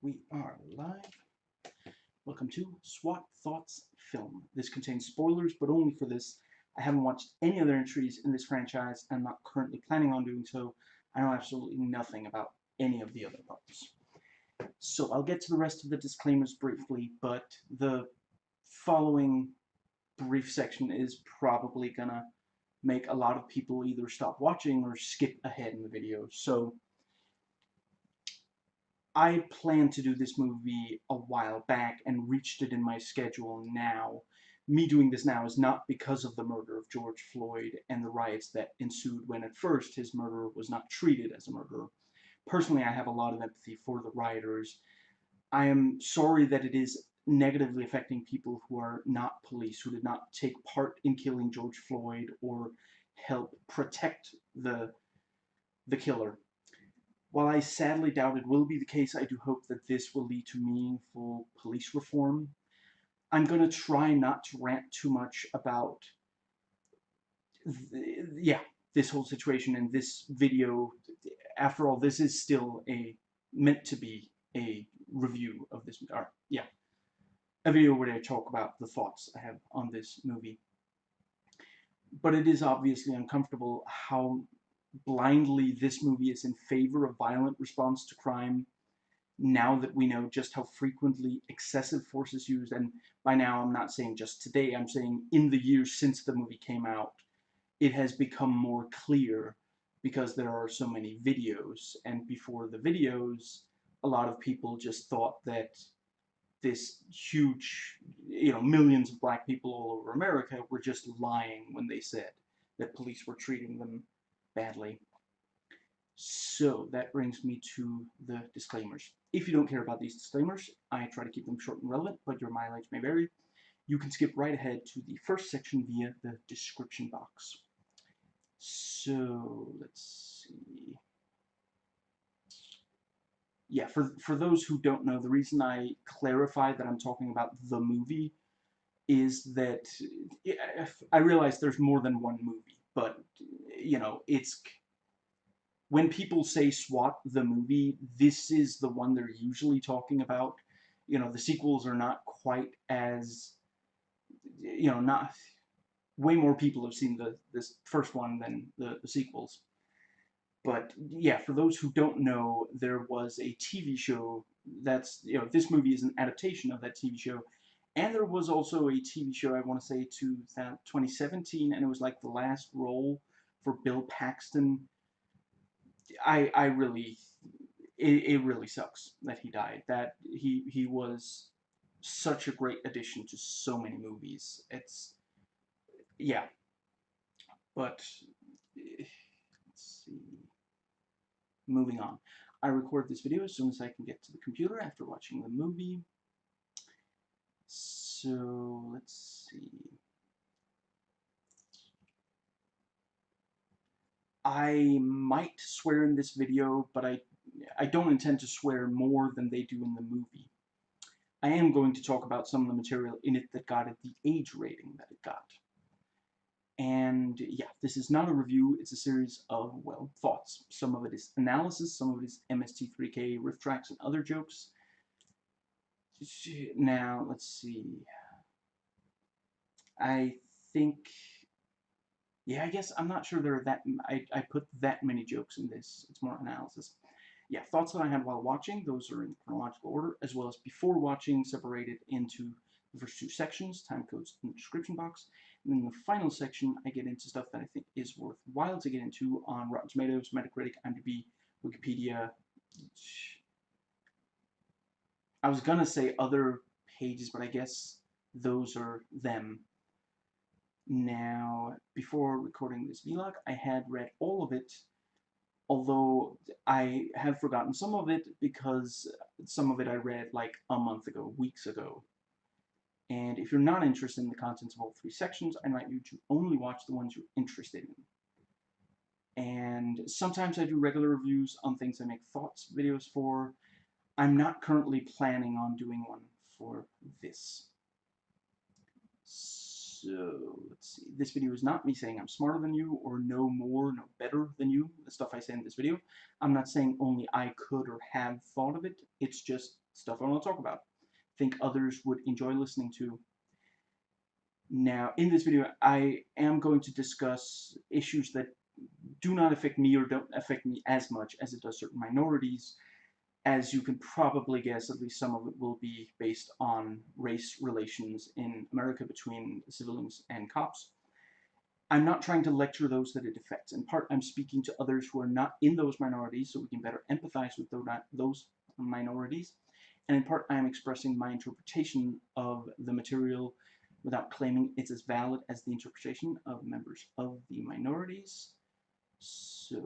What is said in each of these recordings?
We are live. Welcome to S.W.A.T. Thoughts Film. This contains spoilers, but only for this. I haven't watched any other entries in this franchise, and I'm not currently planning on doing so. I know absolutely nothing about any of the other parts. So I'll get to the rest of the disclaimers briefly, but the following brief section is probably gonna make a lot of people either stop watching or skip ahead in the video. So I planned to do this movie a while back and reached it in my schedule now. Me doing this now is not because of the murder of George Floyd and the riots that ensued when at first his murderer was not treated as a murderer. Personally, I have a lot of empathy for the rioters. I am sorry that it is negatively affecting people who are not police, who did not take part in killing George Floyd or help protect the killer. While I sadly doubt it will be the case, I do hope that this will lead to meaningful police reform. I'm going to try not to rant too much about, this whole situation in this video. After all, this is still meant to be a review of this, a video where I talk about the thoughts I have on this movie. But it is obviously uncomfortable how blindly this movie is in favor of violent response to crime now that we know just how frequently excessive force is used. And by now I'm not saying just today, I'm saying in the years since the movie came out, it has become more clear because there are so many videos, and before the videos a lot of people just thought that this huge, millions of black people all over America were just lying when they said that police were treating them badly. So that brings me to the disclaimers. If you don't care about these disclaimers, I try to keep them short and relevant, but your mileage may vary. You can skip right ahead to the first section via the description box. So let's see. Yeah, for those who don't know, the reason I clarify that I'm talking about the movie is that I realize there's more than one movie, but it's when people say S.W.A.T. the movie, this is the one they're usually talking about. The sequels are not quite as, not way more people have seen this first one than the sequels. But yeah, for those who don't know, there was a TV show that's, this movie is an adaptation of that TV show. And there was also a TV show, I want to say, 2017, and it was like the last role for Bill Paxton. I really, it really sucks that he died. That he was such a great addition to so many movies. Yeah. But let's see. Moving on. I record this video as soon as I can get to the computer after watching the movie. So let's see. I might swear in this video, but I don't intend to swear more than they do in the movie. I am going to talk about some of the material in it that got it the age rating that it got. And yeah, this is not a review, it's a series of, well, thoughts. Some of it is analysis, some of it is MST3K riff tracks and other jokes. Now, let's see. I think, I guess I'm not sure there are that, I put that many jokes in this. It's more analysis. Yeah, thoughts that I had while watching, those are in chronological order, as well as before watching, separated into the first two sections, time codes in the description box. And then the final section, I get into stuff that I think is worthwhile to get into on Rotten Tomatoes, Metacritic, IMDb, Wikipedia. I was gonna say other pages, but I guess those are them. Now, before recording this vlog, I had read all of it, although I have forgotten some of it because some of it I read like a month ago, weeks ago. And if you're not interested in the contents of all three sections, I invite you to only watch the ones you're interested in. And sometimes I do regular reviews on things I make thoughts videos for. I'm not currently planning on doing one for this. So, let's see. This video is not me saying I'm smarter than you or know more, know better than you, the stuff I say in this video. I'm not saying only I could or have thought of it. It's just stuff I want to talk about, think others would enjoy listening to. Now, in this video, I am going to discuss issues that do not affect me or don't affect me as much as it does certain minorities. As you can probably guess, at least some of it will be based on race relations in America between civilians and cops. I'm not trying to lecture those that it affects. In part, I'm speaking to others who are not in those minorities, so we can better empathize with those minorities. And in part, I am expressing my interpretation of the material without claiming it's as valid as the interpretation of members of the minorities. So,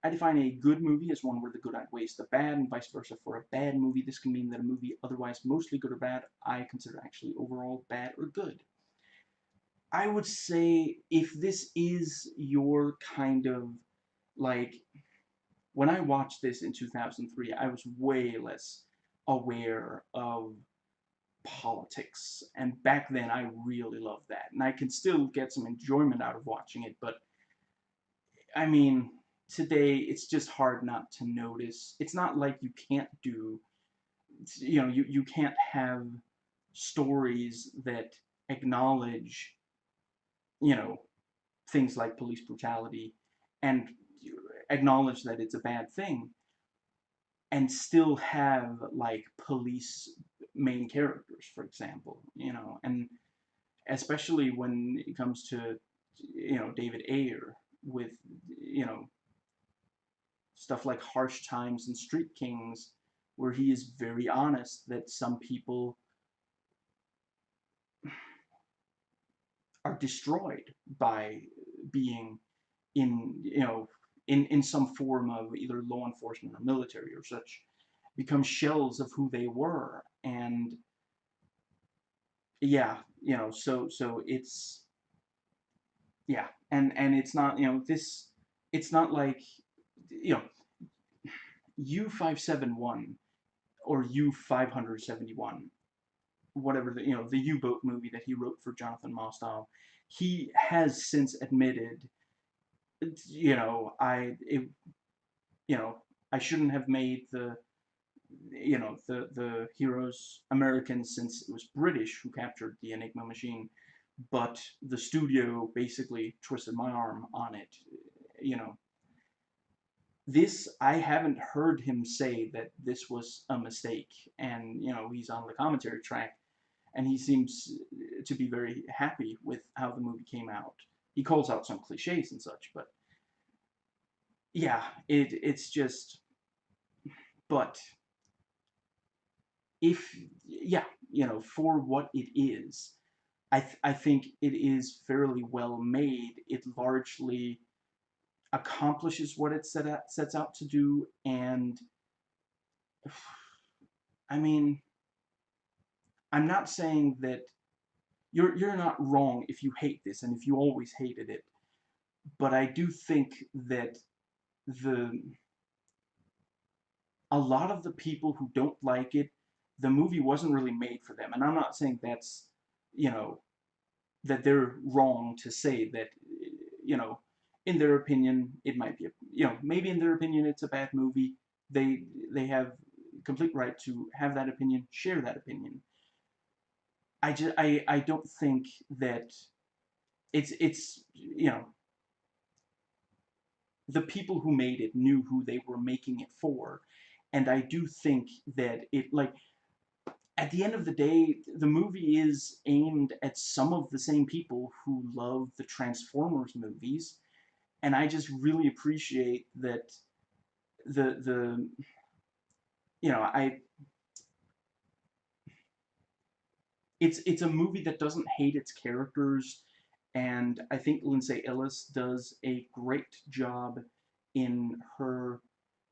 I define a good movie as one where the good outweighs the bad, and vice versa for a bad movie. This can mean that a movie otherwise mostly good or bad, I consider actually overall bad or good. I would say if this is your kind of, like, when I watched this in 2003, I was way less aware of politics, and back then I really loved that, and I can still get some enjoyment out of watching it, but I mean, today it's just hard not to notice. It's not like you can't do, you can't have stories that acknowledge, you know, things like police brutality and acknowledge that it's a bad thing and still have like police main characters, for example, and especially when it comes to, David Ayer with, you know, stuff like Harsh Times and Street Kings, where he is very honest that some people are destroyed by being in, in some form of either law enforcement or military or such, become shells of who they were. And yeah, so it's, yeah, and it's not, it's not like, you know, U-571 or U-571, whatever, the U-boat movie that he wrote for Jonathan Mostow, he has since admitted, you know, you know, I shouldn't have made the heroes American since it was British who captured the Enigma machine, but the studio basically twisted my arm on it. You know, this, I haven't heard him say that this was a mistake, and he's on the commentary track, and he seems to be very happy with how the movie came out. He calls out some cliches and such, but yeah, it's just, but if, yeah, for what it is, I think it is fairly well made. It largely accomplishes what it sets out to do, and I mean, I'm not saying that you're not wrong if you hate this and if you always hated it, but I do think that the a lot of the people who don't like it, the movie wasn't really made for them. And I'm not saying that's, you know, that they're wrong to say that, you know, in their opinion, it might be, maybe in their opinion, it's a bad movie. They have complete right to have that opinion, share that opinion. I don't think that it's, the people who made it knew who they were making it for. And I do think that it, like, at the end of the day, the movie is aimed at some of the same people who love the Transformers movies, and I just really appreciate that the I it's a movie that doesn't hate its characters, and I think Lindsay Ellis does a great job in her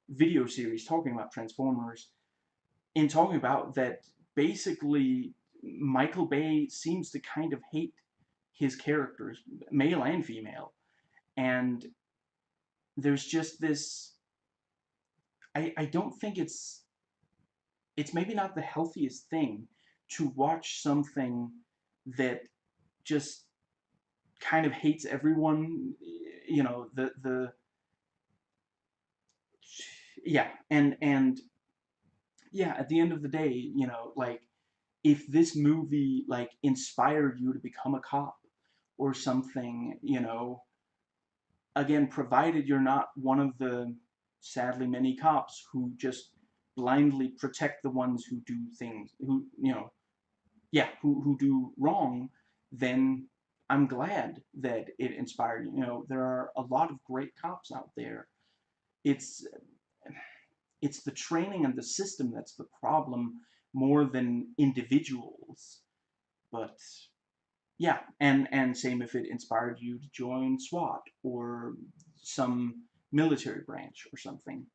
video series talking about Transformers, in talking about that basically Michael Bay seems to kind of hate his characters, male and female, and there's just this. I don't think it's maybe not the healthiest thing to watch something that just kind of hates everyone. The yeah, and yeah, at the end of the day, like, if this movie like inspired you to become a cop or something, again, provided you're not one of the sadly many cops who just blindly protect the ones who do things, who, yeah, who do wrong, then I'm glad that it inspired you. There are a lot of great cops out there. It's it's the training and the system that's the problem more than individuals. But yeah, and same if it inspired you to join SWAT or some military branch or something.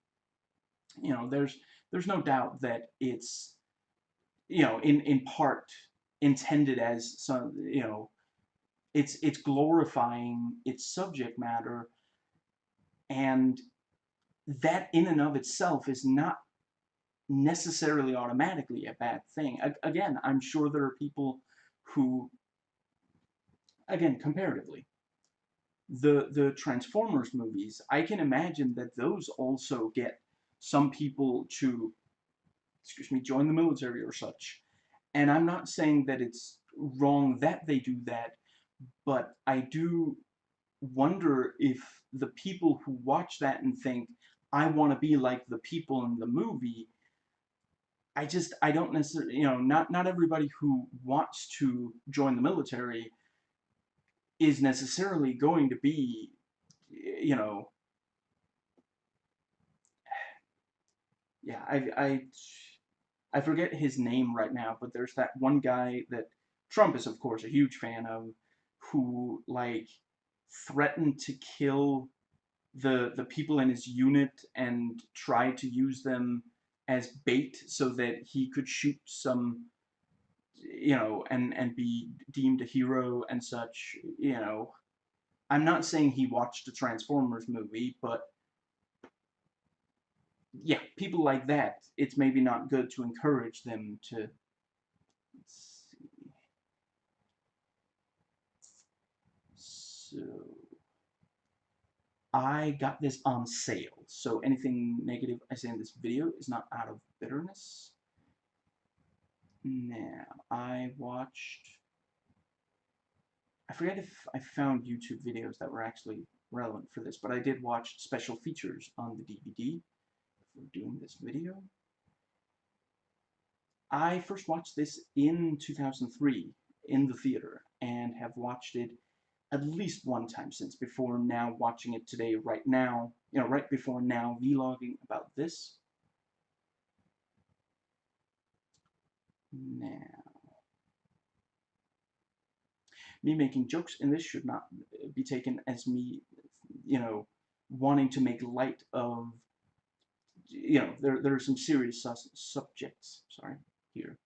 There's no doubt that it's, in part intended as some, it's glorifying its subject matter, and that in and of itself is not necessarily automatically a bad thing. Again, I'm sure there are people who, again, comparatively, the Transformers movies, I can imagine that those also get some people to, excuse me, join the military or such. And I'm not saying that it's wrong that they do that, but I do wonder if the people who watch that and think, I want to be like the people in the movie, I don't necessarily, not everybody who wants to join the military is necessarily going to be, you know, yeah, I forget his name right now, but there's that one guy that Trump is, of course, a huge fan of, who like threatened to kill the people in his unit and tried to use them as bait so that he could shoot some, and be deemed a hero and such. I'm not saying he watched a Transformers movie, but yeah, people like that, it's maybe not good to encourage them to. Let's see. So I got this on sale, so anything negative I say in this video is not out of bitterness. Now, I forget if I found YouTube videos that were actually relevant for this, but I did watch special features on the DVD for doing this video. I first watched this in 2003 in the theater and have watched it at least one time since, before now watching it today, right now, right before now, vlogging about this. Now, me making jokes in this should not be taken as me, wanting to make light of, there are some serious subjects, sorry, here.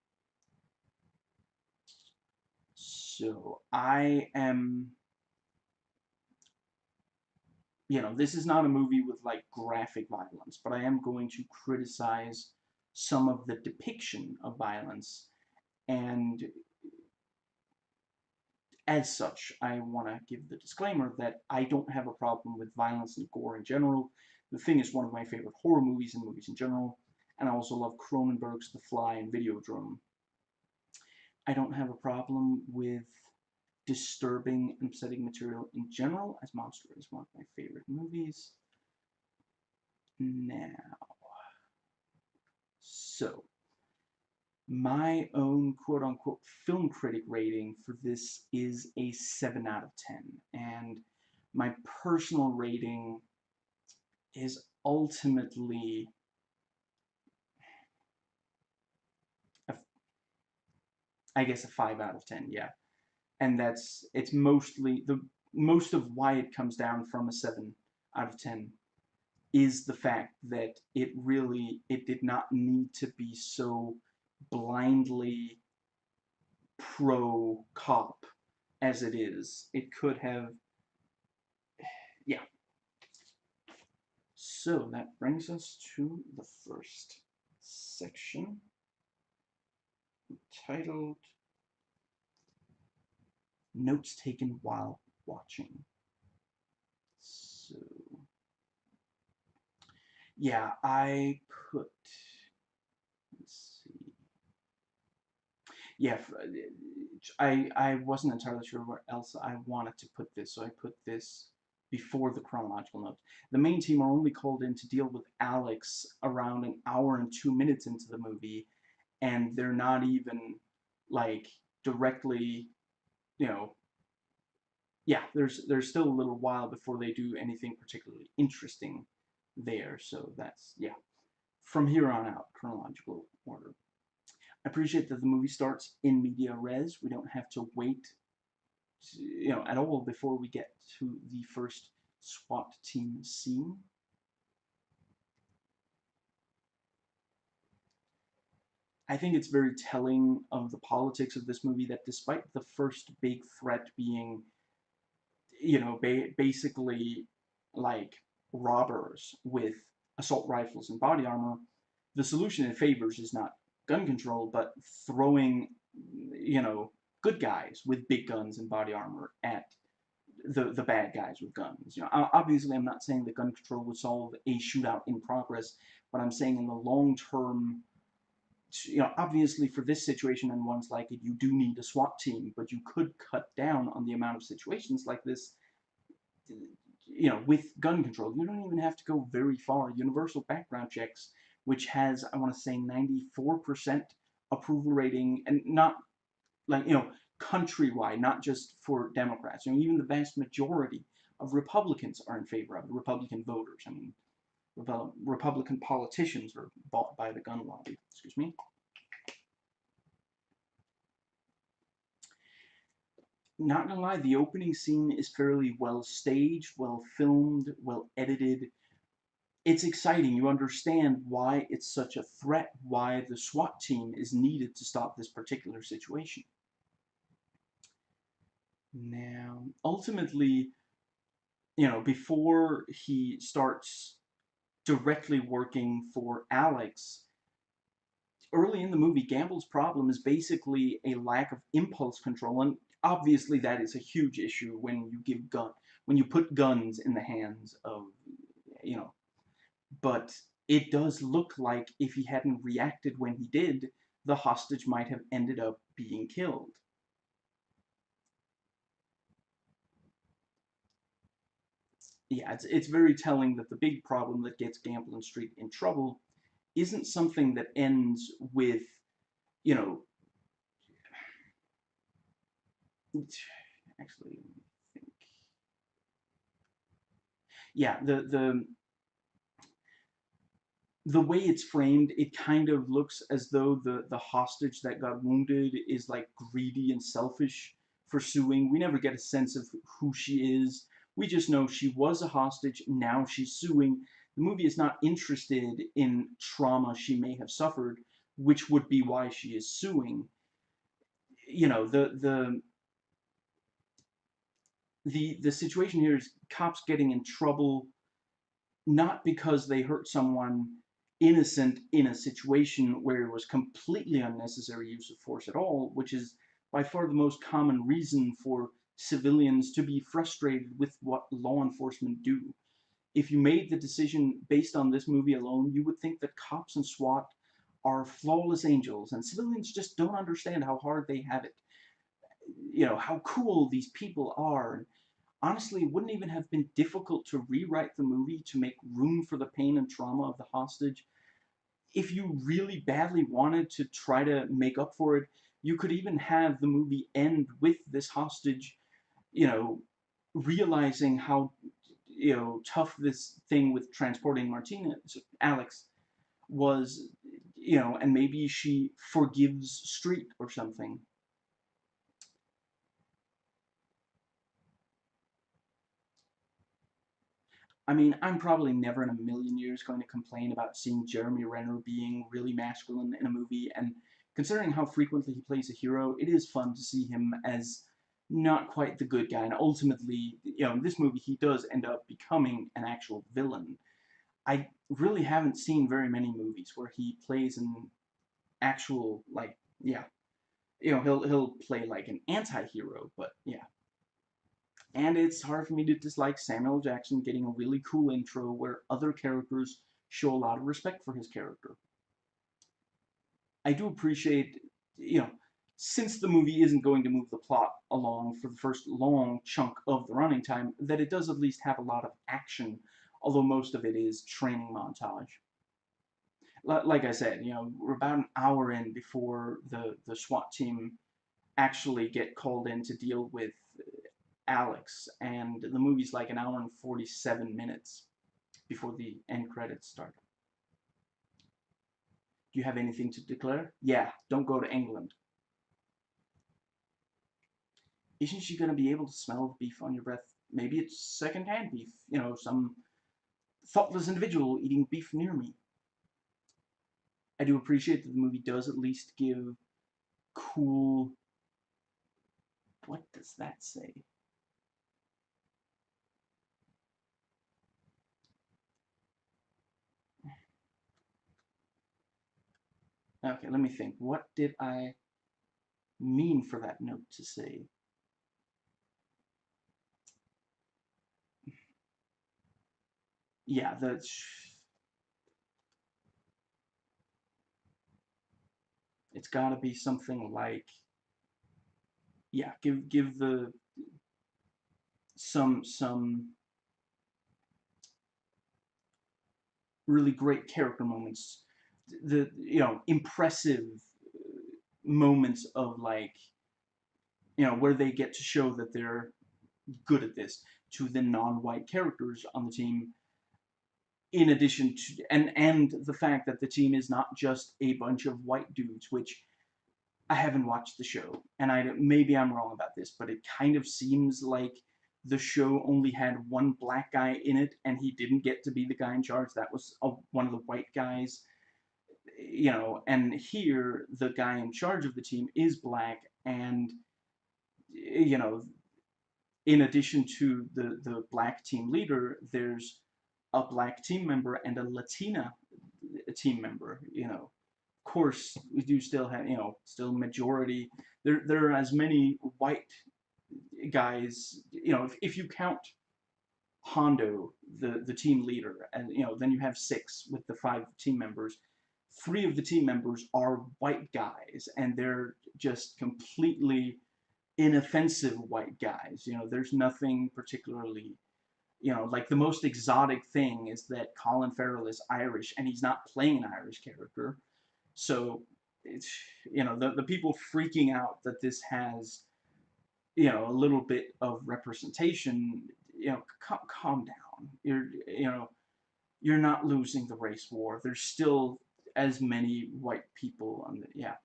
So I am, this is not a movie with like graphic violence, but I am going to criticize some of the depiction of violence, and as such, I want to give the disclaimer that I don't have a problem with violence and gore in general. The Thing is one of my favorite horror movies and movies in general, and I also love Cronenberg's The Fly and Videodrome. I don't have a problem with disturbing and upsetting material in general, as Monster is one of my favorite movies. Now, so my own quote-unquote film critic rating for this is a 7 out of 10, and my personal rating is ultimately a, I guess a 5 out of 10, yeah. And it's mostly the most of why it comes down from a 7 out of 10 is the fact that it did not need to be so blindly pro cop as it is. It could have, yeah. So that brings us to the first section, titled Notes Taken While Watching. So, yeah, I put, Yeah, I wasn't entirely sure where else I wanted to put this, so I put this before the chronological notes. The main team are only called in to deal with Alex around an hour and 2 minutes into the movie, and they're not even like directly, you know, yeah, there's still a little while before they do anything particularly interesting there. So that's, yeah. From here on out, chronological order. I appreciate that the movie starts in media res. We don't have to wait, at all before we get to the first SWAT team scene. I think it's very telling of the politics of this movie that despite the first big threat being, basically like robbers with assault rifles and body armor, the solution it favors is not gun control, but throwing, you know, good guys with big guns and body armor at the bad guys with guns. Obviously, I'm not saying that gun control would solve a shootout in progress, but I'm saying in the long term, obviously for this situation and ones like it, you do need a SWAT team, but you could cut down on the amount of situations like this, with gun control. You don't even have to go very far. Universal background checks, which has, I want to say, 94% approval rating, and not like, countrywide, not just for Democrats. Even the vast majority of Republicans are in favor of it. Republican voters. I mean, Republican politicians are bought by the gun lobby. Excuse me. Not gonna lie, the opening scene is fairly well staged, well filmed, well edited. It's exciting. You understand why it's such a threat, why the SWAT team is needed to stop this particular situation. Now, ultimately, before he starts directly working for Alex, early in the movie, Gamble's problem is basically a lack of impulse control, and obviously that is a huge issue when you put guns in the hands of, you know, but it does look like if he hadn't reacted when he did, the hostage might have ended up being killed. Yeah, it's very telling that the big problem that gets Gamble and Street in trouble isn't something that ends with, you know, actually, let me think. Yeah, the way it's framed, it kind of looks as though the hostage that got wounded is like greedy and selfish for suing. We never get a sense of who she is. We just know she was a hostage, now she's suing. The movie is not interested in trauma she may have suffered, which would be why she is suing. The situation here is cops getting in trouble not because they hurt someone innocent in a situation where it was completely unnecessary use of force at all, which is by far the most common reason for civilians to be frustrated with what law enforcement do. If you made the decision based on this movie alone, you would think that cops and SWAT are flawless angels, and civilians just don't understand how hard they have it. How cool these people are. Honestly, it wouldn't even have been difficult to rewrite the movie to make room for the pain and trauma of the hostage. If you really badly wanted to try to make up for it, you could even have the movie end with this hostage, you know, realizing how, tough this thing with transporting Martinez, Alex, was, and maybe she forgives Street or something. I mean, I'm probably never in a million years going to complain about seeing Jeremy Renner being really masculine in a movie, and considering how frequently he plays a hero, it is fun to see him as not quite the good guy, and ultimately, in this movie, he does end up becoming an actual villain. I really haven't seen very many movies where he plays an actual, like, yeah, he'll play like an anti-hero, but yeah. And it's hard for me to dislike Samuel Jackson getting a really cool intro where other characters show a lot of respect for his character. I do appreciate, you know, since the movie isn't going to move the plot along for the first long chunk of the running time, that it does at least have a lot of action, although most of it is training montage. Like I said, we're about an hour in before the SWAT team actually get called in to deal with Alex, and the movie's like an hour and 47 minutes before the end credits start. Do you have anything to declare? Yeah, don't go to England. Isn't she going to be able to smell the beef on your breath? Maybe it's secondhand beef. Some thoughtless individual eating beef near me. I do appreciate that the movie does at least give cool. What does that say? Okay, let me think. What did I mean for that note to say? Yeah, it's got to be something like, yeah, give the some really great character moments, the impressive moments of, like, where they get to show that they're good at this, to the non-white characters on the team, in addition to, and the fact that the team is not just a bunch of white dudes, which I haven't watched the show, and maybe I'm wrong about this, but it kind of seems like the show only had one black guy in it, and he didn't get to be the guy in charge. That was one of the white guys, and here the guy in charge of the team is black, and you know, in addition to the black team leader, there's a black team member and a Latina team member. Of course, we do still have, still majority. There are as many white guys. If you count Hondo, the team leader, and then you have six with the five team members. Three of the team members are white guys, and they're just completely inoffensive white guys. There's nothing particularly, like the most exotic thing is that Colin Farrell is Irish, and he's not playing an Irish character. So it's, the people freaking out that this has, a little bit of representation, calm down. You're not losing the race war. There's still as many white people on the, yeah.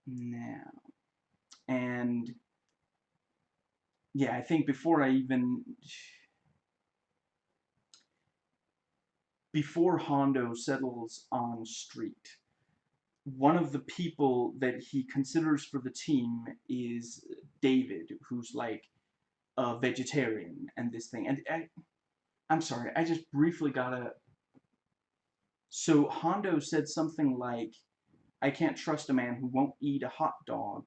Now, and yeah, I think before Hondo settles on Street, one of the people that he considers for the team is David, who's like a vegetarian and this thing. And I'm sorry, I just briefly gotta. So Hondo said something like, "I can't trust a man who won't eat a hot dog,"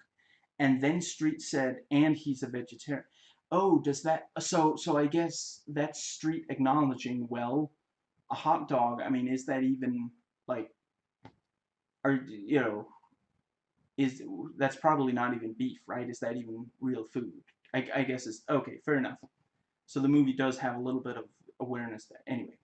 and then Street said, "and he's a vegetarian." Oh, does that? So I guess that's Street acknowledging, well, a hot dog. I mean, is that even like, or is that's probably not even beef, right? Is that even real food? I guess it's okay. Fair enough. So the movie does have a little bit of awareness there. Anyway,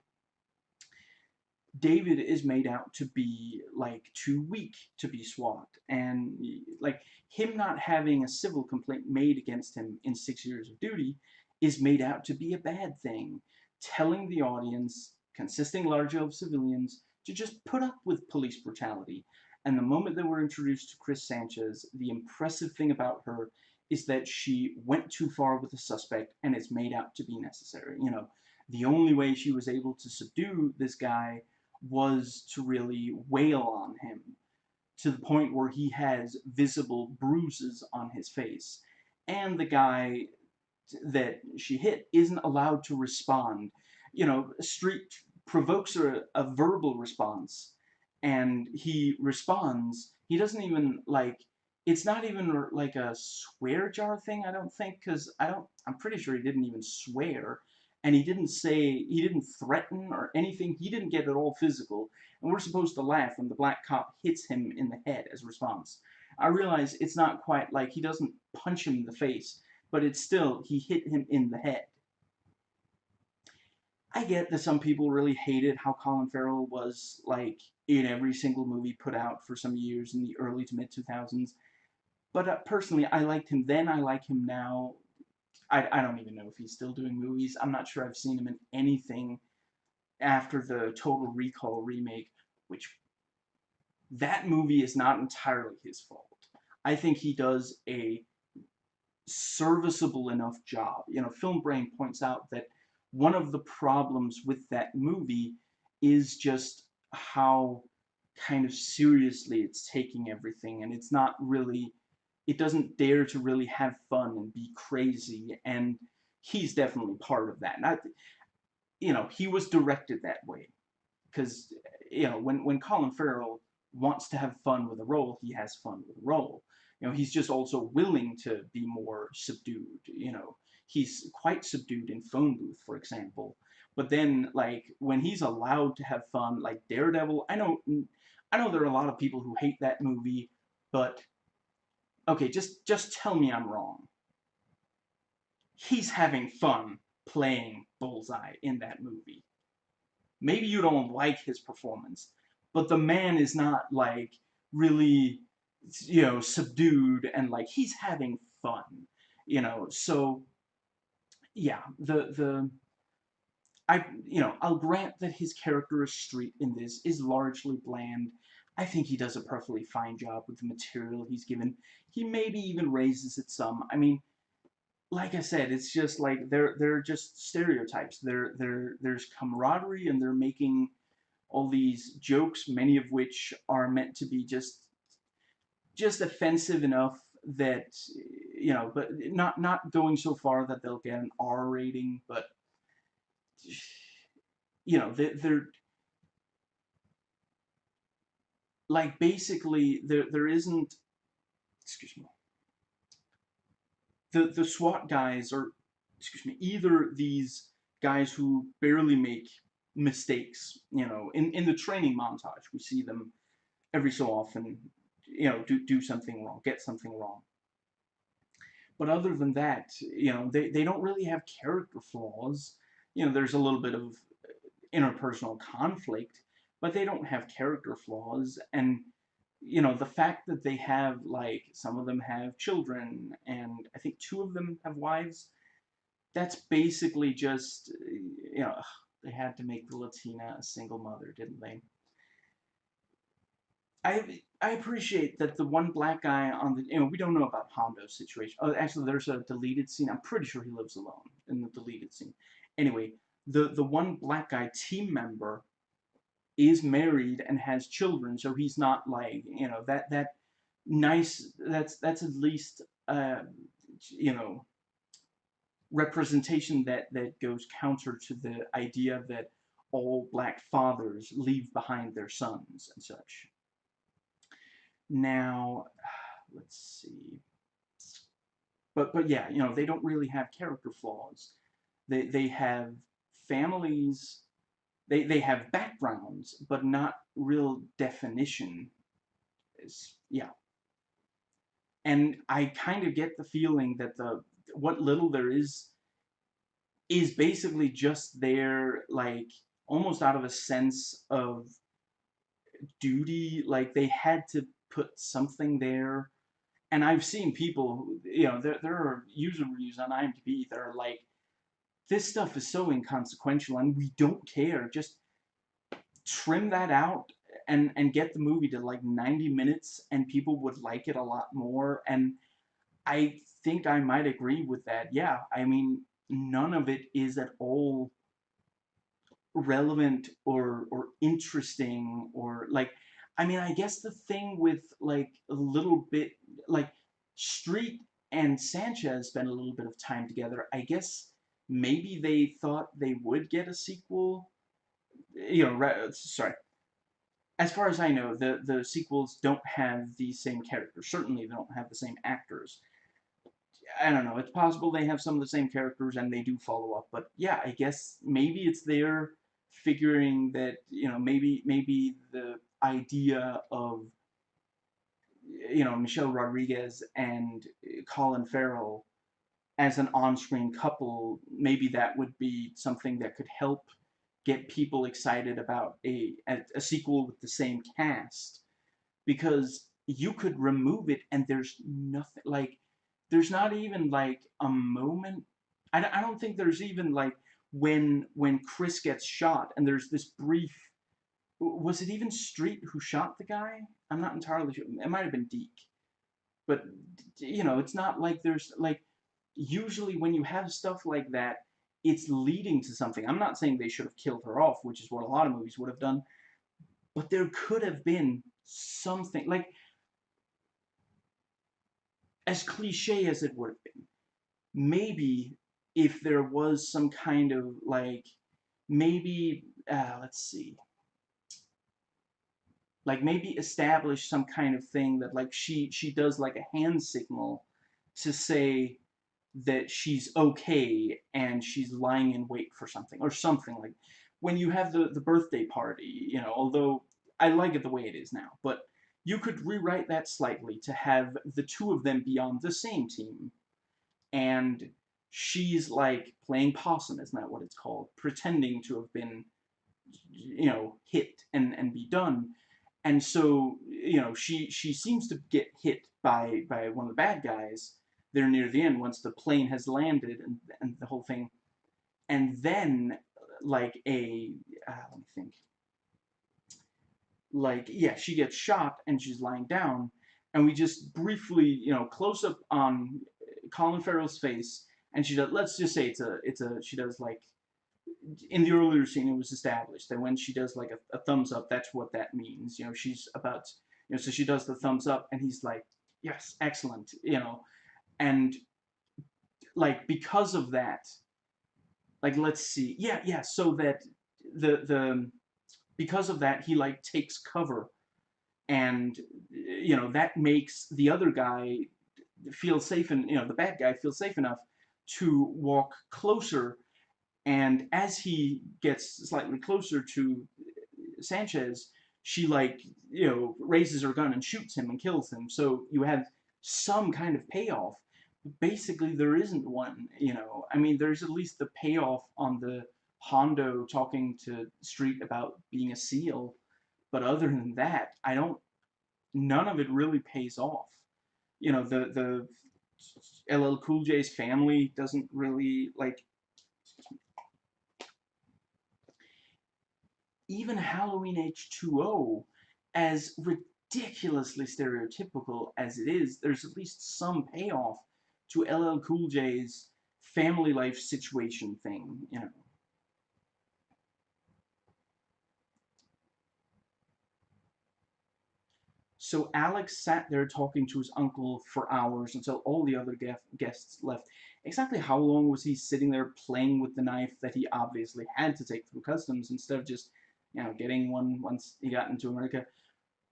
David is made out to be like too weak to be SWAT, and like him not having a civil complaint made against him in 6 years of duty is made out to be a bad thing, telling the audience, consisting largely of civilians, to just put up with police brutality. And the moment that we're introduced to Chris Sanchez, the impressive thing about her is that she went too far with the suspect, and it's made out to be necessary. The only way she was able to subdue this guy was to really wail on him to the point where he has visible bruises on his face. And the guy that she hit isn't allowed to respond. Street provokes a verbal response, and he responds. He doesn't even like. It's not even like a swear jar thing. I don't think, because I'm pretty sure he didn't even swear. and he didn't threaten or anything. He didn't get at all physical, and we're supposed to laugh when the black cop hits him in the head as response. I realize it's not quite like he doesn't punch him in the face, but it's still, he hit him in the head. I get that some people really hated how Colin Farrell was like in every single movie put out for some years in the early to mid 2000s. But personally, I liked him then. I like him now. I don't even know if he's still doing movies. I'm not sure I've seen him in anything after the Total Recall remake, which that movie is not entirely his fault. I think he does a serviceable enough job. You know, Film Brain points out that one of the problems with that movie is just how kind of seriously it's taking everything, and it's not really, it doesn't dare to really have fun and be crazy, and he's definitely part of that. And you know, he was directed that way because you know when Colin Farrell wants to have fun with a role, he has fun with a role. You know, he's just also willing to be more subdued. You know, he's quite subdued in Phone Booth, for example. But then, like when he's allowed to have fun, like Daredevil, I know there are a lot of people who hate that movie, but okay, just tell me I'm wrong. He's having fun playing Bullseye in that movie. Maybe you don't like his performance, but the man is not like really, you know, subdued and like he's having fun, you know. So yeah, the you know, I'll grant that his character as Street in this is largely bland. I think he does a perfectly fine job with the material he's given. He maybe even raises it some. I mean, like I said, it's just like they're just stereotypes. There's camaraderie, and they're making all these jokes, many of which are meant to be just offensive enough that you know, but not going so far that they'll get an R rating, but you know, they're like basically there isn't, excuse me, the SWAT guys are, excuse me, either these guys who barely make mistakes, you know, in the training montage we see them every so often, you know, do something wrong, get something wrong. But other than that, you know, they don't really have character flaws. You know, there's a little bit of interpersonal conflict, but they don't have character flaws. And, you know, the fact that they have, like, some of them have children, and I think two of them have wives, that's basically just, you know, they had to make the Latina a single mother, didn't they? I appreciate that the one black guy on the, you know, we don't know about Hondo's situation. Oh, actually, there's a deleted scene. I'm pretty sure he lives alone in the deleted scene. Anyway, the one black guy team member is married and has children, so he's not like, you know, that nice. That's at least you know, representation that goes counter to the idea that all black fathers leave behind their sons and such. Now, let's see. But yeah, you know, they don't really have character flaws. They have families. They have backgrounds, but not real definition. Yeah, and I kind of get the feeling that the what little there is basically just there, like almost out of a sense of duty. Like they had to put something there. And I've seen people who, you know, there are user reviews on IMDb that are like, this stuff is so inconsequential and we don't care. Just trim that out and get the movie to like 90 minutes and people would like it a lot more. And I think I might agree with that. Yeah, I mean, none of it is at all relevant or interesting or like, I mean, I guess the thing with like a little bit like Street and Sanchez spent a little bit of time together. I guess maybe they thought they would get a sequel. You know, sorry. As far as I know, the sequels don't have the same characters. Certainly, they don't have the same actors. I don't know. It's possible they have some of the same characters and they do follow up, but yeah, I guess maybe it's there figuring that maybe the idea of Michelle Rodriguez and Colin Farrell as an on-screen couple, maybe that would be something that could help get people excited about a sequel with the same cast, because you could remove it and there's nothing like there's not even like a moment. I don't think there's even like when Chris gets shot and there's this brief, was it even Street who shot the guy? I'm not entirely sure. It might have been Deke, but it's not like there's like usually when you have stuff like that, it's leading to something. I'm not saying they should have killed her off, which is what a lot of movies would have done, but there could have been something like, as cliche as it would have been, maybe if there was some kind of like, maybe let's see, like maybe establish some kind of thing that like she does like a hand signal to say that she's okay and she's lying in wait for something or something, like when you have the birthday party, although I like it the way it is now, but you could rewrite that slightly to have the two of them be on the same team, and she's like playing possum, isn't that what it's called? Pretending to have been, hit and be done. And so, she seems to get hit by one of the bad guys there near the end once the plane has landed and the whole thing. And then, like let me think, like, yeah, she gets shot and she's lying down, and we just briefly, close up on Colin Farrell's face, and she does. Let's just say it's a she does like in the earlier scene it was established that when she does like a thumbs up, that's what that means. She's about, so she does the thumbs up, and he's like, yes, excellent, and like because of that, like let's see, yeah, yeah, so that the because of that he like takes cover, and that makes the other guy feel safe, and the bad guy feels safe enough to walk closer, and as he gets slightly closer to Sanchez, she like raises her gun and shoots him and kills him, so you have some kind of payoff. Basically there isn't one. I mean, there's at least the payoff on the Hondo talking to Street about being a SEAL, but other than that, I don't none of it really pays off. The LL Cool J's family doesn't really like, even Halloween H2O, as ridiculously stereotypical as it is, there's at least some payoff to LL Cool J's family life situation thing. So Alex sat there talking to his uncle for hours until all the other guests left. Exactly how long was he sitting there playing with the knife that he obviously had to take through customs instead of just, getting one once he got into America?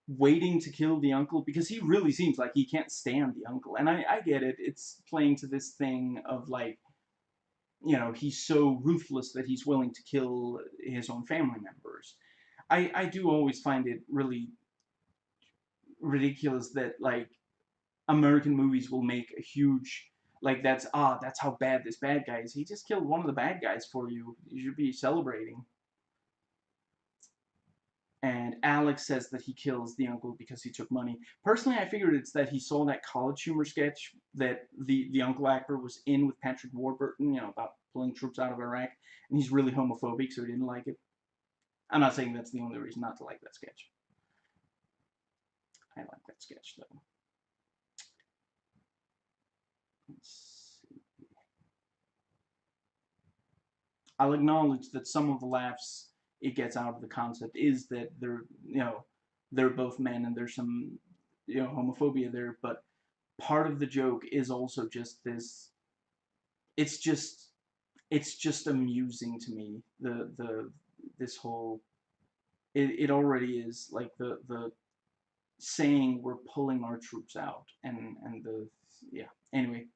Waiting to kill the uncle, because he really seems like he can't stand the uncle. And I get it. It's playing to this thing of like, he's so ruthless that he's willing to kill his own family members. I do always find it really ridiculous that like American movies will make a huge, like, that's how bad this bad guy is. He just killed one of the bad guys for you. You should be celebrating. And Alex says that he kills the uncle because he took money. Personally, I figured it's that he saw that College Humor sketch that the uncle actor was in with Patrick Warburton, about pulling troops out of Iraq, and he's really homophobic, so he didn't like it. I'm not saying that's the only reason not to like that sketch. I like that sketch though. Let's see. I'll acknowledge that some of the laughs it gets out of the concept is that they're both men and there's some homophobia there, but part of the joke is also just this. It's just it's just amusing to me. The this whole, it already is like the saying we're pulling our troops out, and the, yeah, anyway,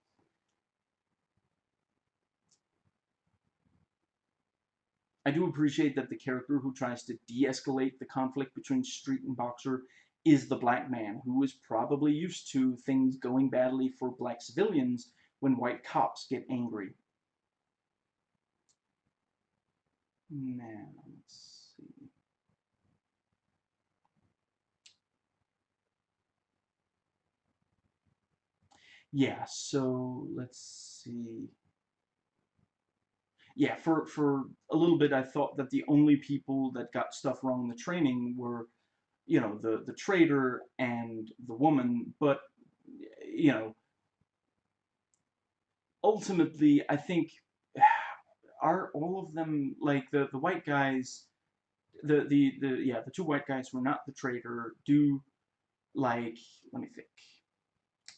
I do appreciate that the character who tries to de-escalate the conflict between Street and Boxer is the black man, who is probably used to things going badly for black civilians when white cops get angry. Now, let's see. Yeah, so let's see. Yeah, for a little bit, I thought that the only people that got stuff wrong in the training were, the trader and the woman. But you know, ultimately, I think are all of them like the white guys, the two white guys who are not the trader do like. Let me think.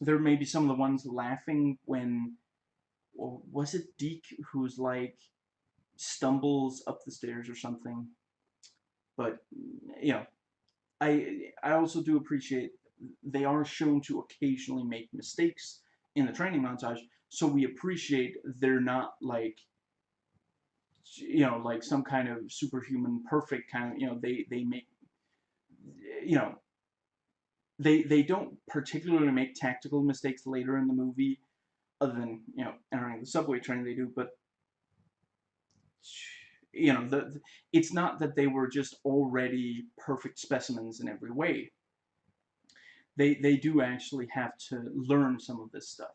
There may be some of the ones laughing when, or was it Deke who's like stumbles up the stairs or something? But you know, I also do appreciate they are shown to occasionally make mistakes in the training montage, so we appreciate they're not like, like some kind of superhuman perfect kind of, they make, you know they don't particularly make tactical mistakes later in the movie, other than entering the subway train they do. But it's not that they were just already perfect specimens in every way. They do actually have to learn some of this stuff.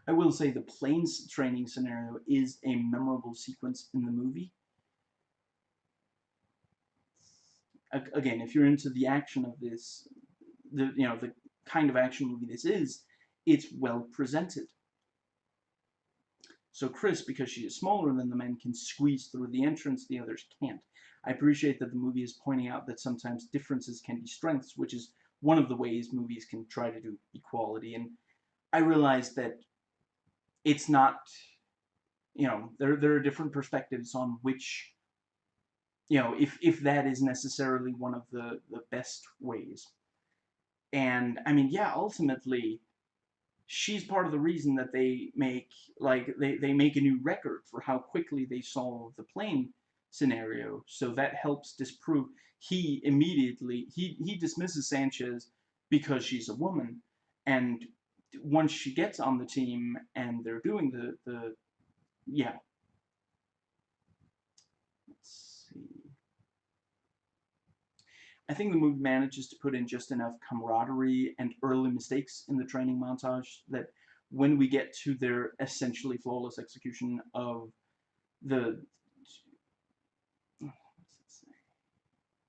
I will say the planes training scenario is a memorable sequence in the movie. Again, if you're into the action of this, the kind of action movie this is, it's well presented. So Chris, because she is smaller than the men, can squeeze through the entrance the others can't. I appreciate that the movie is pointing out that sometimes differences can be strengths, which is one of the ways movies can try to do equality. And I realize that it's not, there are different perspectives on which, if that is necessarily one of the best ways. And I mean, yeah, ultimately, she's part of the reason that they make a new record for how quickly they solve the plane scenario. So that helps disprove. He dismisses Sanchez because she's a woman, and once she gets on the team and they're doing the yeah. Let's see. I think the movie manages to put in just enough camaraderie and early mistakes in the training montage that when we get to their essentially flawless execution of the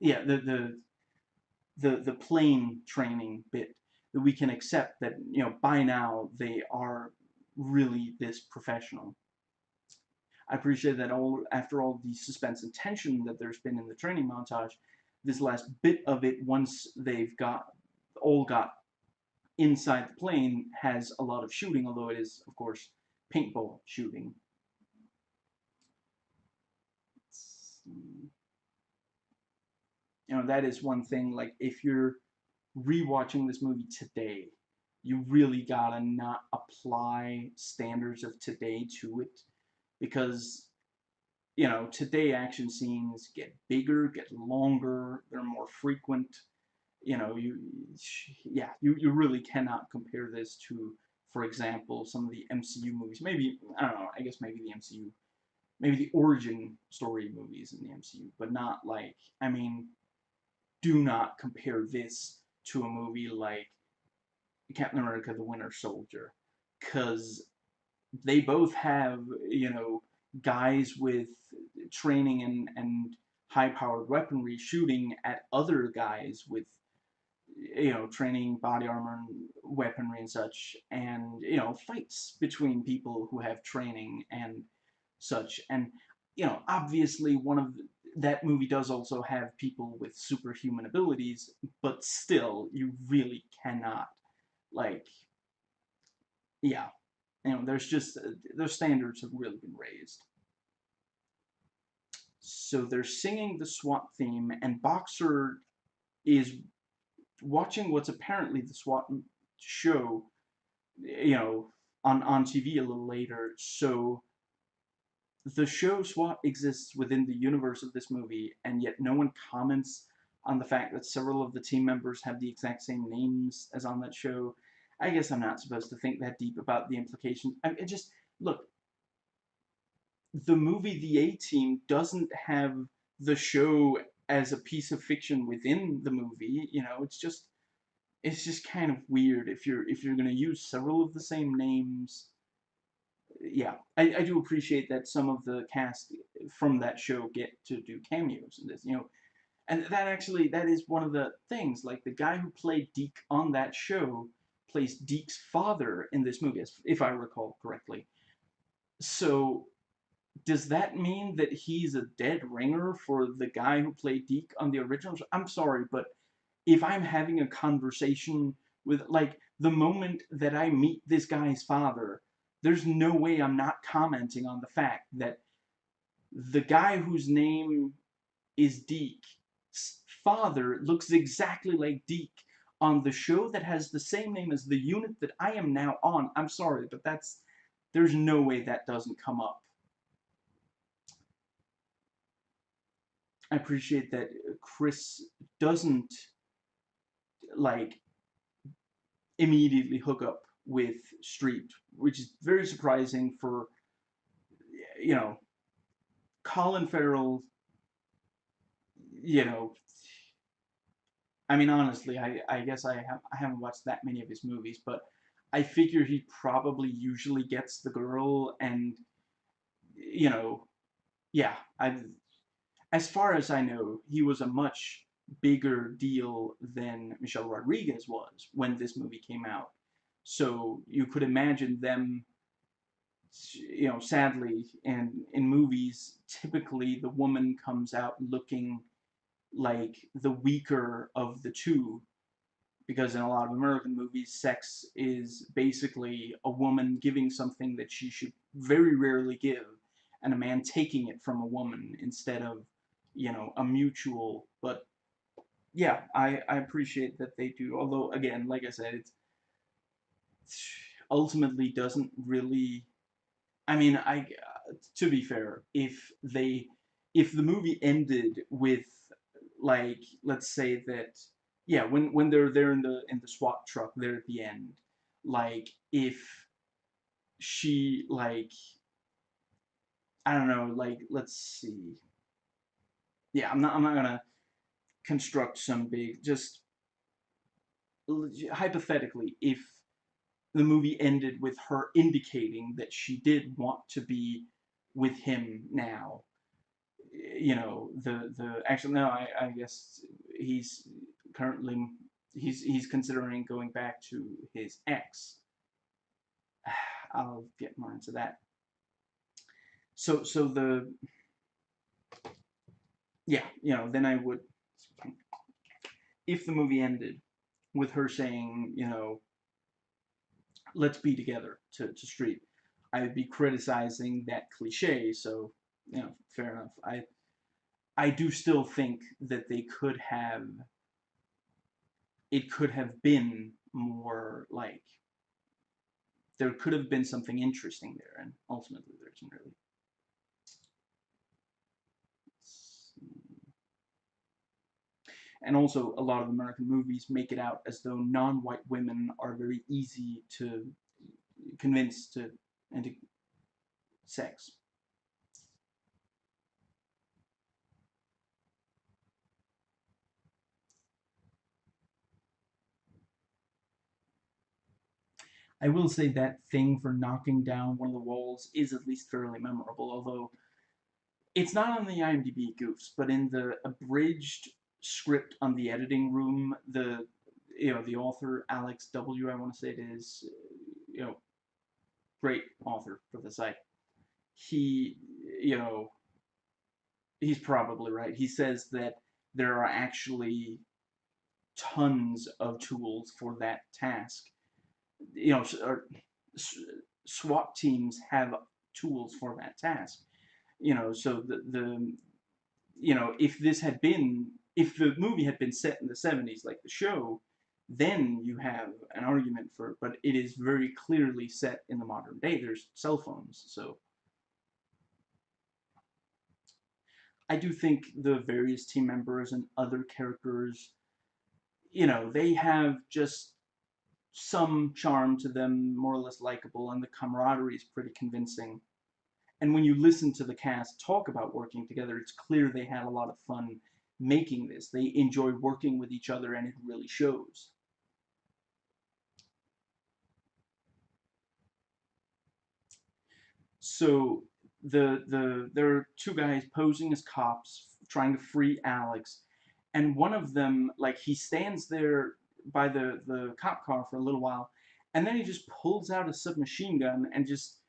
yeah the plane training bit, that we can accept that by now they are really this professional. I appreciate that all after all the suspense and tension that there's been in the training montage, this last bit of it, once they've got inside the plane, has a lot of shooting, although it is, of course, paintball shooting. That is one thing, like, if you're rewatching this movie today, you really gotta not apply standards of today to it, because today action scenes get bigger, get longer, they're more frequent. You really cannot compare this to, for example, some of the MCU movies. Maybe, I don't know, I guess maybe the MCU, maybe the origin story movies in the MCU, but not like, I mean, do not compare this to a movie like Captain America: The Winter Soldier, because they both have, guys with training and high-powered weaponry shooting at other guys with, training, body armor, and weaponry and such, and, fights between people who have training and such. And, obviously that movie does also have people with superhuman abilities, but still, you really cannot, like, yeah, there's just, those standards have really been raised. So they're singing the S.W.A.T theme, and Boxer is watching what's apparently the SWAT show, on TV a little later. So the show SWAT exists within the universe of this movie, and yet no one comments on the fact that several of the team members have the exact same names as on that show. I guess I'm not supposed to think that deep about the implications. I mean, it just look, the movie The A-Team doesn't have the show as a piece of fiction within the movie. It's just kind of weird if you're gonna use several of the same names. Yeah, I do appreciate that some of the cast from that show get to do cameos in this. And that is one of the things. Like the guy who played Deke on that show plays Deke's father in this movie, if I recall correctly. So does that mean that he's a dead ringer for the guy who played Deke on the original show? I'm sorry, but if I'm having a conversation with, like, the moment that I meet this guy's father, there's no way I'm not commenting on the fact that the guy whose name is Deke's father looks exactly like Deke on the show that has the same name as the unit that I am now on. I'm sorry, but there's no way that doesn't come up. I appreciate that Chris doesn't, like, immediately hook up with Street, which is very surprising for, you know, Colin Farrell. You know, I mean, honestly, I guess I haven't watched that many of his movies, but I figure he probably usually gets the girl, and you know, yeah, as far as I know, he was a much bigger deal than Michelle Rodriguez was when this movie came out. So you could imagine them, sadly, in movies, typically the woman comes out looking like the weaker of the two, because in a lot of American movies, sex is basically a woman giving something that she should very rarely give, and a man taking it from a woman instead of, a mutual. But yeah, I appreciate that they do. Although, again, like I said, it's ultimately doesn't really. I mean, to be fair, if the movie ended with, like, let's say that, yeah, when they're there in the SWAT truck there at the end, like, if she, like, I don't know, like, let's see, yeah, I'm not gonna construct some big, just hypothetically, if the movie ended with her indicating that she did want to be with him now, the actually, no, I guess he's currently, he's considering going back to his ex. I'll get more into that. So the yeah, then I would, if the movie ended with her saying, let's be together to Street, I would be criticizing that cliche. So, fair enough. I do still think that it could have been more, like, there could have been something interesting there, and ultimately there isn't really. And also, a lot of American movies make it out as though non-white women are very easy to convince to into sex. I will say that thing for knocking down one of the walls is at least fairly memorable, although it's not on the IMDb goofs, but in the abridged script on the editing room, the author Alex W. I want to say it is, great author for the site. He, you know, he's probably right. He says that there are actually tons of tools for that task. SWAT teams have tools for that task. So if the movie had been set in the 70s like the show, then you have an argument for it. But it is very clearly set in the modern day. There's cell phones, so I do think the various team members and other characters, they have just some charm to them, more or less likable, and the camaraderie is pretty convincing. And when you listen to the cast talk about working together, it's clear they had a lot of fun making this. They enjoy working with each other, and it really shows. So there are two guys posing as cops trying to free Alex, and one of them, like, he stands there by the cop car for a little while, and then he just pulls out a submachine gun and just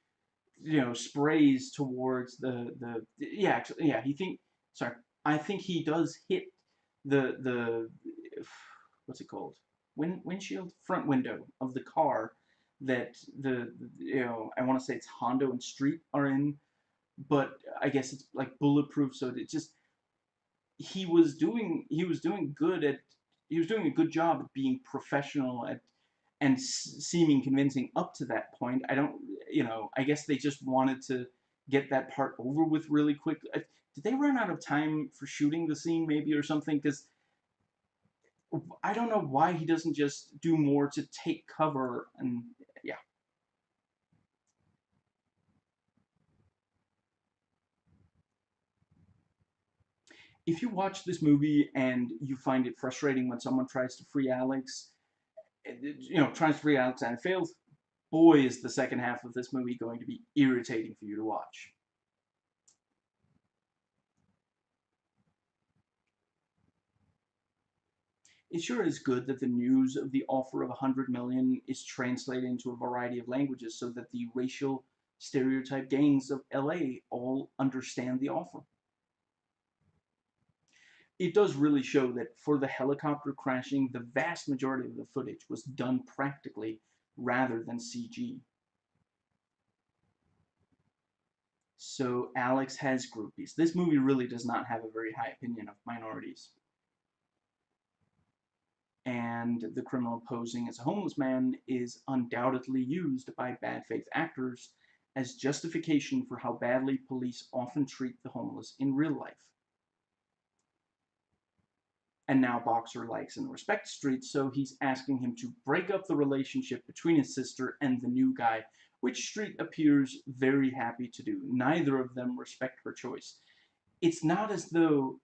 sprays towards the yeah, actually, yeah, sorry, I think he does hit the what's it called, windshield, front window of the car that I want to say it's Hondo and Street are in, but I guess it's like bulletproof, so it just he was doing good at he was doing a good job at being professional at and seeming convincing up to that point. I don't, I guess they just wanted to get that part over with really quick. Did they run out of time for shooting the scene, maybe, or something? Because I don't know why he doesn't just do more to take cover and yeah. If you watch this movie and you find it frustrating when someone tries to free Alex, tries to free Alex and fails, boy, is the second half of this movie going to be irritating for you to watch. It sure is good that the news of the offer of 100 million is translated into a variety of languages so that the racial stereotype gangs of LA all understand the offer. It does really show that for the helicopter crashing, the vast majority of the footage was done practically rather than CG. So Alex has groupies. This movie really does not have a very high opinion of minorities. And the criminal posing as a homeless man is undoubtedly used by bad faith actors as justification for how badly police often treat the homeless in real life. And now Boxer likes and respects Street, so he's asking him to break up the relationship between his sister and the new guy, which Street appears very happy to do. Neither of them respect her choice. It's not as though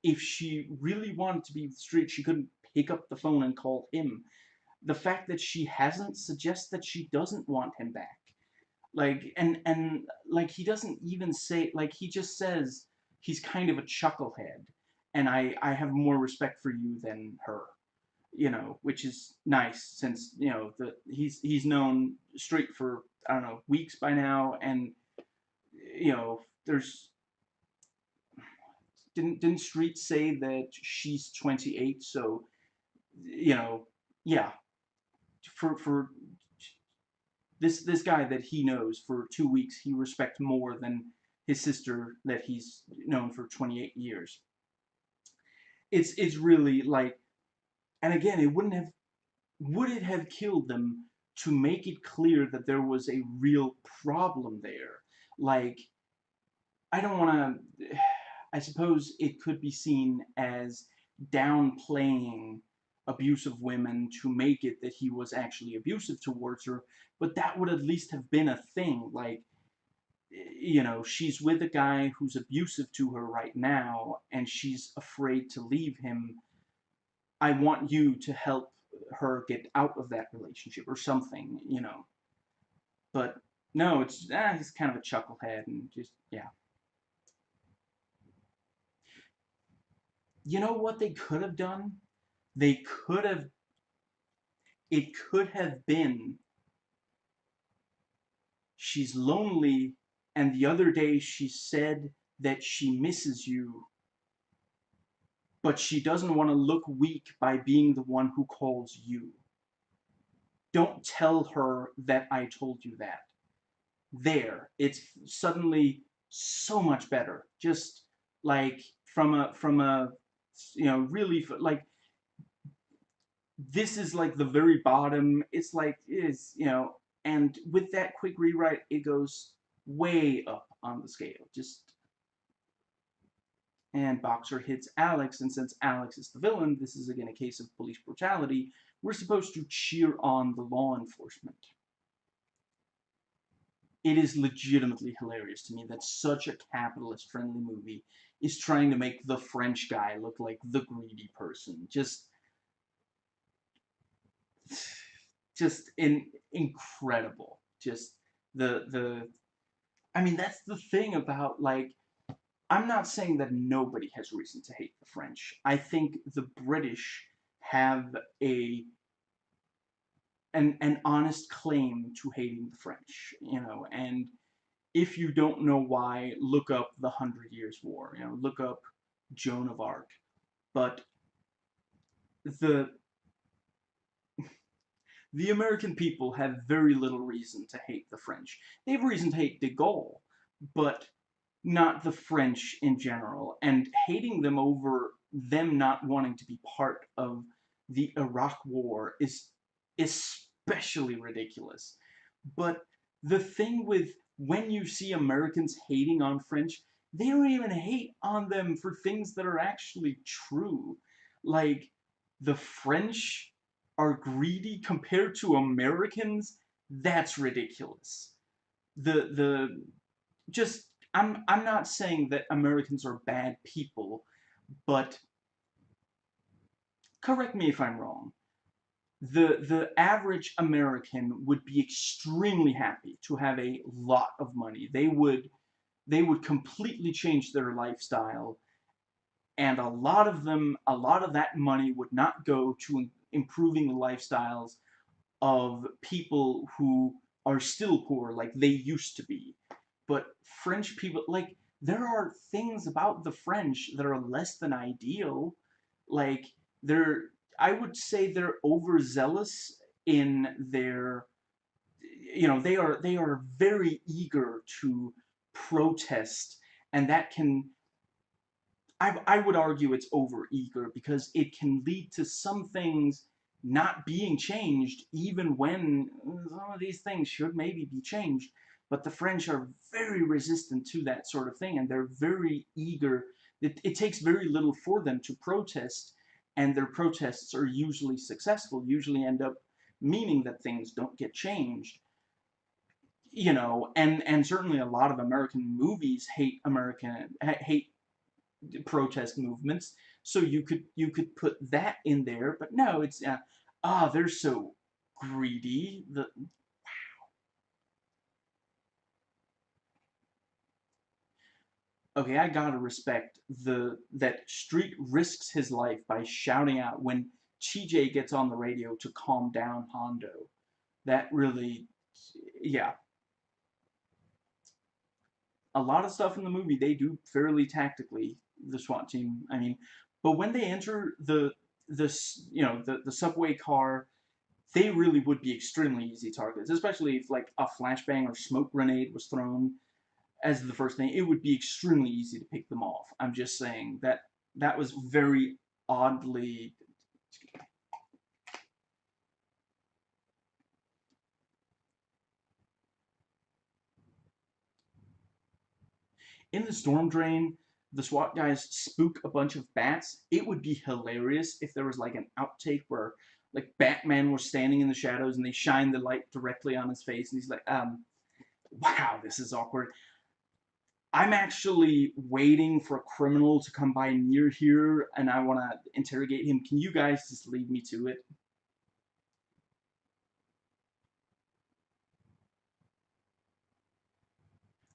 if she really wanted to be with Street, she couldn't pick up the phone and call him. The fact that she hasn't suggests that she doesn't want him back. Like, and like, he doesn't even say, like, he just says he's kind of a chucklehead, and I have more respect for you than her, which is nice since he's known Street for, I don't know, weeks by now, and there's didn't Street say that she's 28, so yeah, for this guy that he knows for 2 weeks, he respects more than his sister that he's known for 28 years. It's really like, and again, would it have killed them to make it clear that there was a real problem there? Like, I don't want to. I suppose it could be seen as downplaying abuse of women to make it that he was actually abusive towards her, but that would at least have been a thing. Like, she's with a guy who's abusive to her right now, and she's afraid to leave him. I want you to help her get out of that relationship or something. But no, he's kind of a chucklehead and just, yeah. You know what they could have done? They could have, it could have been, she's lonely, and the other day she said that she misses you, but she doesn't want to look weak by being the one who calls you. Don't tell her that I told you that. There, it's suddenly so much better. Just like from a really, like, this is like the very bottom. It's like is and with that quick rewrite, it goes way up on the scale. Just and Boxer hits Alex, and since Alex is the villain, this is again a case of police brutality. We're supposed to cheer on the law enforcement. It is legitimately hilarious to me that such a capitalist-friendly movie is trying to make the French guy look like the greedy person. Just incredible. Just the I mean that's the thing about like I'm not saying that nobody has reason to hate the French. I think the British have an honest claim to hating the French, and if you don't know why, look up the Hundred Years' War, look up Joan of Arc. But the the American people have very little reason to hate the French. They have reason to hate de Gaulle, but not the French in general, and hating them over them not wanting to be part of the Iraq War is especially ridiculous. But the thing with when you see Americans hating on French, they don't even hate on them for things that are actually true. Like, the French are greedy compared to Americans? That's ridiculous. The just I'm not saying that Americans are bad people, but correct me if I'm wrong. The average American would be extremely happy to have a lot of money. They would completely change their lifestyle, and a lot of that money would not go to improving the lifestyles of people who are still poor like they used to be. But French people, like, there are things about the French that are less than ideal. Like, they're, I would say they're overzealous in their, they are very eager to protest, and that can, I would argue it's overeager because it can lead to some things not being changed, even when some of these things should maybe be changed. But the French are very resistant to that sort of thing, and they're very eager. It takes very little for them to protest, and their protests are usually successful, usually end up meaning that things don't get changed. And certainly a lot of American movies hate protest movements. So you could put that in there, but no, it's they're so greedy. The Okay, I gotta respect the that Street risks his life by shouting out when TJ gets on the radio to calm down Hondo. That really, yeah, a lot of stuff in the movie they do fairly tactically. The SWAT team, I mean, but when they enter the subway car, they really would be extremely easy targets, especially if like a flashbang or smoke grenade was thrown as the first thing. It would be extremely easy to pick them off. I'm just saying that was very oddly in the storm drain. The SWAT guys spook a bunch of bats. It would be hilarious if there was like an outtake where like Batman was standing in the shadows and they shine the light directly on his face and he's like, wow, this is awkward. I'm actually waiting for a criminal to come by near here and I want to interrogate him. Can you guys just leave me to it?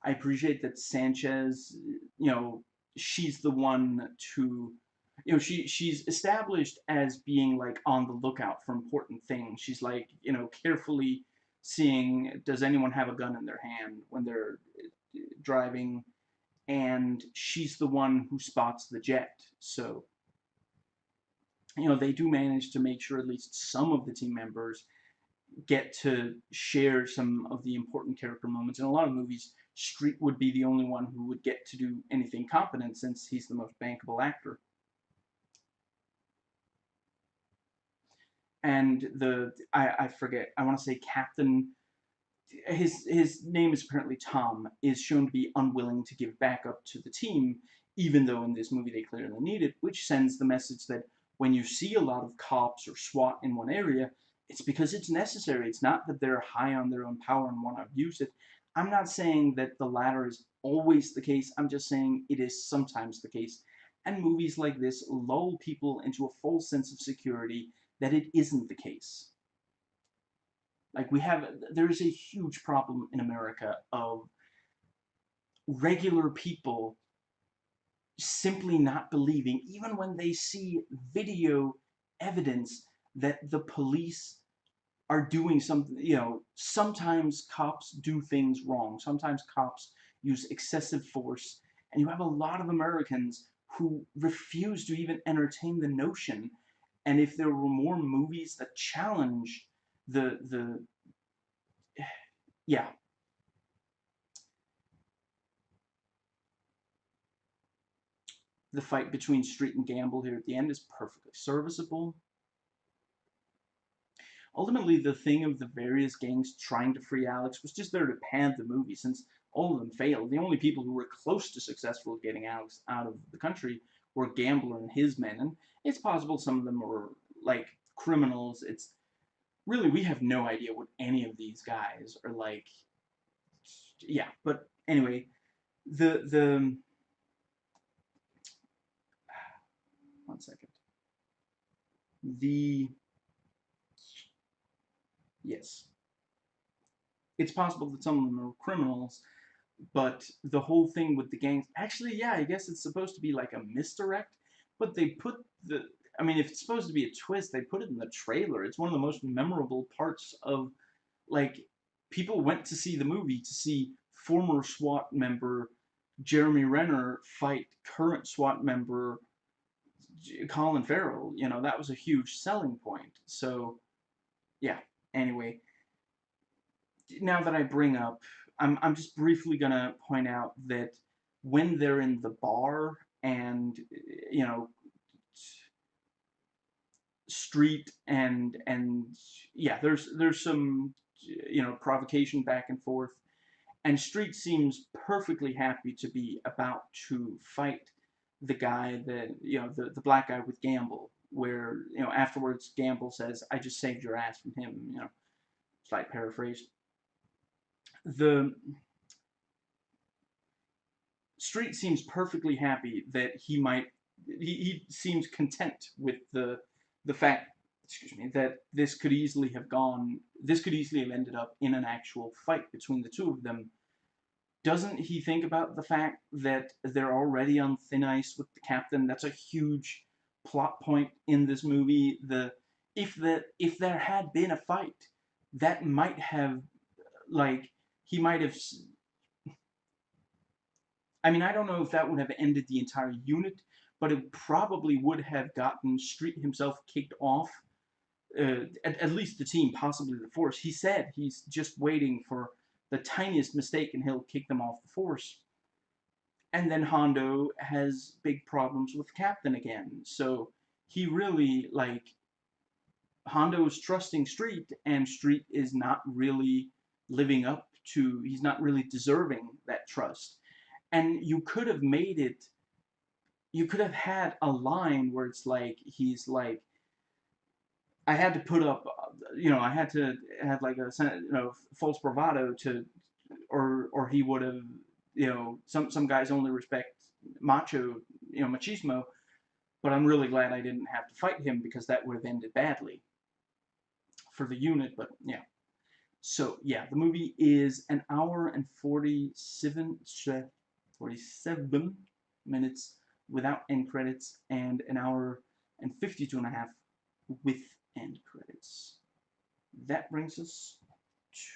I appreciate that Sanchez, she's the one to, she's established as being like on the lookout for important things. She's like, carefully seeing, does anyone have a gun in their hand when they're driving? And she's the one who spots the jet. So, they do manage to make sure at least some of the team members get to share some of the important character moments. In a lot of movies, Street would be the only one who would get to do anything competent since he's the most bankable actor. and I forget, I want to say Captain, his name is apparently Tom, is shown to be unwilling to give backup to the team, even though in this movie they clearly need it, which sends the message that when you see a lot of cops or SWAT in one area, it's because it's necessary. It's not that they're high on their own power and want to abuse it. I'm not saying that the latter is always the case, I'm just saying it is sometimes the case. And movies like this lull people into a false sense of security that it isn't the case. Like there's a huge problem in America of regular people simply not believing, even when they see video evidence that the police are doing something. Sometimes cops do things wrong. Sometimes cops use excessive force. And you have a lot of Americans who refuse to even entertain the notion. And if there were more movies that challenge the yeah, the fight between Street and Gamble here at the end is perfectly serviceable. Ultimately, the thing of the various gangs trying to free Alex was just there to pad the movie, since all of them failed. The only people who were close to successful getting Alex out of the country were Gambler and his men, and it's possible some of them were, like, criminals. It's really, we have no idea what any of these guys are like. Yeah, but anyway, the 1 second. The Yes, it's possible that some of them are criminals, but the whole thing with the gangs, actually, yeah, I guess it's supposed to be like a misdirect, but they put the, I mean, if it's supposed to be a twist, they put it in the trailer. It's one of the most memorable parts of, like, people went to see the movie to see former SWAT member Jeremy Renner fight current SWAT member Colin Farrell. That was a huge selling point. So, yeah, anyway, now that I bring up, I'm just briefly gonna point out that when they're in the bar and you know Street and yeah, there's some provocation back and forth, and Street seems perfectly happy to be about to fight the guy that the black guy with Gamble, where afterwards Gamble says, "I just saved your ass from him," slight paraphrase. The Street seems perfectly happy that he seems content with the fact, excuse me, that this could easily have ended up in an actual fight between the two of them. Doesn't he think about the fact that they're already on thin ice with the captain? That's a huge plot point in this movie. If there had been a fight, that might have, like, he might have, I mean, I don't know if that would have ended the entire unit, but it probably would have gotten Street himself kicked off, at least the team, possibly the force. He said he's just waiting for the tiniest mistake and he'll kick them off the force. And then Hondo has big problems with Captain again. So he really, like, Hondo's trusting Street, and Street is not really living up to, he's not really deserving that trust. And you could have had a line where it's like, he's like, I had to put up, I had to have like a false bravado to, or he would have, some guys only respect macho, machismo, but I'm really glad I didn't have to fight him because that would have ended badly for the unit, but yeah. So yeah, the movie is an hour and 47 minutes without end credits, and an hour and 52 and a half with end credits. That brings us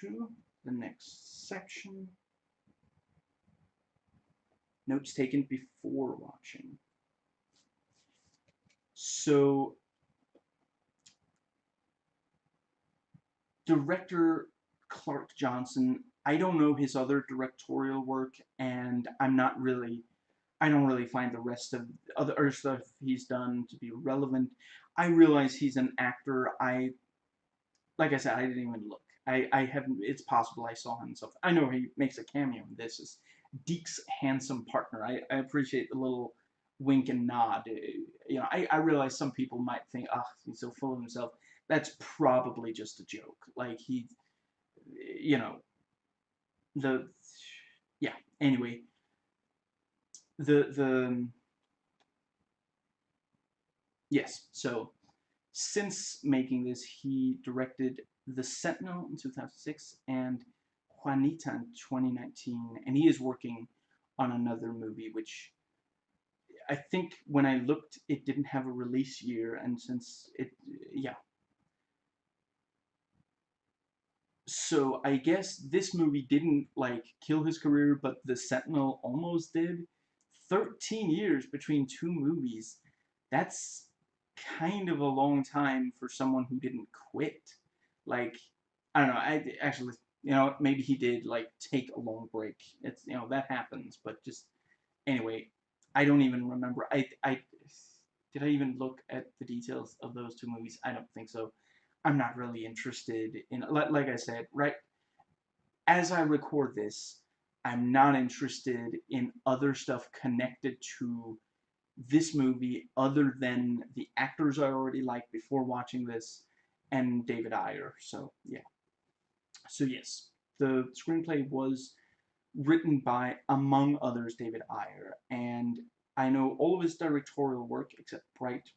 to the next section. Notes taken before watching. So, director Clark Johnson, I don't know his other directorial work, and I'm not really, I don't really find the rest of other stuff he's done to be relevant. I realize he's an actor. Like I said, I didn't even look. I haven't. It's possible I saw him in something. I know he makes a cameo in this as Deke's handsome partner. I appreciate the little wink and nod. You know, I realize some people might think, ah, he's so full of himself. That's probably just a joke. Like he, you know, the yeah. Anyway, the yes. So since making this, he directed The Sentinel in 2006 and Juanita in 2019, and he is working on another movie, which I think when I looked, it didn't have a release year, and since it, yeah. So I guess this movie didn't like kill his career, but The Sentinel almost did. 13 years between two movies. That's kind of a long time for someone who didn't quit. Like, I don't know. I actually, maybe he did like take a long break. It's, that happens. But just anyway, I don't even remember. I did I even look at the details of those two movies? I don't think so. I'm not really interested in, like I said, right as I record this, I'm not interested in other stuff connected to this movie other than the actors I already liked before watching this and David Ayer. So, yeah. So, yes, the screenplay was written by, among others, David Ayer, and I know all of his directorial work except Bright.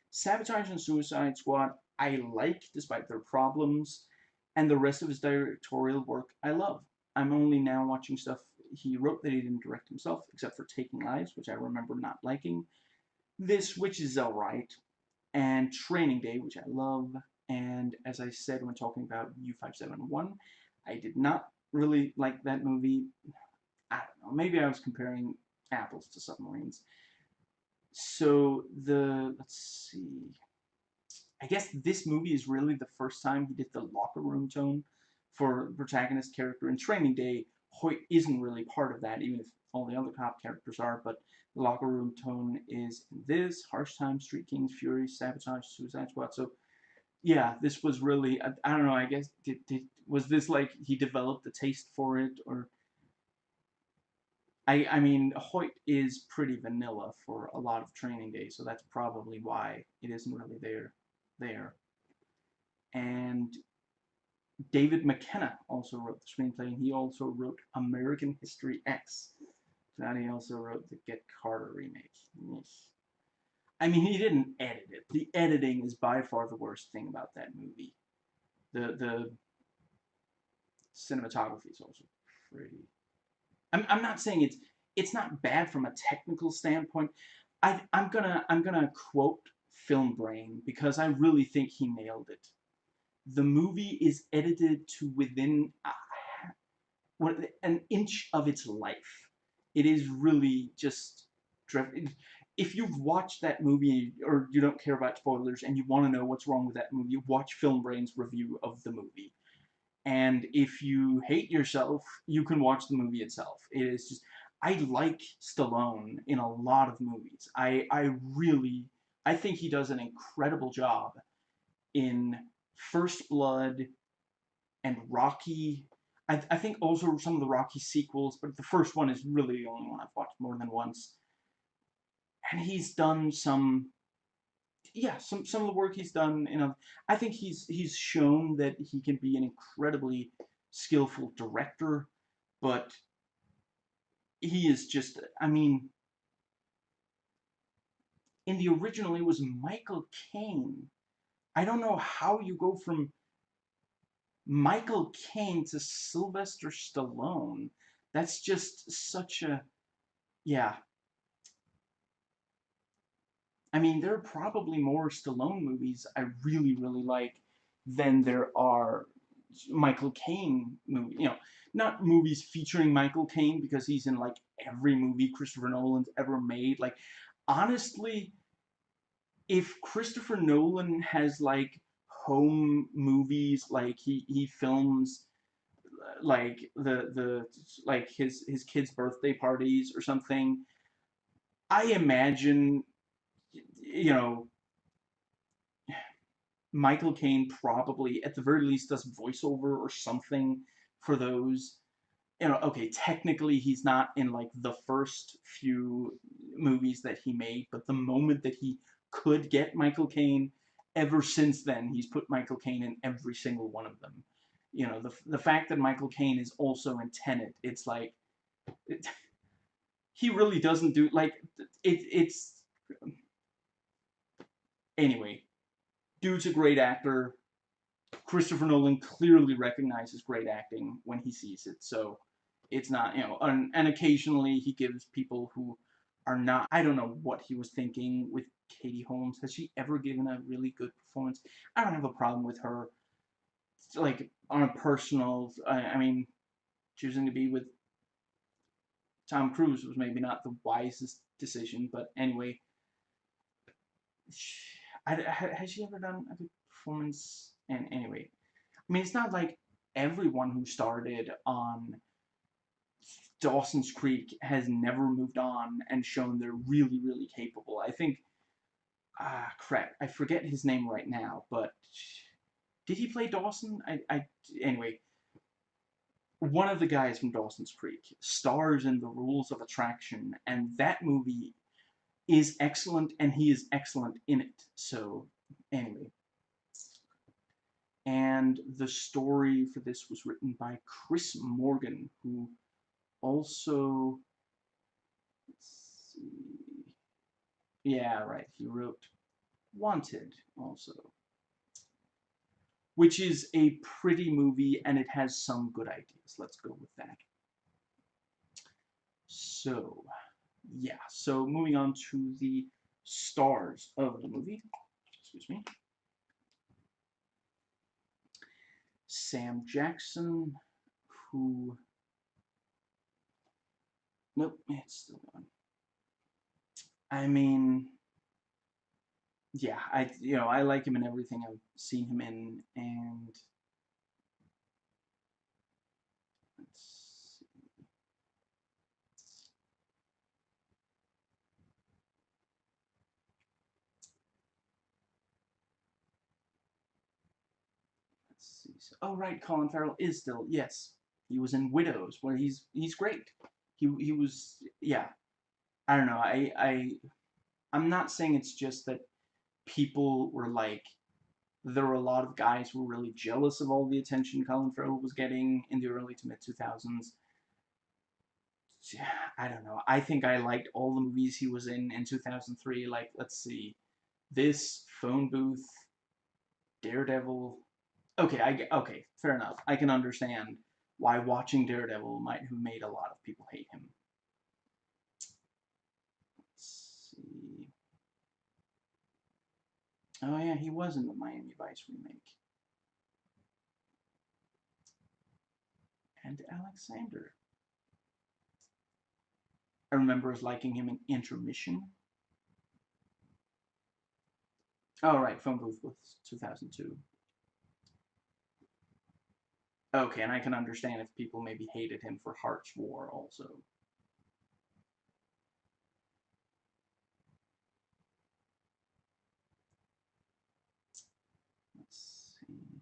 Sabotage and Suicide Squad I like despite their problems, and the rest of his directorial work I love. I'm only now watching stuff he wrote that he didn't direct himself, except for Taking Lives, which I remember not liking. This, which is alright, and Training Day, which I love, and as I said when talking about U571, I did not really like that movie. I don't know, maybe I was comparing apples to submarines. So let's see, I guess this movie is really the first time he did the locker room tone for the protagonist character. In Training Day, Hoyt isn't really part of that, even if all the other cop characters are, but the locker room tone is in this, Harsh Times, Street Kings, Fury, Sabotage, Suicide Squad. So, yeah, this was really, I don't know, I guess, was this like he developed the taste for it, or I mean, Hoyt is pretty vanilla for a lot of Training Day, so that's probably why it isn't really there. And David McKenna also wrote the screenplay, and he also wrote American History X. And he also wrote the Get Carter remake. Yes. I mean, he didn't edit it. The editing is by far the worst thing about that movie. The cinematography is also pretty. I'm not saying it's not bad from a technical standpoint. I'm gonna quote Film Brain because I really think he nailed it. The movie is edited to within an inch of its life. It is really just if you've watched that movie or you don't care about spoilers and you want to know what's wrong with that movie, watch Film Brain's review of the movie. And if you hate yourself, you can watch the movie itself. It is just I like Stallone in a lot of movies. I think he does an incredible job in First Blood and Rocky. I think also some of the Rocky sequels, but the first one is really the only one I've watched more than once. And he's done some of the work he's done. I think he's shown that he can be an incredibly skillful director, but he is just. I mean, in the original, it was Michael Caine. I don't know how you go from Michael Caine to Sylvester Stallone. That's just such a yeah. I mean, there are probably more Stallone movies I really, really like than there are Michael Caine movies. Not movies featuring Michael Caine because he's in like every movie Christopher Nolan's ever made. Like, honestly, if Christopher Nolan has like home movies, like he films like the like his kids' birthday parties or something, I imagine, you know, Michael Caine probably, at the very least, does voiceover or something for those. Okay, technically he's not in like the first few movies that he made, but the moment that he could get Michael Caine, ever since then he's put Michael Caine in every single one of them. The fact that Michael Caine is also in Tenet, it's like it, he really doesn't do like it's anyway. Dude's a great actor. Christopher Nolan clearly recognizes great acting when he sees it. So it's not, and occasionally he gives people who are not, I don't know what he was thinking with Katie Holmes. Has she ever given a really good performance? I don't have a problem with her. Like, on a personal, I mean, choosing to be with Tom Cruise was maybe not the wisest decision, but anyway, has she ever done a good performance? And anyway, I mean, it's not like everyone who started on Dawson's Creek has never moved on and shown they're really, really capable. I think, crap, I forget his name right now, but did he play Dawson? Anyway, one of the guys from Dawson's Creek stars in The Rules of Attraction, and that movie is excellent, and he is excellent in it. So, anyway. And the story for this was written by Chris Morgan, who also, let's see, yeah, right, he wrote Wanted also, which is a pretty movie and it has some good ideas. Let's go with that. So, yeah, so moving on to the stars of the movie. Excuse me. Sam Jackson, who, nope, it's still going. I mean, yeah, I like him in everything I've seen him in, and let's see. Oh, right, Colin Farrell is still, yes, he was in Widows, where he's great. He was, yeah. I don't know. I'm not saying it's just that people were like, there were a lot of guys who were really jealous of all the attention Colin Farrell was getting in the early to mid 2000s. I don't know. I think I liked all the movies he was in 2003. Like, let's see, this, Phone Booth, Daredevil. Okay, fair enough. I can understand why watching Daredevil might have made a lot of people hate him. Let's see. Oh yeah, he was in the Miami Vice remake. And Alexander. I remember as liking him in Intermission. Oh right, Phone Booth was 2002. Okay, and I can understand if people maybe hated him for Heart's War also. Let's see.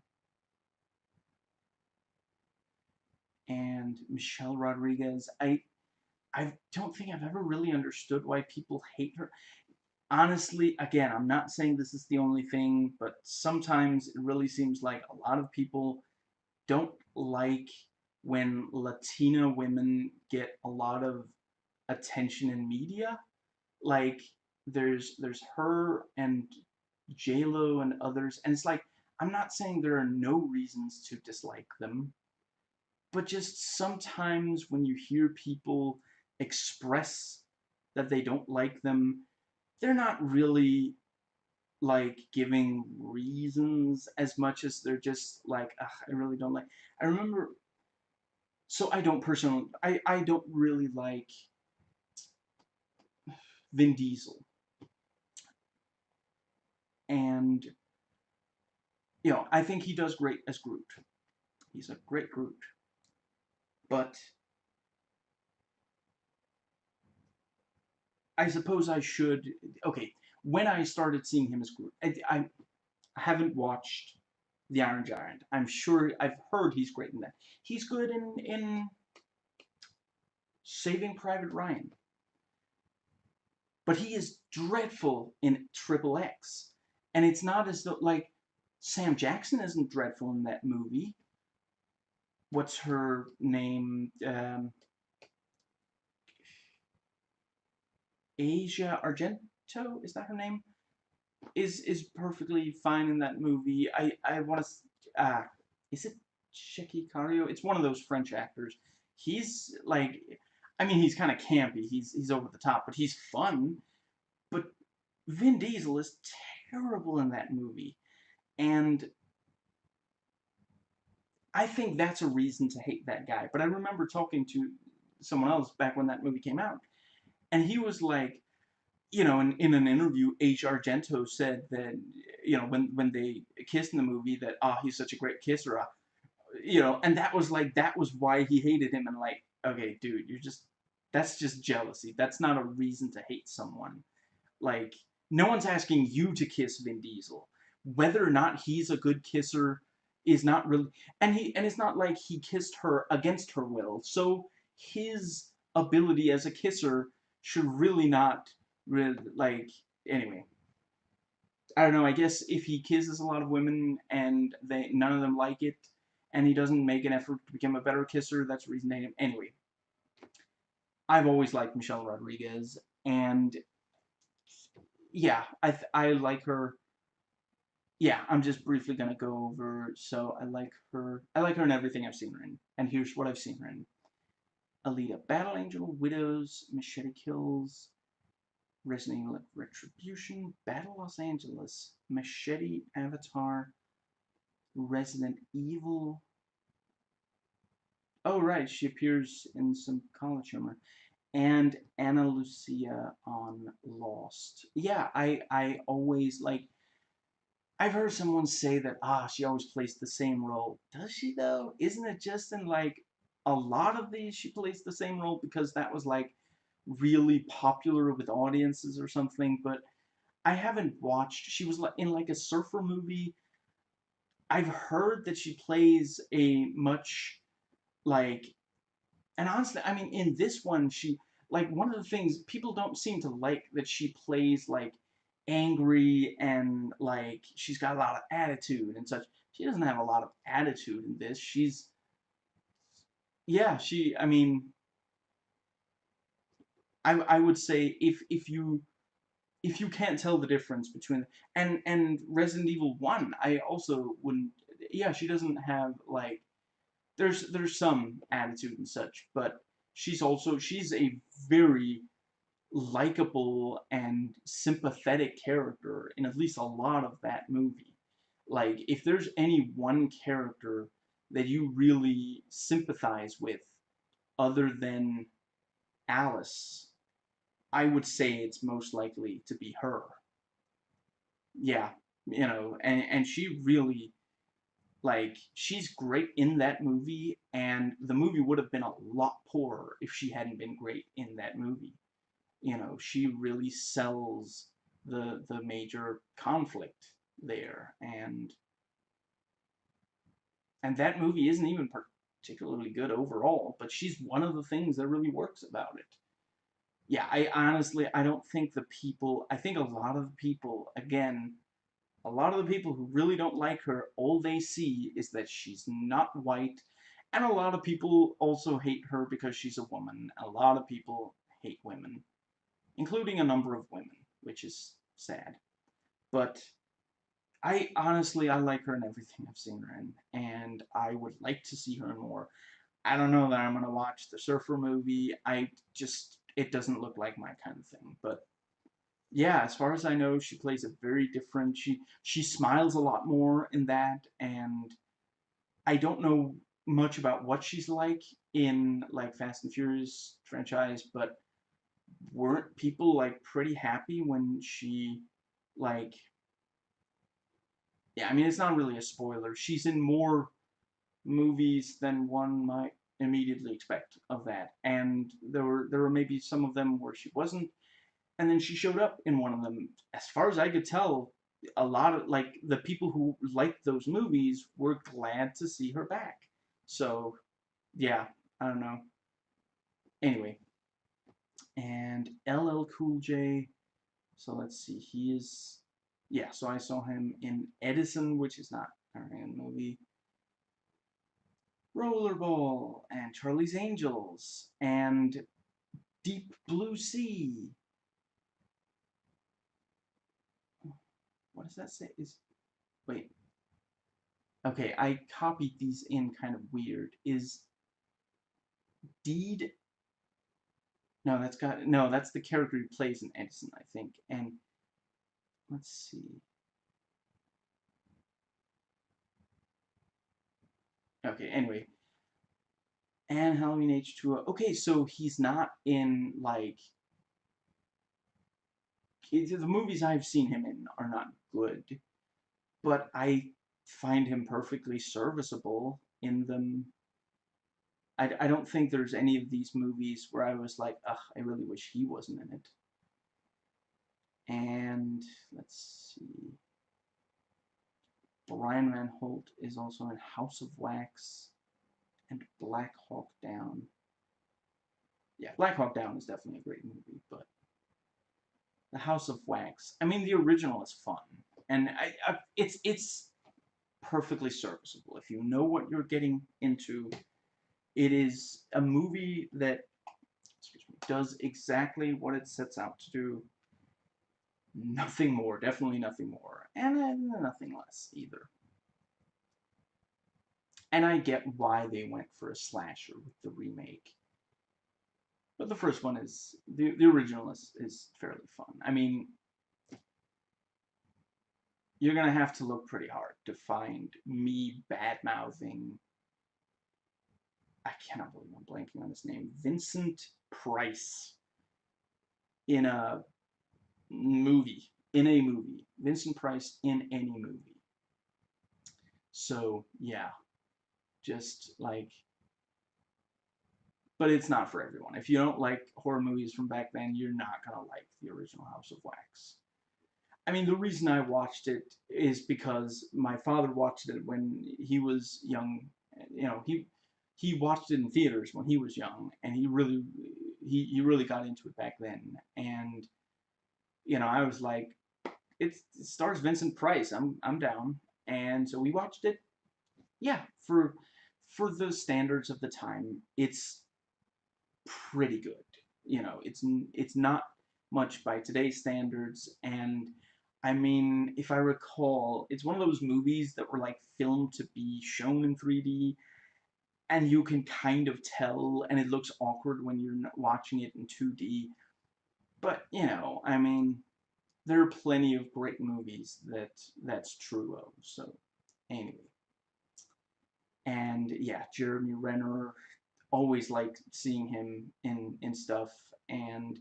And Michelle Rodriguez. I don't think I've ever really understood why people hate her. Honestly, again, I'm not saying this is the only thing, but sometimes it really seems like a lot of people don't like when Latina women get a lot of attention in media. Like there's her and J Lo and others, and it's like I'm not saying there are no reasons to dislike them, but just sometimes when you hear people express that they don't like them, they're not really like giving reasons as much as they're just like, I really don't like. I remember, so I don't personally, I don't really like Vin Diesel, and I think he does great as Groot. He's a great Groot, but I suppose I should. Okay, when I started seeing him as Groot, I haven't watched The Iron Giant. I'm sure I've heard he's great in that. He's good in Saving Private Ryan, but he is dreadful in Triple X. And it's not as though like Sam Jackson isn't dreadful in that movie. What's her name? Asia Argento, is that her name? Is perfectly fine in that movie. I want to. Is it Sheki Cario? It's one of those French actors. He's like, I mean, he's kind of campy. He's over the top, but he's fun. But Vin Diesel is terrible in that movie, and I think that's a reason to hate that guy. But I remember talking to someone else back when that movie came out, and he was like, in an interview, H. Argento said that, when they kissed in the movie, that, he's such a great kisser, and that was why he hated him, and like, okay, dude, that's just jealousy. That's not a reason to hate someone. Like, no one's asking you to kiss Vin Diesel. Whether or not he's a good kisser is not really, and it's not like he kissed her against her will. So his ability as a kisser should really not, like, anyway. I don't know. I guess if he kisses a lot of women and none of them like it, and he doesn't make an effort to become a better kisser, that's a reason to hate him. Anyway, I've always liked Michelle Rodriguez, and yeah, I like her. Yeah, I'm just briefly gonna go over. So I like her. I like her in everything I've seen her in. And here's what I've seen her in: Alita, Battle Angel, Widows, Machete Kills, Resident Evil Retribution, Battle Los Angeles, Machete, Avatar, Resident Evil. Oh right, she appears in some college humor. And Ana Lucia on Lost. Yeah, I always like. I've heard someone say that, she always plays the same role. Does she though? Isn't it just in like a lot of these she plays the same role because that was like really popular with audiences or something? But I haven't watched. She was like in like a surfer movie. I've heard that she plays a much like, and honestly, I mean, in this one, she, like, one of the things people don't seem to like that she plays like angry and like she's got a lot of attitude and such. She doesn't have a lot of attitude in this. Yeah, I mean, I would say if you can't tell the difference between, and Resident Evil 1, I also wouldn't. Yeah, she doesn't have like, there's some attitude and such, but she's a very likable and sympathetic character in at least a lot of that movie. Like, if there's any one character that you really sympathize with other than Alice, I would say it's most likely to be her. Yeah, and she really, like, she's great in that movie, and the movie would have been a lot poorer if she hadn't been great in that movie. She really sells the major conflict there, and that movie isn't even particularly good overall, but she's one of the things that really works about it. Yeah, I don't think I think a lot of the people, again, a lot of the people who really don't like her, all they see is that she's not white, and a lot of people also hate her because she's a woman. A lot of people hate women, including a number of women, which is sad. But I like her in everything I've seen her in, and I would like to see her in more. I don't know that I'm gonna watch the Surfer movie. It doesn't look like my kind of thing. But yeah, as far as I know, she plays a very different. She smiles a lot more in that, and I don't know much about what she's like in like Fast and Furious franchise, but weren't people like pretty happy when she, like, yeah, I mean, it's not really a spoiler. She's in more movies than one might immediately expect of that, and there were maybe some of them where she wasn't. And then she showed up in one of them. As far as I could tell, a lot of like the people who liked those movies were glad to see her back. So yeah, I don't know. Anyway, and LL Cool J. So let's see, he is, yeah. So I saw him in Edison, which is not a Ryan movie. Rollerball and Charlie's Angels and Deep Blue Sea. What does that say? Is wait. Okay, I copied these in kind of weird. Is Deed? No, that's the character he plays in Edison, I think. And let's see. Okay, anyway. And Halloween H2O. Okay, so he's not in like the movies I've seen him in are not good, but I find him perfectly serviceable in them. I don't think there's any of these movies where I was like, ugh, I really wish he wasn't in it. And let's see. Brian Van Holt is also in House of Wax and Black Hawk Down. Yeah, Black Hawk Down is definitely a great movie, but The House of Wax. I mean, the original is fun, and it's perfectly serviceable if you know what you're getting into. It is a movie that, excuse me, does exactly what it sets out to do. Nothing more, definitely nothing more, and nothing less either. And I get why they went for a slasher with the remake. But the first one is, the original is fairly fun. I mean, you're going to have to look pretty hard to find me bad-mouthing, I cannot believe I'm blanking on his name, Vincent Price in a movie. In a movie. Vincent Price in any movie. So, yeah. Just like, but it's not for everyone. If you don't like horror movies from back then, you're not going to like the original House of Wax. I mean, the reason I watched it is because my father watched it when he was young. You know, he watched it in theaters when he was young, and he really got into it back then. And you know, I was like, it stars Vincent Price. I'm down. And so we watched it. Yeah, for the standards of the time, it's pretty good. You know, it's not much by today's standards, and I mean, if I recall, it's one of those movies that were like filmed to be shown in 3D, and you can kind of tell, and it looks awkward when you're watching it in 2D. But you know, I mean, there are plenty of great movies that's true of. So anyway, and yeah, Jeremy Renner, always liked seeing him in stuff, and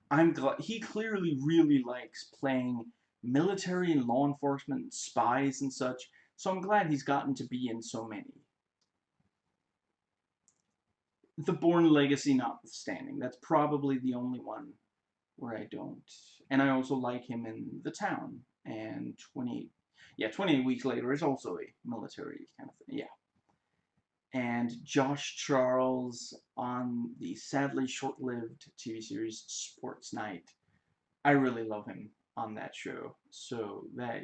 I'm glad he clearly really likes playing military and law enforcement spies and such. So I'm glad he's gotten to be in so many. The Bourne Legacy notwithstanding, that's probably the only one where I don't. And I also like him in The Town and 28 Weeks Later is also a military kind of thing. Yeah. And Josh Charles on the sadly short-lived TV series Sports Night. I really love him on that show. So that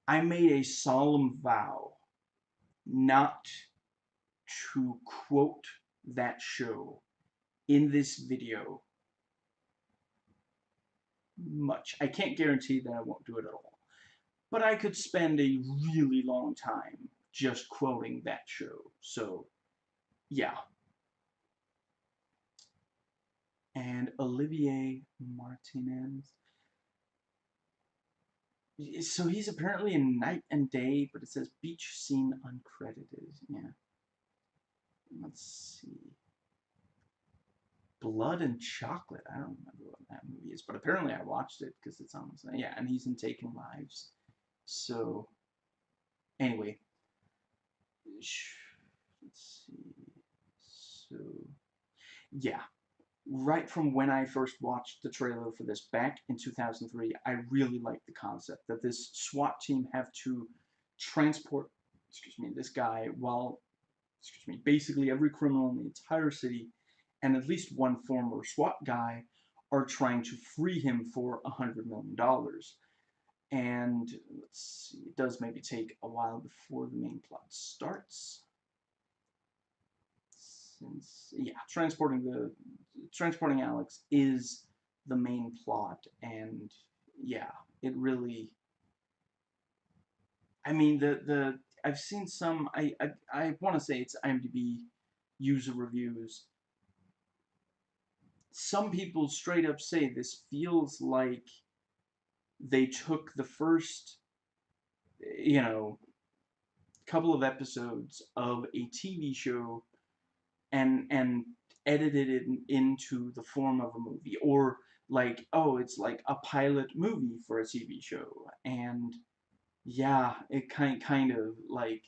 I made a solemn vow not to quote that show in this video much. I can't guarantee that I won't do it at all. But I could spend a really long time just quoting that show. So, yeah. And Olivier Martinez. So he's apparently in Night and Day, but it says beach scene uncredited. Yeah. Let's see. Blood and Chocolate. I don't remember what that movie is, but apparently I watched it because it's on. Yeah, and he's in Taking Lives. So, anyway. Let's see. So, yeah. right from when I first watched the trailer for this back in 2003, I really liked the concept that this SWAT team have to transport, excuse me, this guy while, excuse me, basically every criminal in the entire city and at least one former SWAT guy are trying to free him for $100 million. And let's see, it does maybe take a while before the main plot starts. Since yeah, transporting Alex is the main plot, and yeah, it really. I mean, the I've seen some. I want to say it's IMDb user reviews. Some people straight up say this feels like they took the first, you know, couple of episodes of a TV show and edited it into the form of a movie, or like, oh, it's like a pilot movie for a TV show. And yeah, it kind of like,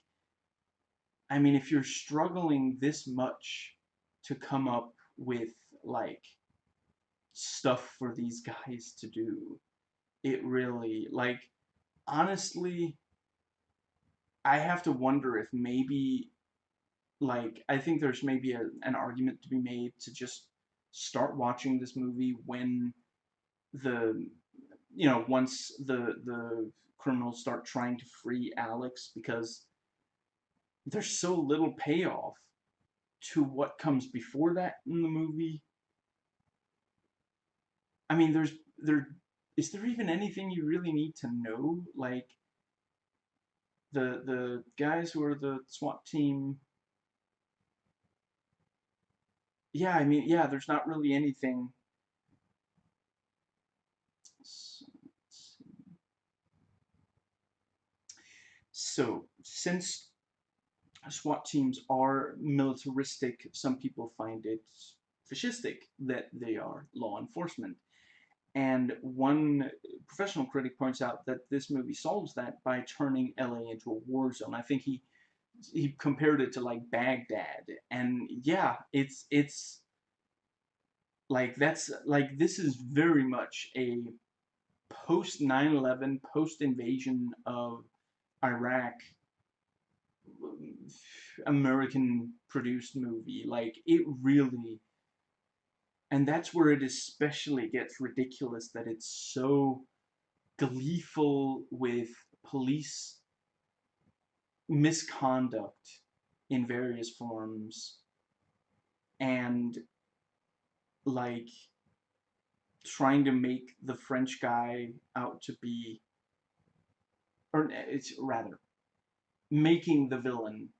I mean, if you're struggling this much to come up with like stuff for these guys to do, it really, like, honestly, I have to wonder if maybe, like, I think there's maybe an argument to be made to just start watching this movie when the, once the criminals start trying to free Alex, because there's so little payoff to what comes before that in the movie. I mean, there is there even anything you really need to know? Like, the guys who are the SWAT team. Yeah, I mean, yeah, there's not really anything. So, since SWAT teams are militaristic, some people find it fascistic that they are law enforcement. And one professional critic points out that this movie solves that by turning LA into a war zone. I think he compared it to like Baghdad, and yeah, it's like, that's like, this is very much a post 9/11, post invasion of Iraq, American produced movie. Like, it really, and that's where it especially gets ridiculous, that it's so gleeful with police misconduct in various forms, and like trying to make the French guy out to be, or it's rather making the villain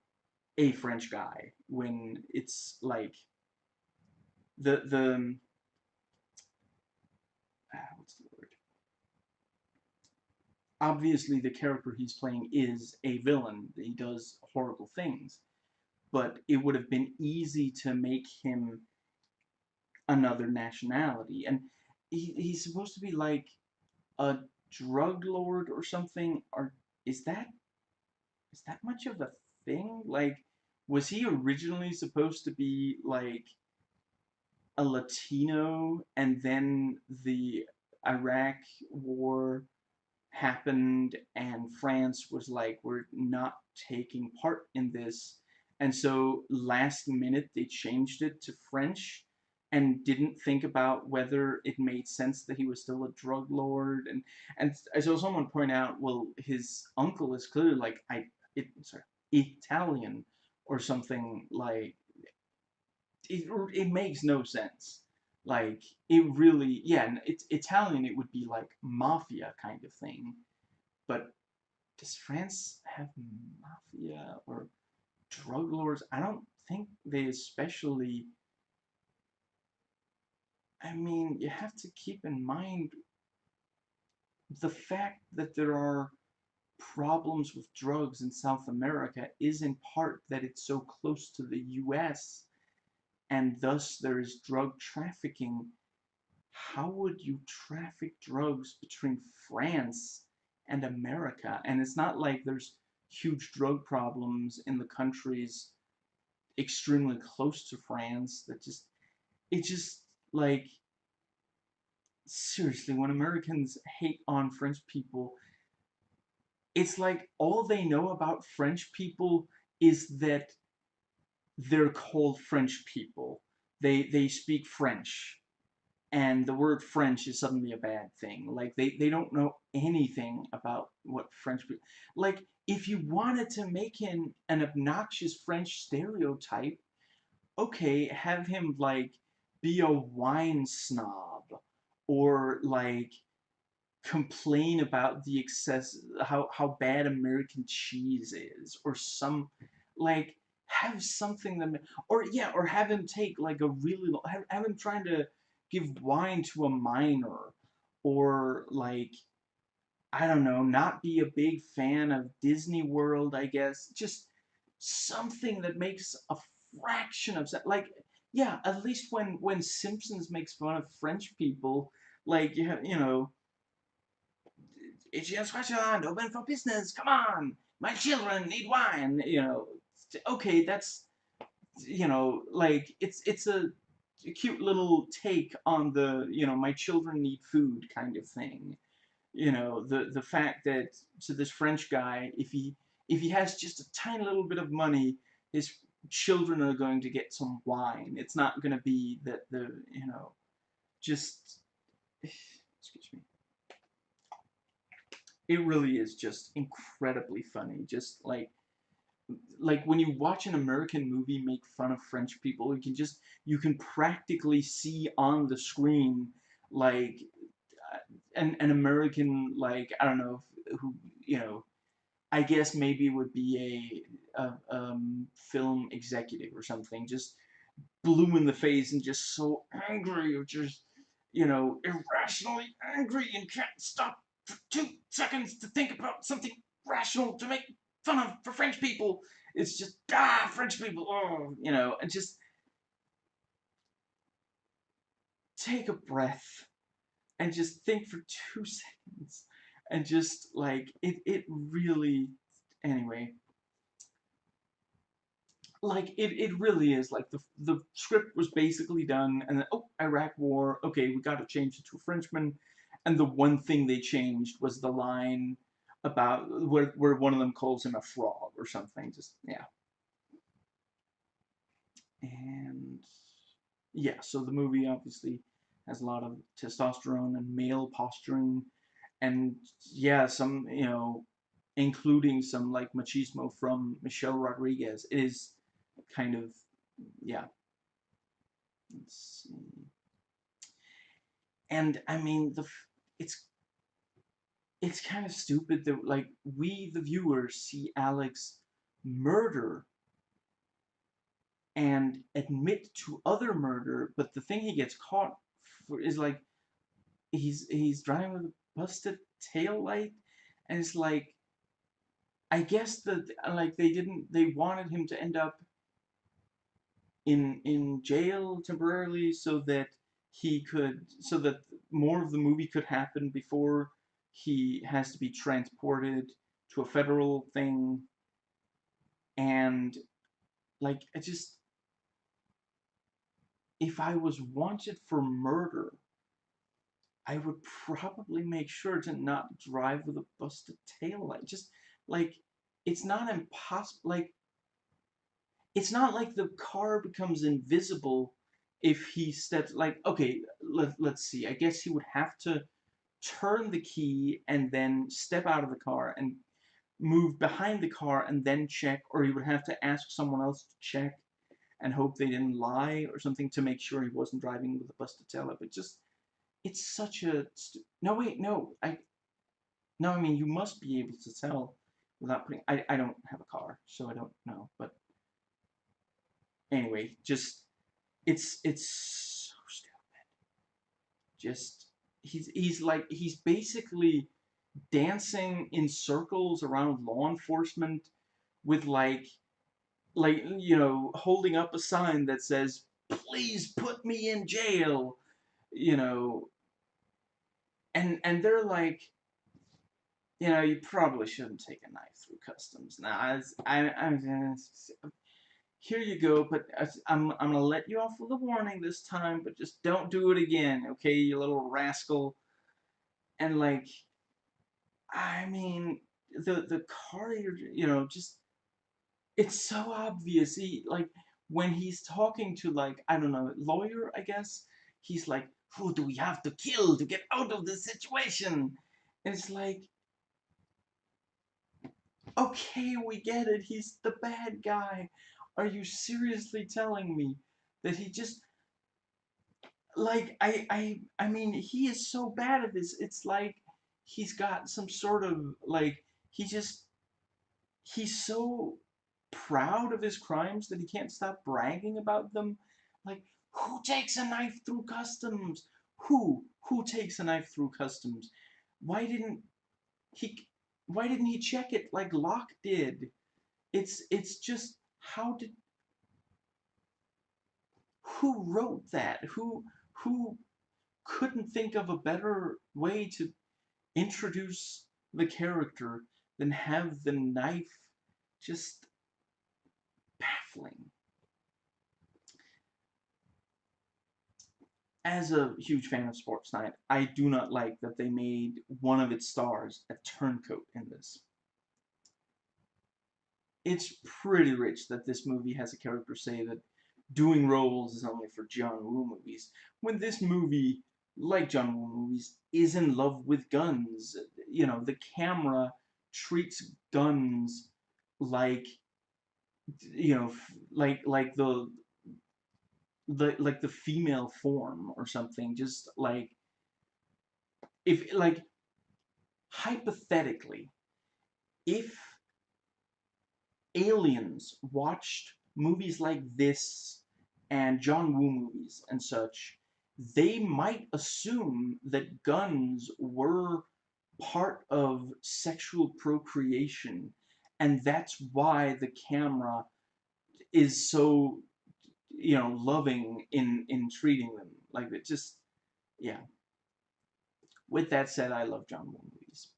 a French guy when it's like the what's the word? Obviously, the character he's playing is a villain. He does horrible things, but it would have been easy to make him another nationality, and he's supposed to be like a drug lord or something. Or is that is that much of a thing? Like, was he originally supposed to be like a Latino, and then the Iraq war happened and France was like, we're not taking part in this, and so last minute they changed it to French and didn't think about whether it made sense that he was still a drug lord. And I saw someone point out, well, his uncle is clearly like, sorry, Italian or something. Like, it makes no sense. Like, it really, yeah, it's Italian, it would be like mafia kind of thing. But does France have mafia or drug lords? I don't think they especially. I mean, you have to keep in mind the fact that there are problems with drugs in South America is in part that it's so close to the US, and thus there is drug trafficking. How would you traffic drugs between France and America? And it's not like there's huge drug problems in the countries extremely close to France. That just, it just, Like, seriously, when Americans hate on French people, it's like all they know about French people is that they're called French people. They speak French, and the word French is suddenly a bad thing. Like they don't know anything about what French people like. If you wanted to make him an obnoxious French stereotype, okay, have him like be a wine snob or like complain about the excess how bad American cheese is or some like have something that or yeah or have him take like a really have him trying to give wine to a minor or like I don't know not be a big fan of Disney World I guess just something that makes a fraction of sense like yeah at least when Simpsons makes fun of French people like you know it's just restaurant open for business. Come on, my children need wine. You know, okay, that's you know, like it's a cute little take on the you know my children need food kind of thing. You know, the fact that to this French guy, if he has just a tiny little bit of money, his children are going to get some wine. It's not going to be that the you know just excuse me it really is just incredibly funny. Just like when you watch an American movie make fun of French people, you can practically see on the screen like an American like I don't know who you know I guess maybe would be a film executive or something just blue in the face and just so angry or just you know irrationally angry and can't stop for 2 seconds to think about something rational to make fun of for French people. It's just French people, oh you know, and just take a breath and just think for 2 seconds and just like it really anyway like it really is like the script was basically done and then oh Iraq war okay we got to change it to a Frenchman and the one thing they changed was the line about where one of them calls him a frog or something just yeah and yeah so the movie obviously has a lot of testosterone and male posturing and yeah some you know including some like machismo from Michelle Rodriguez it is kind of yeah let's see. And I mean, it's it's kind of stupid that like we the viewers see Alex murder and admit to other murder, but the thing he gets caught for is like he's driving with a busted tail light, and it's like I guess that like they wanted him to end up in jail temporarily so that he could so that more of the movie could happen before he has to be transported to a federal thing and like I just if I was wanted for murder I would probably make sure to not drive with a busted tail light just like it's not impossible like it's not like the car becomes invisible if he steps like okay let's see I guess he would have to turn the key and then step out of the car and move behind the car and then check or he would have to ask someone else to check and hope they didn't lie or something to make sure he wasn't driving with a busted taillight but just it's such a no wait no I mean you must be able to tell without putting I don't have a car so I don't know but anyway just it's so stupid. Just he's like he's basically dancing in circles around law enforcement with like you know holding up a sign that says please put me in jail you know and they're like you know you probably shouldn't take a knife through customs now I here you go, but I'm gonna let you off with a warning this time, but just don't do it again, okay, you little rascal. And like, I mean, the car, just it's so obvious. He like when he's talking to like I don't know lawyer, I guess he's like, who do we have to kill to get out of this situation? And it's like, okay, we get it. He's the bad guy. Are you seriously telling me that he just like I mean he is so bad at this. It's like he's got some sort of like he just he's so proud of his crimes that he can't stop bragging about them. Like, who takes a knife through customs? Who takes a knife through customs? Why didn't he? Why didn't he check it like Locke did? It's just how did who wrote that? Who couldn't think of a better way to introduce the character than have the knife just baffling. As a huge fan of Sports Night, I do not like that they made one of its stars a turncoat in this. It's pretty rich that this movie has a character say that doing roles is only for John Woo movies, when this movie, like John Woo movies, is in love with guns. The camera treats guns like, like the female form or something. Just like if like hypothetically, if aliens watched movies like this and John Woo movies and such, they might assume that guns were part of sexual procreation, and that's why the camera is so loving in treating them like it. Just yeah. With that said, I love John Woo movies.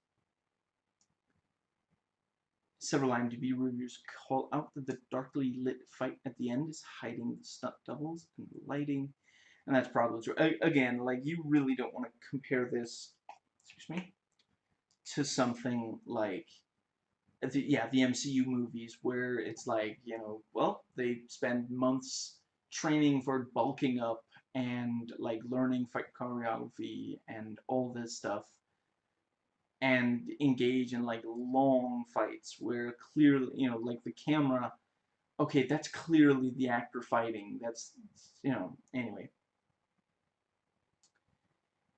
Several IMDb reviews call out that the darkly lit fight at the end is hiding the stunt doubles and the lighting, and that's probably true. Again, like you really don't want to compare this, excuse me, to something like the MCU movies where it's like well they spend months training for bulking up and like learning fight choreography and all this stuff and engage in like long fights where clearly like the camera, okay, that's clearly the actor fighting. That's anyway.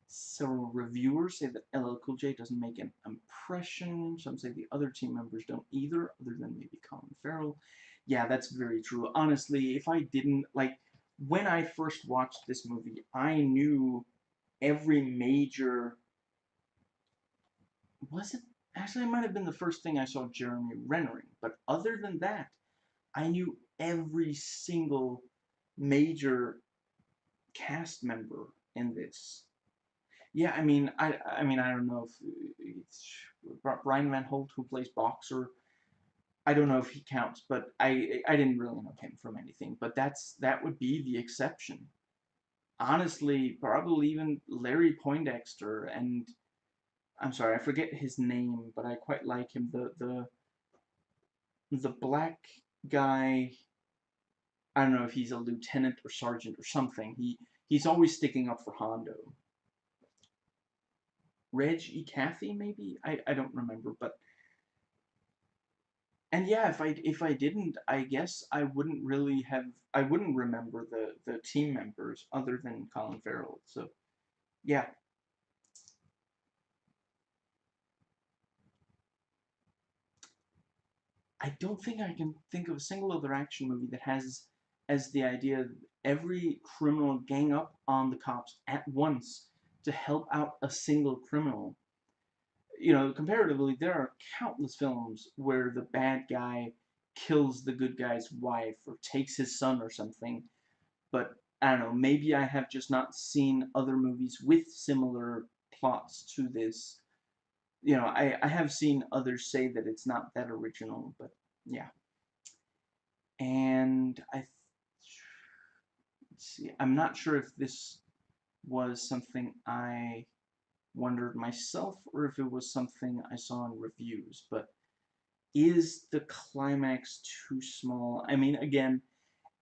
Several reviewers say that LL Cool J doesn't make an impression. Some say the other team members don't either, other than maybe Colin Farrell. Yeah, that's very true. Honestly, if I didn't like when I first watched this movie, I knew every major, was it actually it might have been the first thing I saw Jeremy Renner in, but other than that, I knew every single major cast member in this. Yeah, I don't know if it's Brian Van Holt who plays Boxer. I don't know if he counts, but I didn't really know him from anything. But that would be the exception. Honestly, probably even Larry Poindexter and I'm sorry, I forget his name, but I quite like him. The black guy, I don't know if he's a lieutenant or sergeant or something. He's always sticking up for Hondo. Reg E. Cathy, maybe? I don't remember, but and yeah, if I didn't, I guess I wouldn't remember the team members other than Colin Farrell. So yeah, I don't think I can think of a single other action movie that has as the idea of every criminal gang up on the cops at once to help out a single criminal. Comparatively, there are countless films where the bad guy kills the good guy's wife or takes his son or something. But I don't know, maybe I have just not seen other movies with similar plots to this. I have seen others say that it's not that original, but yeah. And see, I'm not sure if this was something I wondered myself or if it was something I saw in reviews, but is the climax too small? I mean, again,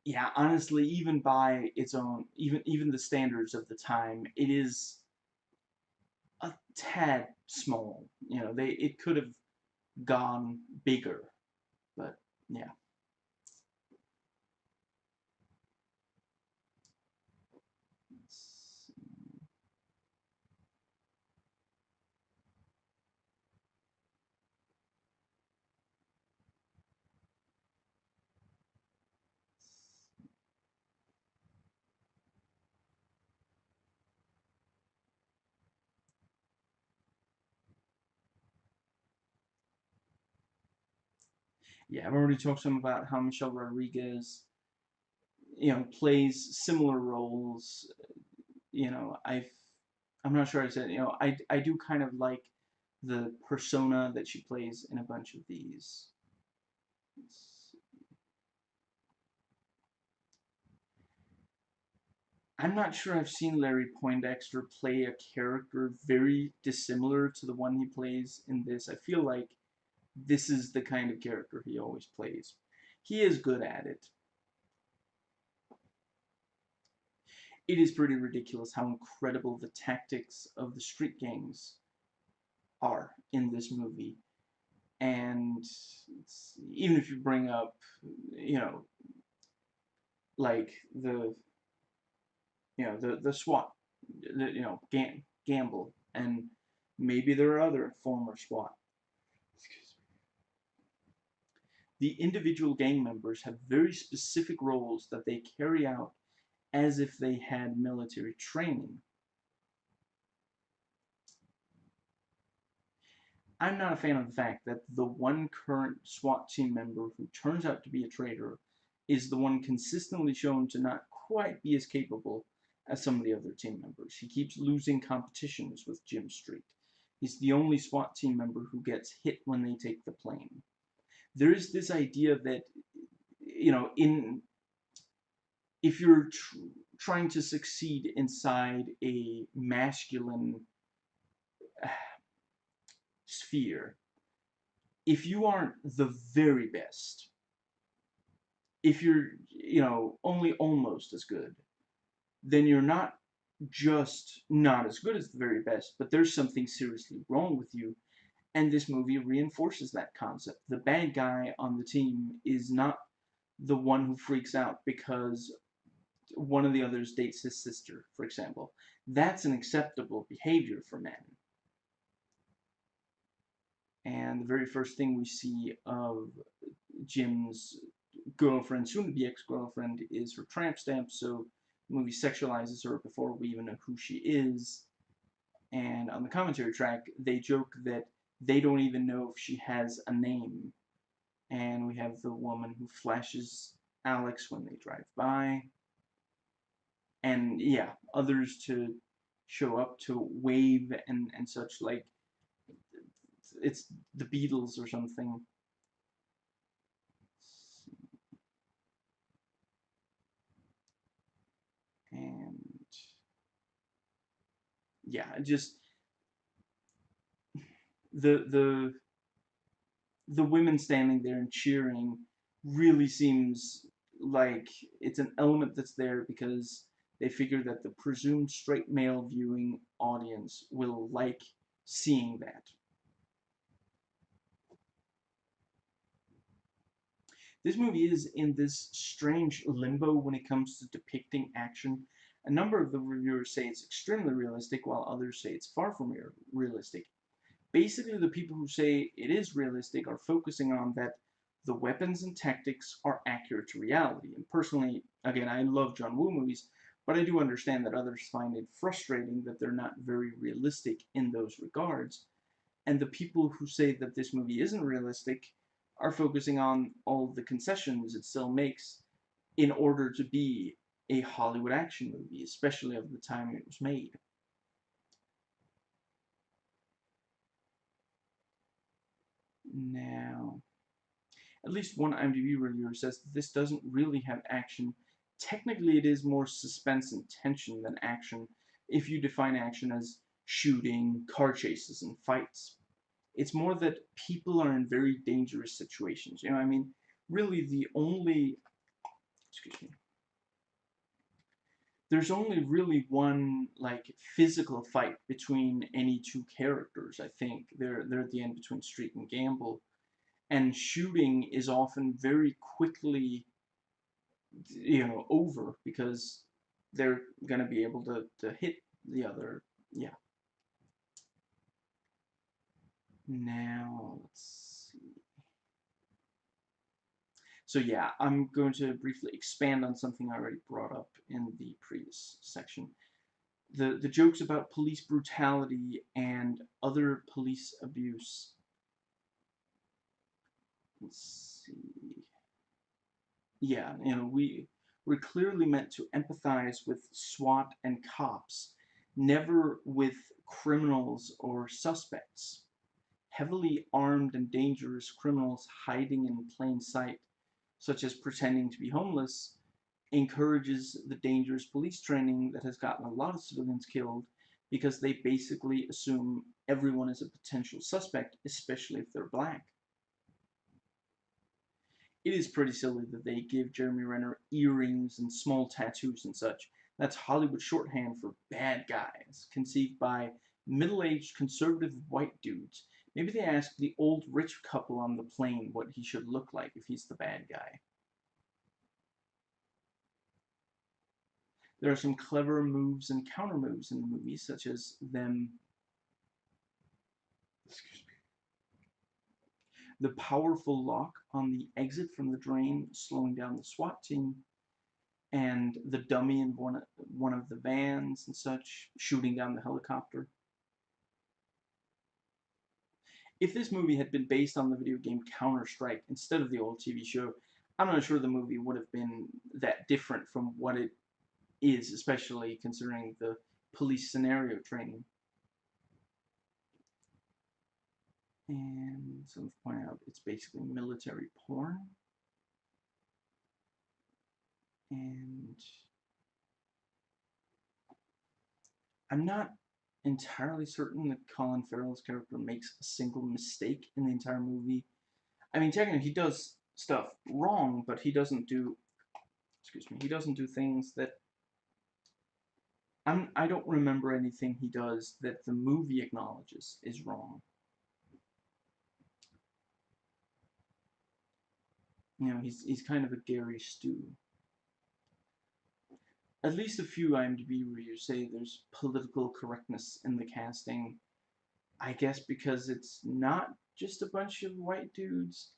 yeah, honestly, even by its own, even the standards of the time, it is a tad small. You know, it could have gone bigger, but yeah. Yeah, I've already talked some about how Michelle Rodriguez, plays similar roles. I'm not sure I said, I do kind of like the persona that she plays in a bunch of these. I'm not sure I've seen Larry Poindexter play a character very dissimilar to the one he plays in this. I feel like this is the kind of character he always plays. He is good at it. It is pretty ridiculous how incredible the tactics of the street gangs are in this movie. And even if you bring up, you know, like the SWAT, Gamble, and maybe there are other former SWAT. The individual gang members have very specific roles that they carry out as if they had military training. I'm not a fan of the fact that the one current SWAT team member who turns out to be a traitor is the one consistently shown to not quite be as capable as some of the other team members. He keeps losing competitions with Jim Street. He's the only SWAT team member who gets hit when they take the plane. There is this idea that, in if you're trying to succeed inside a masculine sphere, if you aren't the very best, if you're, only almost as good, then you're not just not as good as the very best, but there's something seriously wrong with you. And this movie reinforces that concept. The bad guy on the team is not the one who freaks out because one of the others dates his sister, for example. That's an acceptable behavior for men. And the very first thing we see of Jim's girlfriend, soon to be ex-girlfriend, is her tramp stamp, so the movie sexualizes her before we even know who she is. And on the commentary track, they joke that they don't even know if she has a name. And we have the woman who flashes Alex when they drive by. And yeah, others to show up to wave and such, like it's the Beatles or something. And yeah, just the the women standing there and cheering really seems like it's an element that's there because they figure that the presumed straight male viewing audience will like seeing that. This movie is in this strange limbo when it comes to depicting action. A number of the reviewers say it's extremely realistic, while others say it's far from realistic. Basically, the people who say it is realistic are focusing on that the weapons and tactics are accurate to reality. And personally, again, I love John Woo movies, but I do understand that others find it frustrating that they're not very realistic in those regards. And the people who say that this movie isn't realistic are focusing on all the concessions it still makes in order to be a Hollywood action movie, especially of the time it was made. Now, at least one IMDb reviewer says that this doesn't really have action technically it is more suspense and tension than action if you define action as shooting, car chases, and fights. It's more that people are in very dangerous situations. You know, I mean, really the only, excuse me, there's only really one like physical fight between any two characters. I think they're at the end between Street and Gamble, and shooting is often very quickly, over because they're gonna be able to hit the other. Yeah. Now let's see. So yeah, I'm going to briefly expand on something I already brought up in the previous section. The jokes about police brutality and other police abuse. Let's see. Yeah, we're clearly meant to empathize with SWAT and cops, never with criminals or suspects. Heavily armed and dangerous criminals hiding in plain sight, such as pretending to be homeless, encourages the dangerous police training that has gotten a lot of civilians killed because they basically assume everyone is a potential suspect, especially if they're black. It is pretty silly that they give Jeremy Renner earrings and small tattoos and such. That's Hollywood shorthand for bad guys, conceived by middle-aged conservative white dudes. Maybe they asked the old rich couple on the plane what he should look like if he's the bad guy. There are some clever moves and counter moves in the movie, such as the powerful lock on the exit from the drain, slowing down the SWAT team, and the dummy in one of the vans and such, shooting down the helicopter. If this movie had been based on the video game Counter-Strike instead of the old TV show, I'm not sure the movie would have been that different from what it is, especially considering the police scenario training. And so let's point out it's basically military porn. And I'm not entirely certain that Colin Farrell's character makes a single mistake in the entire movie. I mean, technically he does stuff wrong, but he doesn't do, excuse me, he doesn't do things that, I don't remember anything he does that the movie acknowledges is wrong. He's kind of a Gary Stu. At least a few IMDb reviews say there's political correctness in the casting. I guess because it's not just a bunch of white dudes.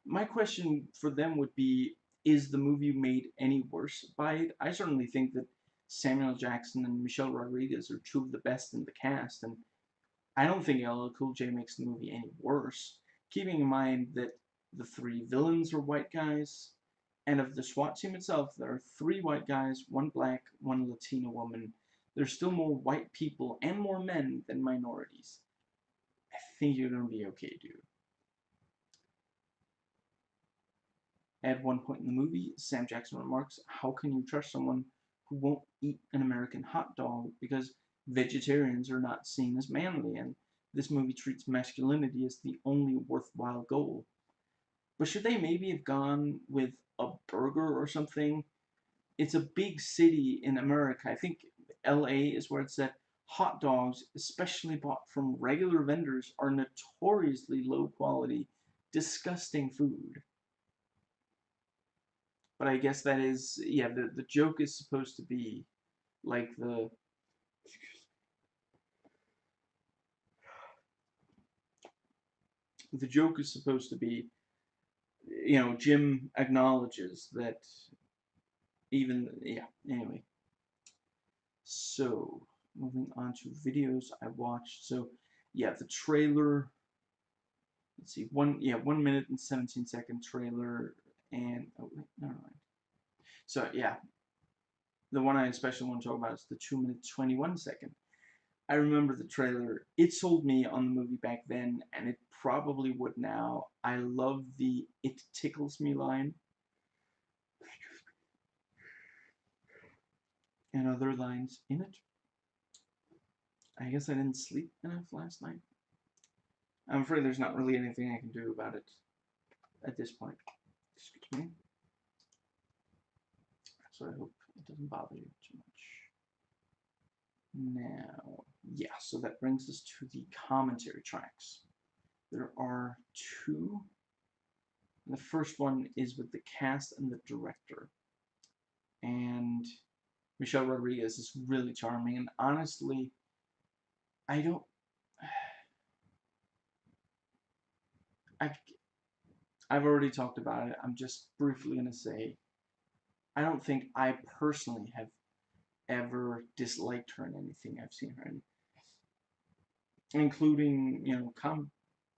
My question for them would be, is the movie made any worse by it? I certainly think that Samuel Jackson and Michelle Rodriguez are two of the best in the cast, and I don't think LL Cool J makes the movie any worse, keeping in mind that the three villains are white guys, and of the SWAT team itself, there are three white guys, one black, one Latina woman. There's still more white people and more men than minorities. I think you're gonna be okay, dude. At one point in the movie, Sam Jackson remarks, "How can you trust someone who won't eat an American hot dog because vegetarians are not seen as manly, and this movie treats masculinity as the only worthwhile goal." But should they maybe have gone with a burger or something? It's a big city in America. I think LA is where it's at. Hot dogs, especially bought from regular vendors, are notoriously low quality, disgusting food. But I guess that is, yeah, the joke is supposed to be like the joke is supposed to be, Jim acknowledges that even, yeah, anyway. So, moving on to videos I watched. So, yeah, the trailer, let's see, 1 minute and 17-second trailer, and, oh, wait, never mind. So, yeah, the one I especially want to talk about is the 2 minute 21 second. I remember the trailer. It sold me on the movie back then, and it probably would now. I love the "it tickles me" line. and other lines in it. I guess I didn't sleep enough last night. I'm afraid there's not really anything I can do about it at this point. Excuse me. So I hope it doesn't bother you too much. Now, yeah, so that brings us to the commentary tracks. There are two. The first one is with the cast and the director. And Michelle Rodriguez is really charming. And honestly, I don't. I, I've already talked about it. I'm just briefly going to say I don't think I personally have ever disliked her in anything I've seen her in, including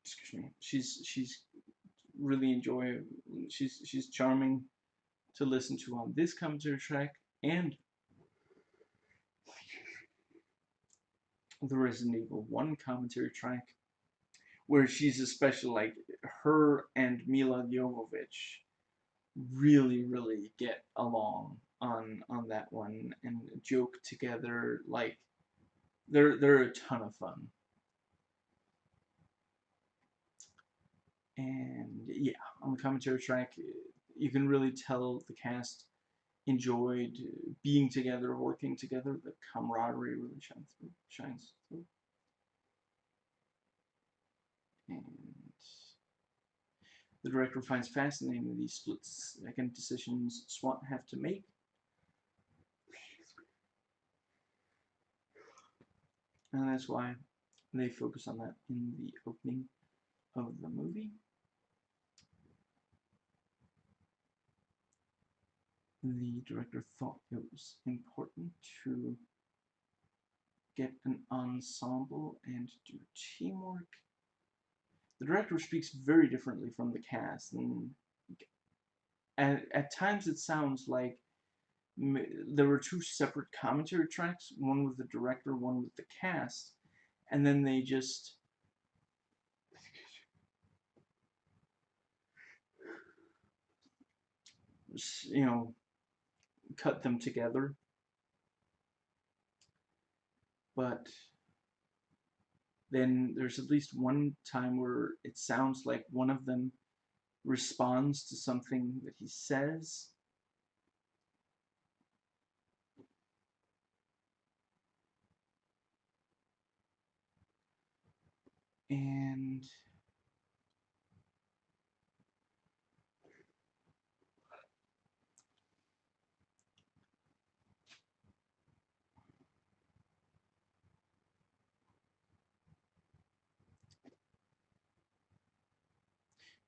excuse me. She's really enjoyable. She's charming to listen to on this commentary track and the Resident Evil 1 commentary track, where she's especially like her and Mila Jovovich really get along on that one and joke together. Like they're a ton of fun. And yeah, on the commentary track, you can really tell the cast enjoyed being together, working together. The camaraderie really shines through. And the director finds fascinating these split-second decisions SWAT have to make. And that's why they focus on that in the opening of the movie. The director thought it was important to get an ensemble and do teamwork. The director speaks very differently from the cast, and at times it sounds like there were two separate commentary tracks, one with the director, one with the cast, and then they just you know cut them together. But then there's at least one time where it sounds like one of them responds to something that he says, and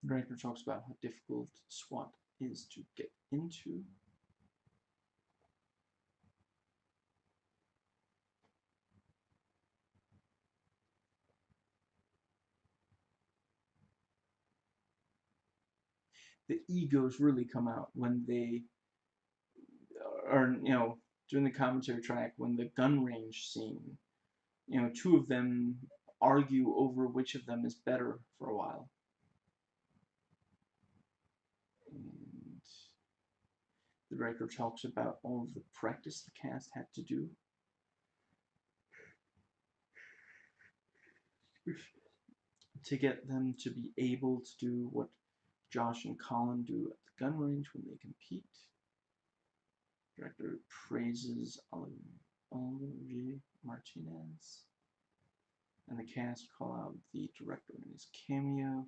the director talks about how difficult SWAT is to get into. The egos really come out when they are, during the commentary track when the gun range scene, two of them argue over which of them is better for a while. And the director talks about all of the practice the cast had to do to get them to be able to do what Josh and Colin do at the gun range when they compete. The director praises Olivier Martinez, and the cast call out the director in his cameo.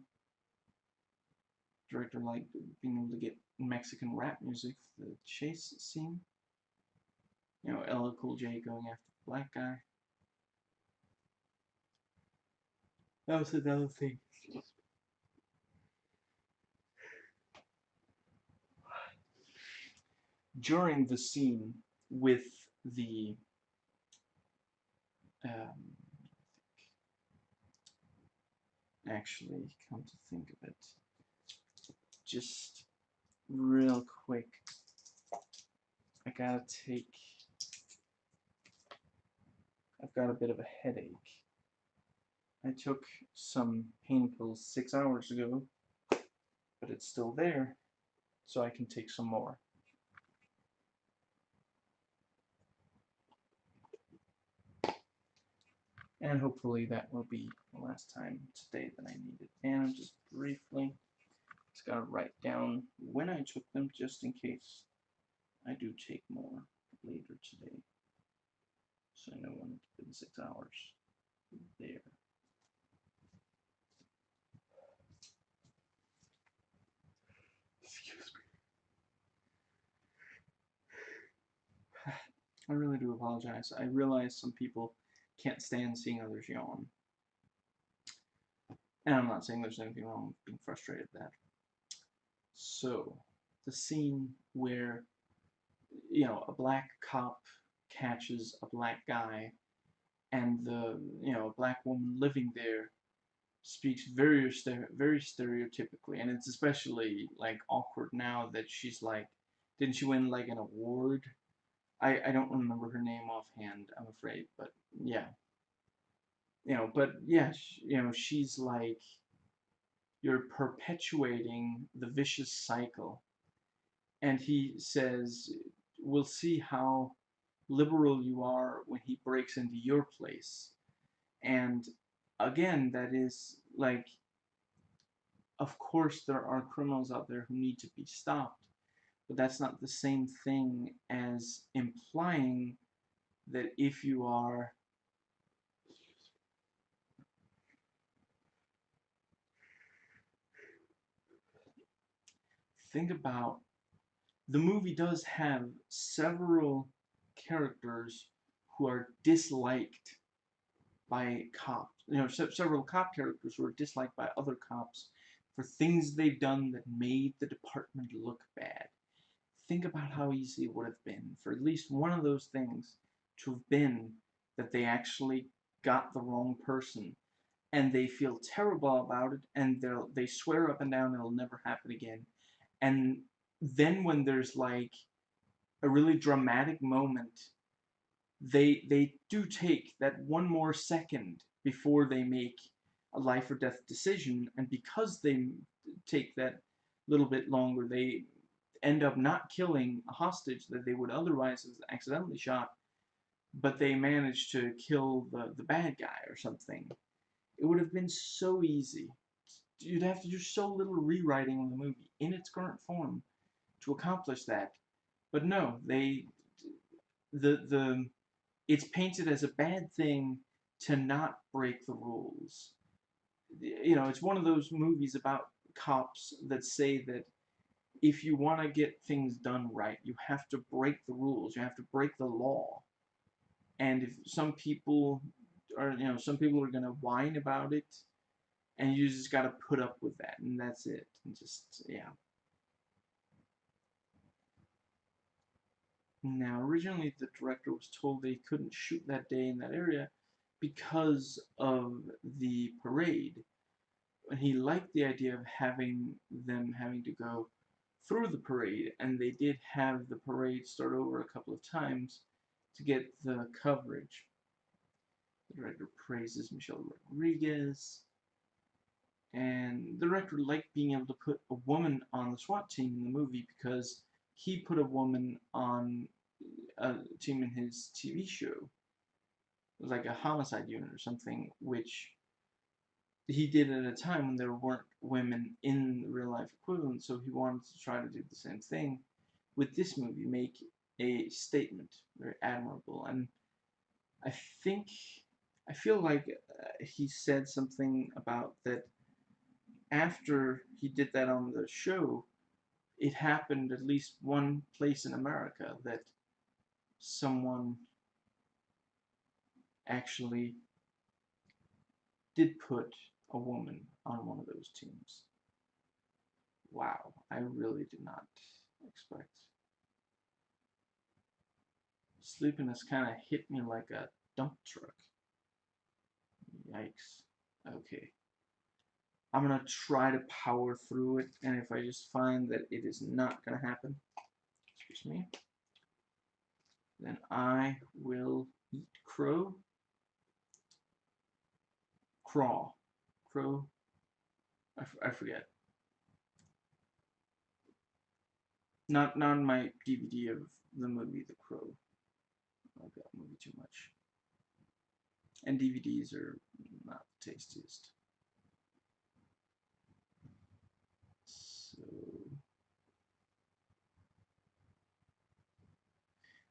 The director liked being able to get Mexican rap music for the chase scene. LL Cool J going after the black guy. That was another thing. During the scene with the actually, come to think of it, just real quick, I've got a bit of a headache. I took some pain pills 6 hours ago, but it's still there, so I can take some more. And hopefully that will be the last time today that I need it. And just briefly, just gotta write down when I took them just in case I do take more later today. So I know when it's been 6 hours. There. Excuse me. I really do apologize. I realize some people can't stand seeing others yawn. And I'm not saying there's anything wrong with being frustrated at that. So, the scene where, a black cop catches a black guy, and a black woman living there speaks very stereotypically, and it's especially, like, awkward now that she's, like, didn't she win, like, an award? I don't remember her name offhand, I'm afraid, but, yeah. But, yeah, she's, like, you're perpetuating the vicious cycle. And he says, we'll see how liberal you are when he breaks into your place. And again, that is like, of course, there are criminals out there who need to be stopped, but that's not the same thing as implying that if you are. Think about, the movie does have several characters who are disliked by cops. Several cop characters who are disliked by other cops for things they've done that made the department look bad. Think about how easy it would have been for at least one of those things to have been that they actually got the wrong person, and they feel terrible about it, and they swear up and down it'll never happen again. And then when there's like a really dramatic moment, they do take that one more second before they make a life or death decision, and because they take that little bit longer, they end up not killing a hostage that they would otherwise have accidentally shot, but they manage to kill the bad guy or something. It would have been so easy. You'd have to do so little rewriting in the movie in its current form to accomplish that. But no, the it's painted as a bad thing to not break the rules. It's one of those movies about cops that say that if you want to get things done right, you have to break the rules, you have to break the law. And if some people are going to whine about it, and you just got to put up with that, and that's it. And just, yeah. Now, originally the director was told that he couldn't shoot that day in that area because of the parade. And he liked the idea of having them having to go through the parade, and they did have the parade start over a couple of times to get the coverage. The director praises Michelle Rodriguez, and the director liked being able to put a woman on the SWAT team in the movie because he put a woman on a team in his TV show, like a homicide unit or something, which he did at a time when there weren't women in the real life equivalent, so he wanted to try to do the same thing with this movie, make a statement, very admirable. And I think, I feel like he said something about that after he did that on the show, it happened at least one place in America that someone actually did put a woman on one of those teams. Wow, I really did not expect. Sleepiness kind of hit me like a dump truck. Yikes. Okay. I'm gonna try to power through it, and if I just find that it is not gonna happen, excuse me, then I will eat crow. Craw. Crow. I forget. Not my DVD of the movie The Crow. I like that movie too much. and DVDs are not the tastiest. So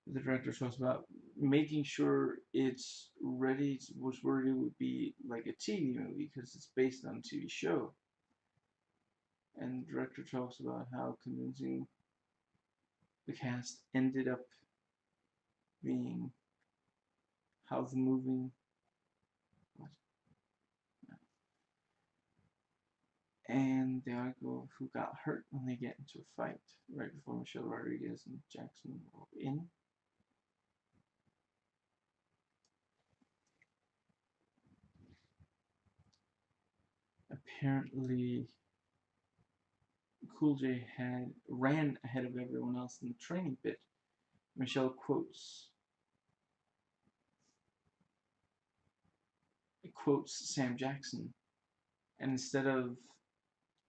the director talks about making sure it's ready. Was worried it would be like a TV movie because it's based on a TV show. And the director talks about how convincing the cast ended up being, how the movie, what? And the article who got hurt when they get into a fight right before Michelle Rodriguez and Jackson go in. Apparently, Cool J ran ahead of everyone else in the training bit. Michelle quotes Sam Jackson, and instead of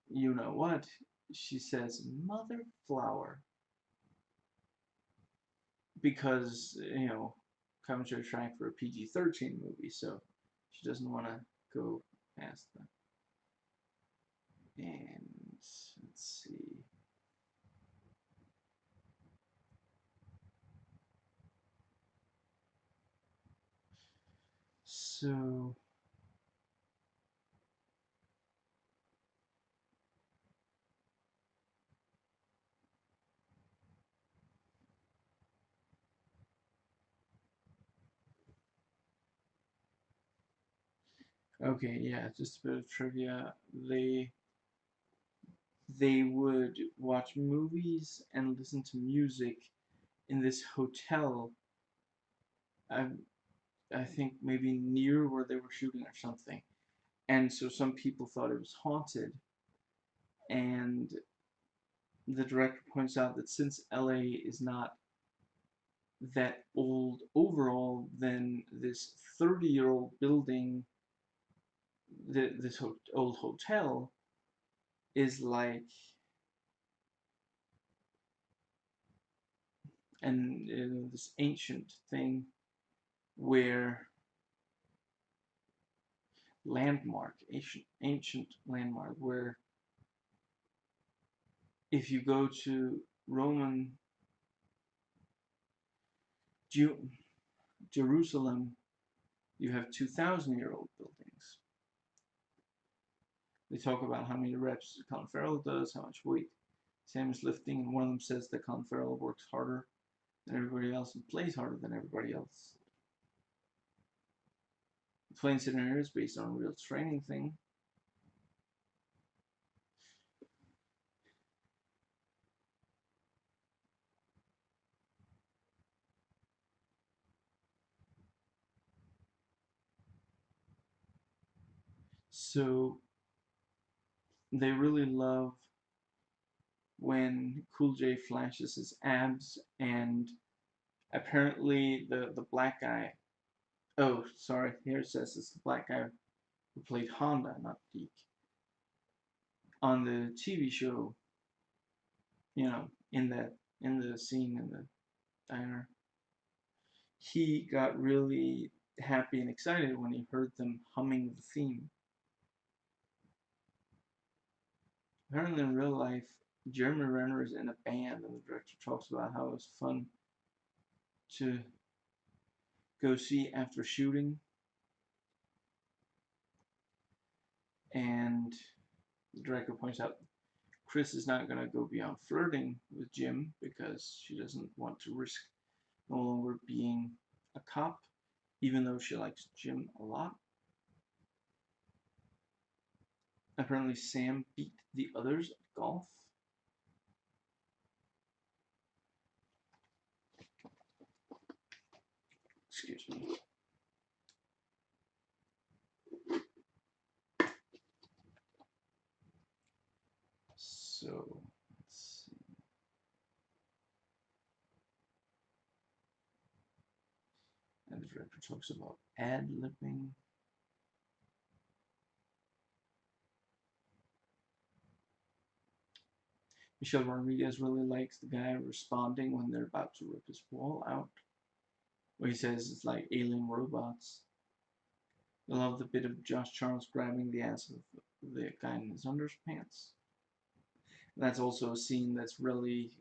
you know what, she says mother flower because commentary's trying for a PG-13 movie, so she doesn't want to go past that. And let's see. So okay, yeah, just a bit of trivia. They would watch movies and listen to music in this hotel. I I think maybe near where they were shooting or something. And so some people thought it was haunted. And the director points out that since LA is not that old overall, then this 30-year-old building, this old hotel, is like this ancient thing where ancient landmark where if you go to Roman Jerusalem, you have 2,000-year-old buildings. They talk about how many reps Colin Farrell does, how much weight Sam is lifting, and one of them says that Colin Farrell works harder than everybody else and plays harder than everybody else. The plane scenario is based on a real training thing. So they really love when Cool J flashes his abs, and apparently the black guy. Oh, sorry. Here it says it's the black guy who played Honda, not Deke, on the TV show. In the scene in the diner, he got really happy and excited when he heard them humming the theme. Apparently, in real life, Jeremy Renner is in a band, and the director talks about how it was fun to go see after shooting. And the director points out Chris is not going to go beyond flirting with Jim because she doesn't want to risk no longer being a cop, even though she likes Jim a lot. Apparently, Sam beat the others at golf. Excuse me. So, let's see. And the director talks about ad-libbing. Michelle Rodriguez really likes the guy responding when they're about to rip his wall out. Where he says it's like alien robots. I love the bit of Josh Charles grabbing the ass of the guy in his underpants. That's also a scene that's really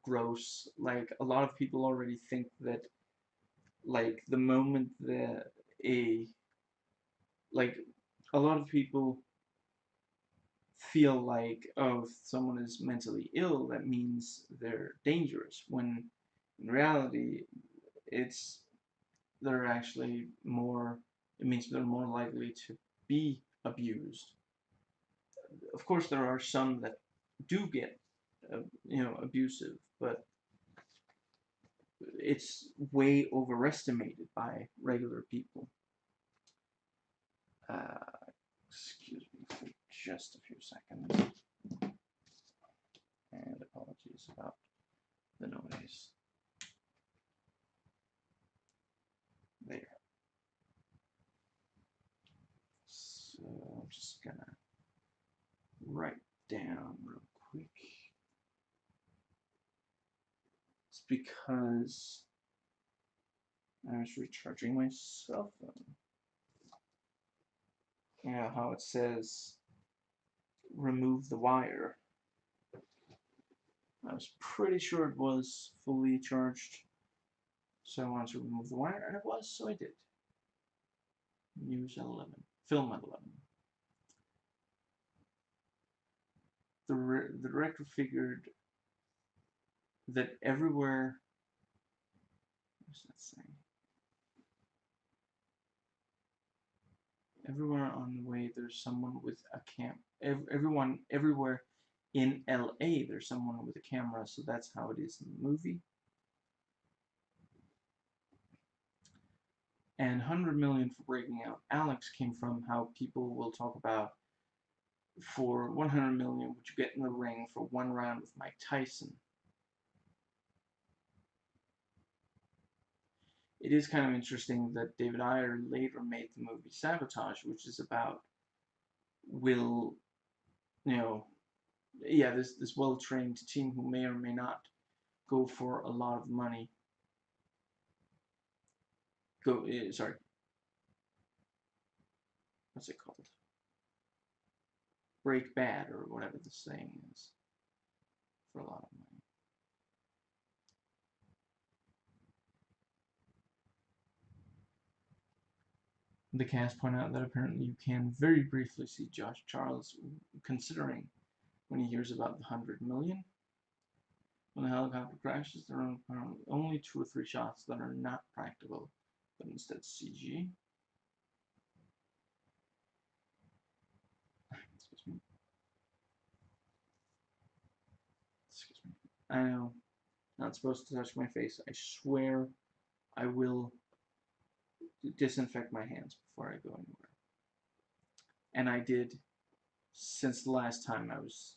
gross. Like, a lot of people already think that, like, the moment that a, like, a lot of people feel like, oh, if someone is mentally ill, that means they're dangerous, when in reality, it's, they're actually more, it means they're more likely to be abused. Of course, there are some that do get, abusive, but it's way overestimated by regular people. Uh, Excuse me for just a few seconds, and apologies about the noise. There. So I'm just gonna write down real quick. It's because I was recharging my cell phone. Yeah, how it says remove the wire. I was pretty sure it was fully charged, so I wanted to remove the wire, and it was, so I did. News at 11. Film at 11. The director figured that everywhere, what's that saying? Everywhere on the way, there's someone with a everywhere in LA, there's someone with a camera, so that's how it is in the movie. And 100 million for breaking out Alex came from how people will talk about, for 100 million, would you get in the ring for one round with Mike Tyson? It is kind of interesting that David Ayer later made the movie Sabotage, which is about will, you know, yeah, this well-trained team who may or may not go for a lot of money. Sorry, what's it called? Break bad, or whatever the saying is, for a lot of money. The cast point out that apparently you can very briefly see Josh Charles considering when he hears about the 100 million. When the helicopter crashes, there are apparently only 2 or 3 shots that are not practical, but instead CG. Excuse me. Excuse me. I know, not supposed to touch my face. I swear I will disinfect my hands before I go anywhere. And I did since the last time I was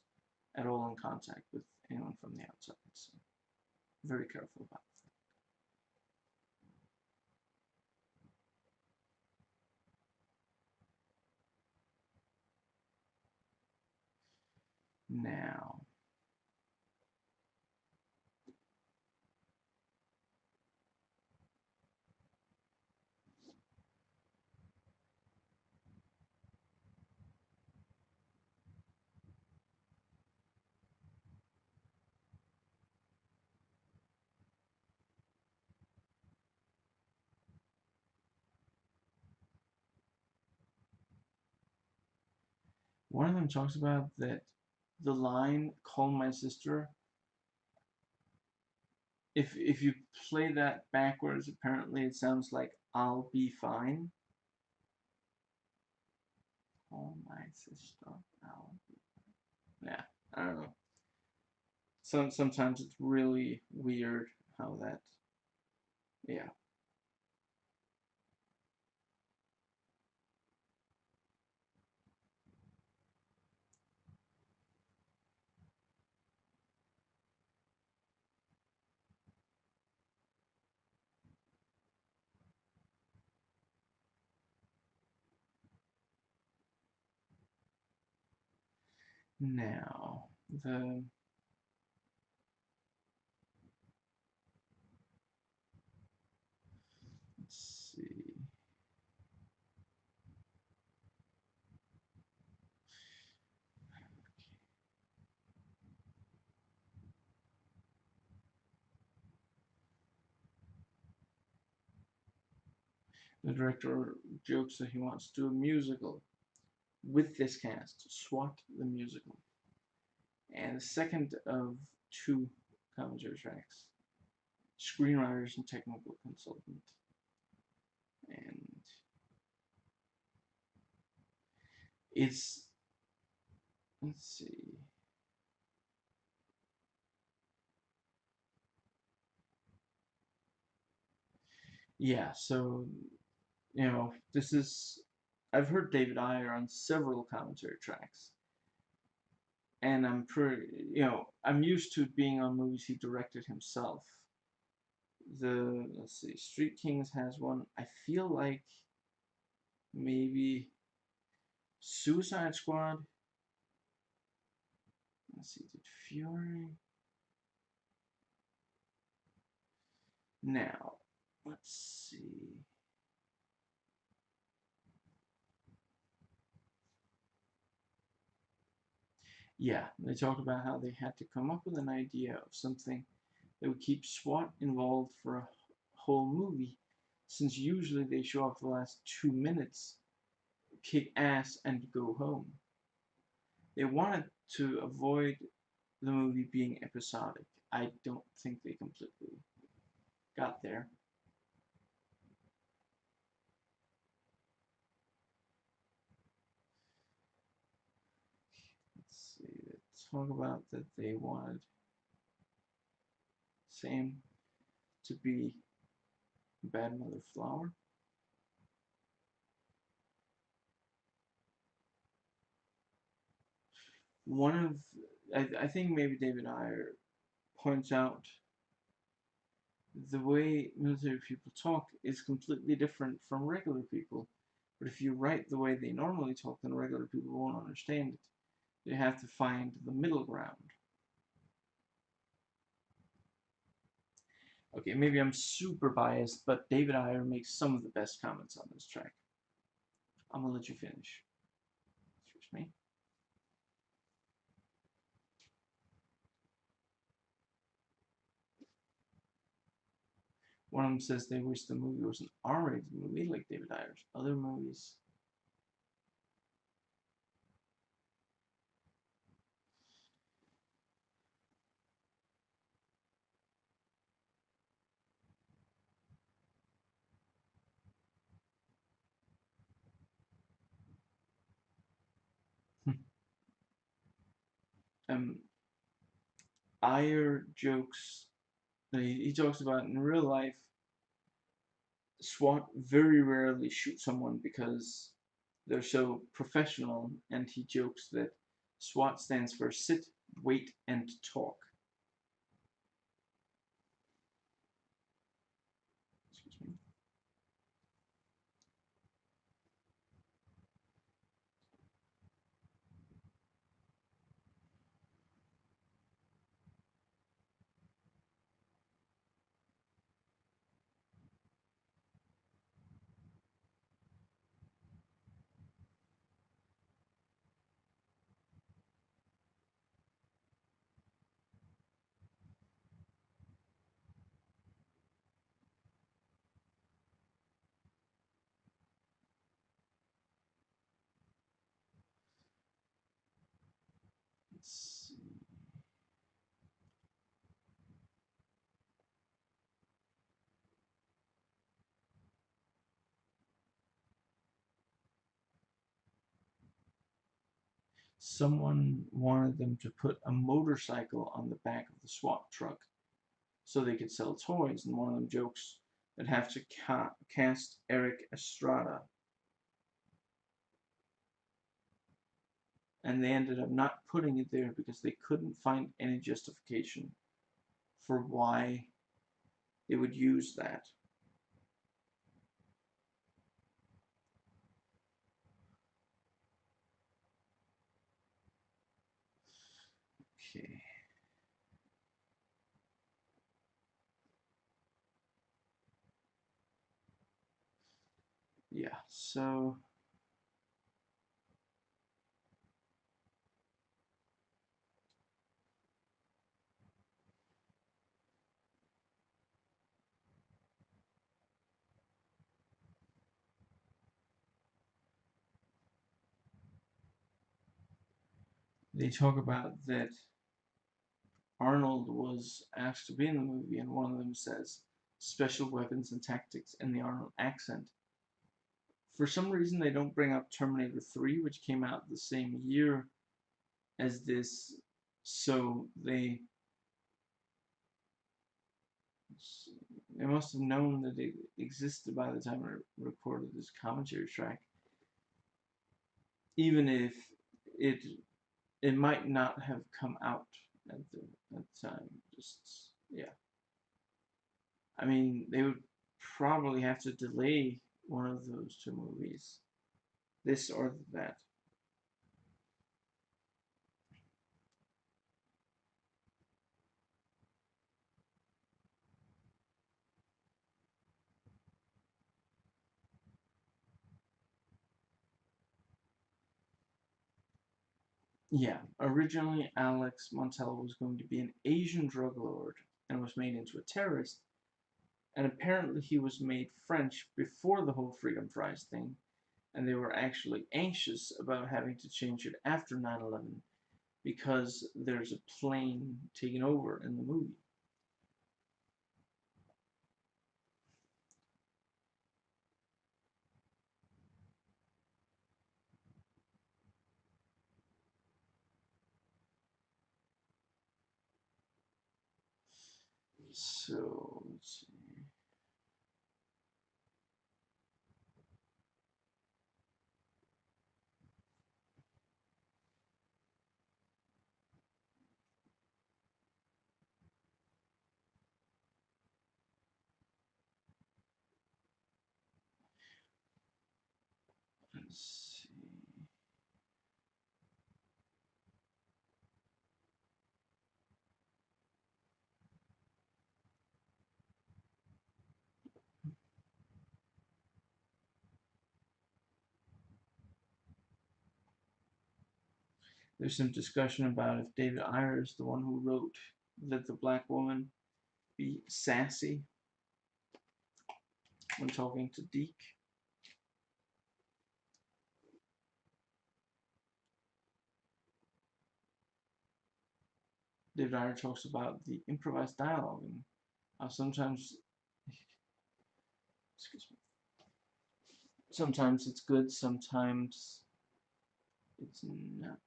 at all in contact with anyone from the outside. So very careful about that. Now, one of them talks about that the line "Call my sister." If you play that backwards, apparently it sounds like "I'll be fine." Call my sister. I'll be. Yeah, I don't know. Sometimes it's really weird how that. Yeah. Now the let's see. The director jokes that he wants to do a musical with this cast, S.W.A.T. the musical. And the second of two commentary tracks, screenwriters and technical consultant. And it's, let's see, yeah, so, this is, I've heard David Ayer on several commentary tracks, and I'm pretty, I'm used to being on movies he directed himself. Let's see, Street Kings has one. I feel like maybe Suicide Squad. Let's see, did Fury? Now, let's see. Yeah, they talk about how they had to come up with an idea of something that would keep S.W.A.T. involved for a whole movie, since usually they show up for the last 2 minutes, kick ass, and go home. They wanted to avoid the movie being episodic. I don't think they completely got there. Let's see, let's talk about that they wanted Sam to be Bad Mother Flower. One of, I think maybe David Ayer points out the way military people talk is completely different from regular people. But if you write the way they normally talk, then regular people won't understand it. They have to find the middle ground. Okay, maybe I'm super biased, but David Ayer makes some of the best comments on this track. I'm gonna let you finish. Excuse me. One of them says they wish the movie was an R-rated movie like David Ayer's other movies. um, Ayer jokes, he talks about in real life, S.W.A.T. very rarely shoot someone because they're so professional, and he jokes that S.W.A.T. stands for sit, wait, and talk. Excuse me. Let's see. Someone wanted them to put a motorcycle on the back of the S.W.A.T. truck so they could sell toys, and one of them jokes that have to cast Eric Estrada, and they ended up not putting it there because they couldn't find any justification for why they would use that. Okay. Yeah, so They talk about that Arnold was asked to be in the movie, and one of them says special weapons and tactics in the Arnold accent. For some reason, they don't bring up Terminator 3, which came out the same year as this, so they must have known that it existed by the time I recorded this commentary track, even if it it might not have come out at the time. Just yeah, I mean they would probably have to delay one of those two movies, this or that. Yeah, originally Alex Montello was going to be an Asian drug lord and was made into a terrorist, and apparently he was made French before the whole Freedom Fries thing, and they were actually anxious about having to change it after 9/11 because there's a plane taking over in the movie. So, let's see. Let's see. There's some discussion about if David Ayer is the one who wrote that the black woman be sassy when talking to Deke. David Ayer talks about the improvised dialogue and how excuse me, sometimes it's good, sometimes it's not.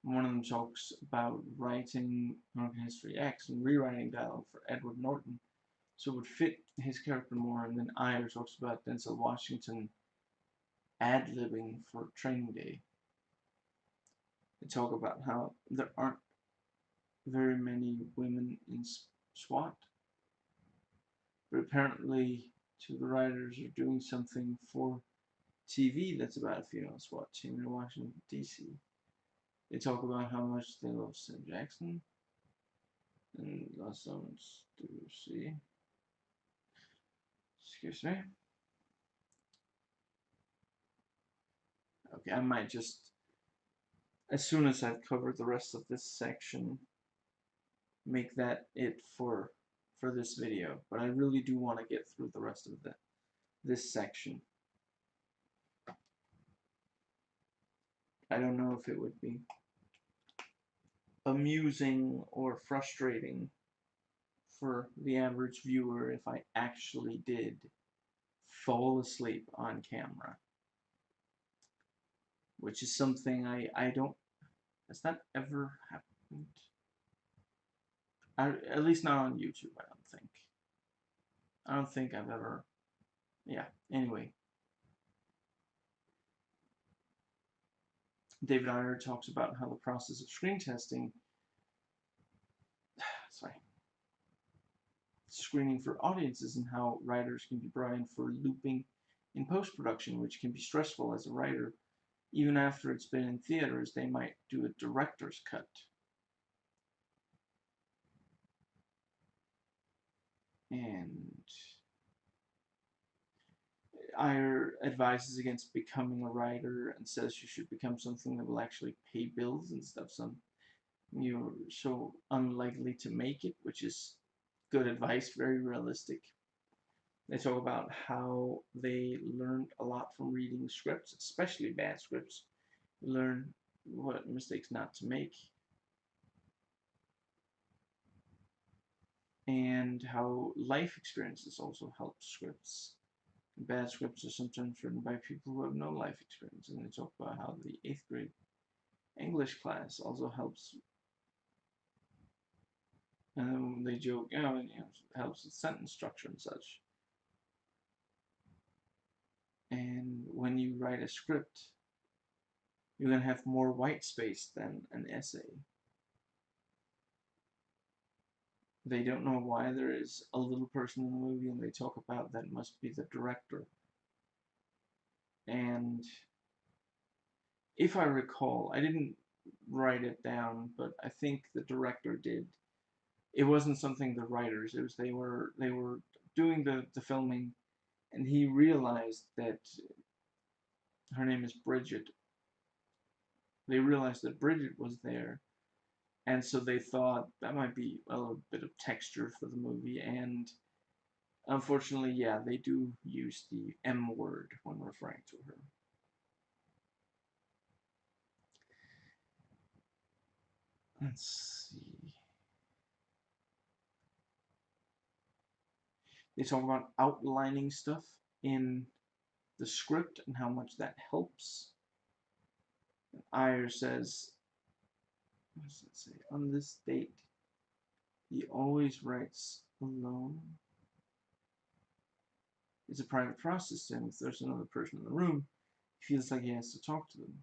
One of them talks about writing American History X and rewriting dialogue for Edward Norton so it would fit his character more. And then Ayer talks about Denzel Washington ad-libbing for Training Day. They talk about how there aren't very many women in SWAT, but apparently two of the writers are doing something for TV that's about a female SWAT team in Washington, D.C. They talk about how much they love Sam Jackson and Los Angeles, D.C. Excuse me. Okay, I might just, as soon as I've covered the rest of this section, make that it for this video. But I really do want to get through the rest of this section. I don't know if it would be amusing or frustrating for the average viewer if I actually did fall asleep on camera, which is something I don't, has that ever happened? At least not on YouTube, I don't think. I don't think I've ever, yeah, anyway. David Ayer talks about how the process of screen testing, sorry, screening for audiences and how writers can be brought in for looping in post-production, which can be stressful as a writer. Even after it's been in theaters, they might do a director's cut. And Ayer advises against becoming a writer and says you should become something that will actually pay bills instead of some you're so unlikely to make it, which is good advice, very realistic. They talk about how they learned a lot from reading scripts, especially bad scripts. You learn what mistakes not to make, and how life experiences also help scripts. Bad scripts are sometimes written by people who have no life experience, and they talk about how the 8th grade English class also helps. And they joke, helps with sentence structure and such. And when you write a script, you're going to have more white space than an essay. They don't know why there is a little person in the movie, and they talk about that must be the director. And if I recall, I didn't write it down, but I think the director did. It wasn't something the writers. It was they were doing the filming, and he realized that her name is Bridget. They realized that Bridget was there, and so they thought that might be a little bit of texture for the movie. And unfortunately, yeah, they do use the M word when referring to her. Let's see. They talk about outlining stuff in the script and how much that helps. Ayer says, what does it say? On this date, he always writes alone. It's a private process to him. If there's another person in the room, he feels like he has to talk to them.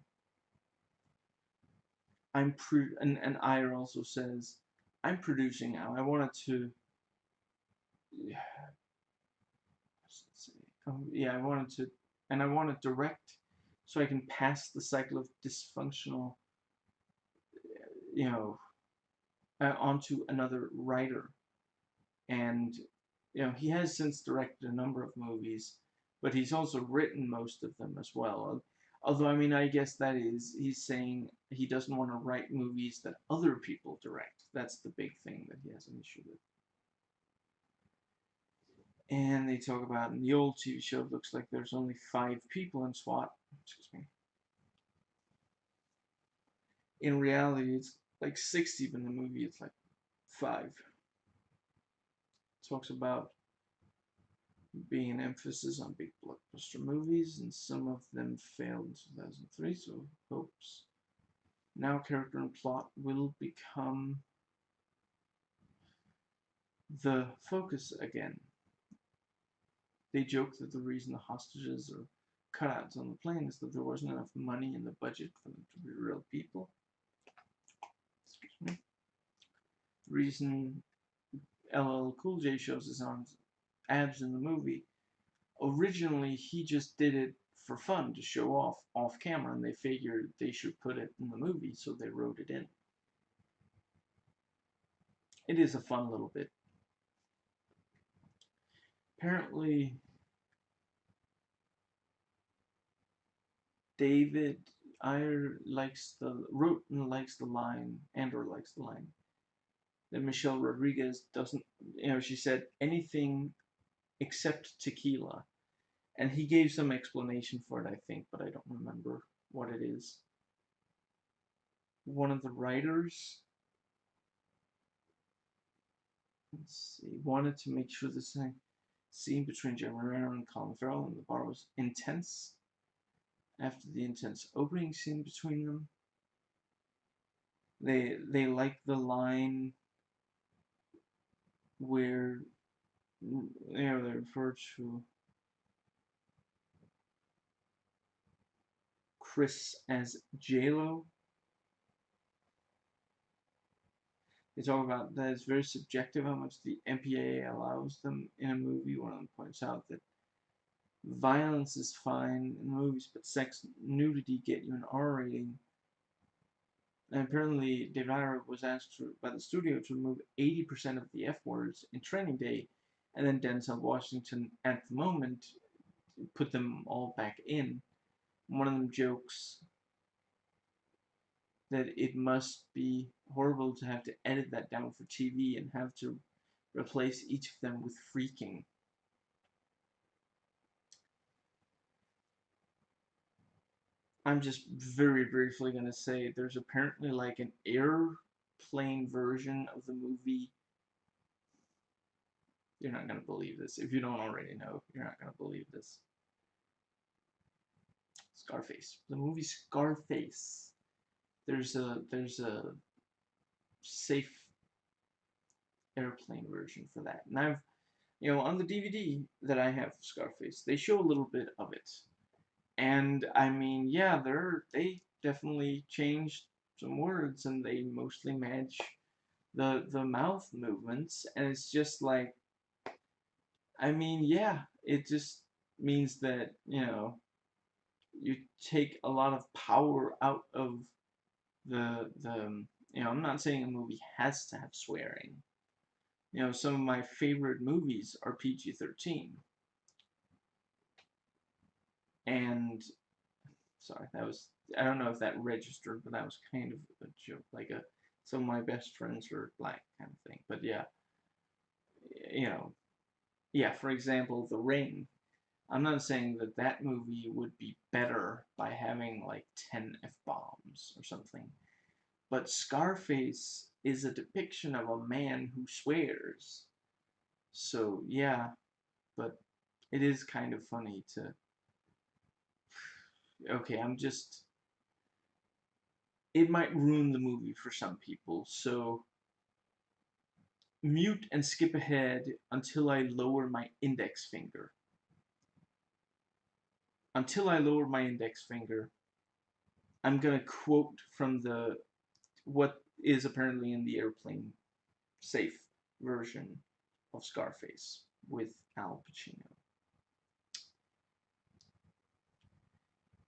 And Ayer also says, I'm producing now. I wanted to. Yeah, I wanted to, and I want to direct, so I can pass the cycle of dysfunctional, you know, onto another writer. And he has since directed a number of movies, but he's also written most of them as well. Although, I mean, I guess that is, he's saying he doesn't want to write movies that other people direct. That's the big thing that he has an issue with. And they talk about in the old TV show, it looks like there's only 5 people in SWAT. Excuse me. In reality, it's like 60, but in the movie, it's like 5. It talks about being an emphasis on big blockbuster movies, and some of them failed in 2003, so hopes now character and plot will become the focus again. They joke that the reason the hostages are cutouts on the plane is that there wasn't enough money in the budget for them to be real people. Excuse me. The reason LL Cool J shows his arms abs in the movie, originally he just did it for fun to show off camera, and they figured they should put it in the movie, so they wrote it in. It is a fun little bit. Apparently, David Ayer wrote and likes the line, and/or likes the line that Michelle Rodriguez doesn't. She said anything except tequila, and he gave some explanation for it, I think, but I don't remember what it is. One of the writers, let's see, wanted to make sure the scene between Jeremy Renner and Colin Farrell in the bar was intense. After the intense opening scene between them, they like the line where they refer to Chris as J-Lo. They talk about that it's very subjective how much the MPAA allows them in a movie. One of them points out that violence is fine in movies, but sex, nudity get you an R rating. And apparently, David Ayer was asked by the studio to remove 80% of the F words in Training Day, and then Denzel Washington, at the moment, put them all back in. One of them jokes that it must be horrible to have to edit that down for TV and have to replace each of them with freaking. I'm just very briefly gonna say there's apparently like an airplane version of the movie. You're not gonna believe this. If you don't already know, you're not gonna believe this. Scarface. The movie Scarface. There's a safe airplane version for that. And I've on the DVD that I have of Scarface, they show a little bit of it. And I mean, yeah, they definitely changed some words and they mostly match the mouth movements, and it's just like, I mean, yeah, it just means that, you take a lot of power out of the I'm not saying a movie has to have swearing. Some of my favorite movies are PG-13. And sorry, that was, I don't know if that registered, but that was kind of a joke, like a some of my best friends are black kind of thing. But yeah, you know, yeah, for example, The Ring. I'm not saying that that movie would be better by having like 10 F-bombs or something, but Scarface is a depiction of a man who swears. So yeah, but it is kind of funny to, okay, it might ruin the movie for some people, so mute and skip ahead until I lower my index finger. Until I lower my index finger, I'm gonna quote from the what is apparently in the airplane safe version of Scarface with Al Pacino.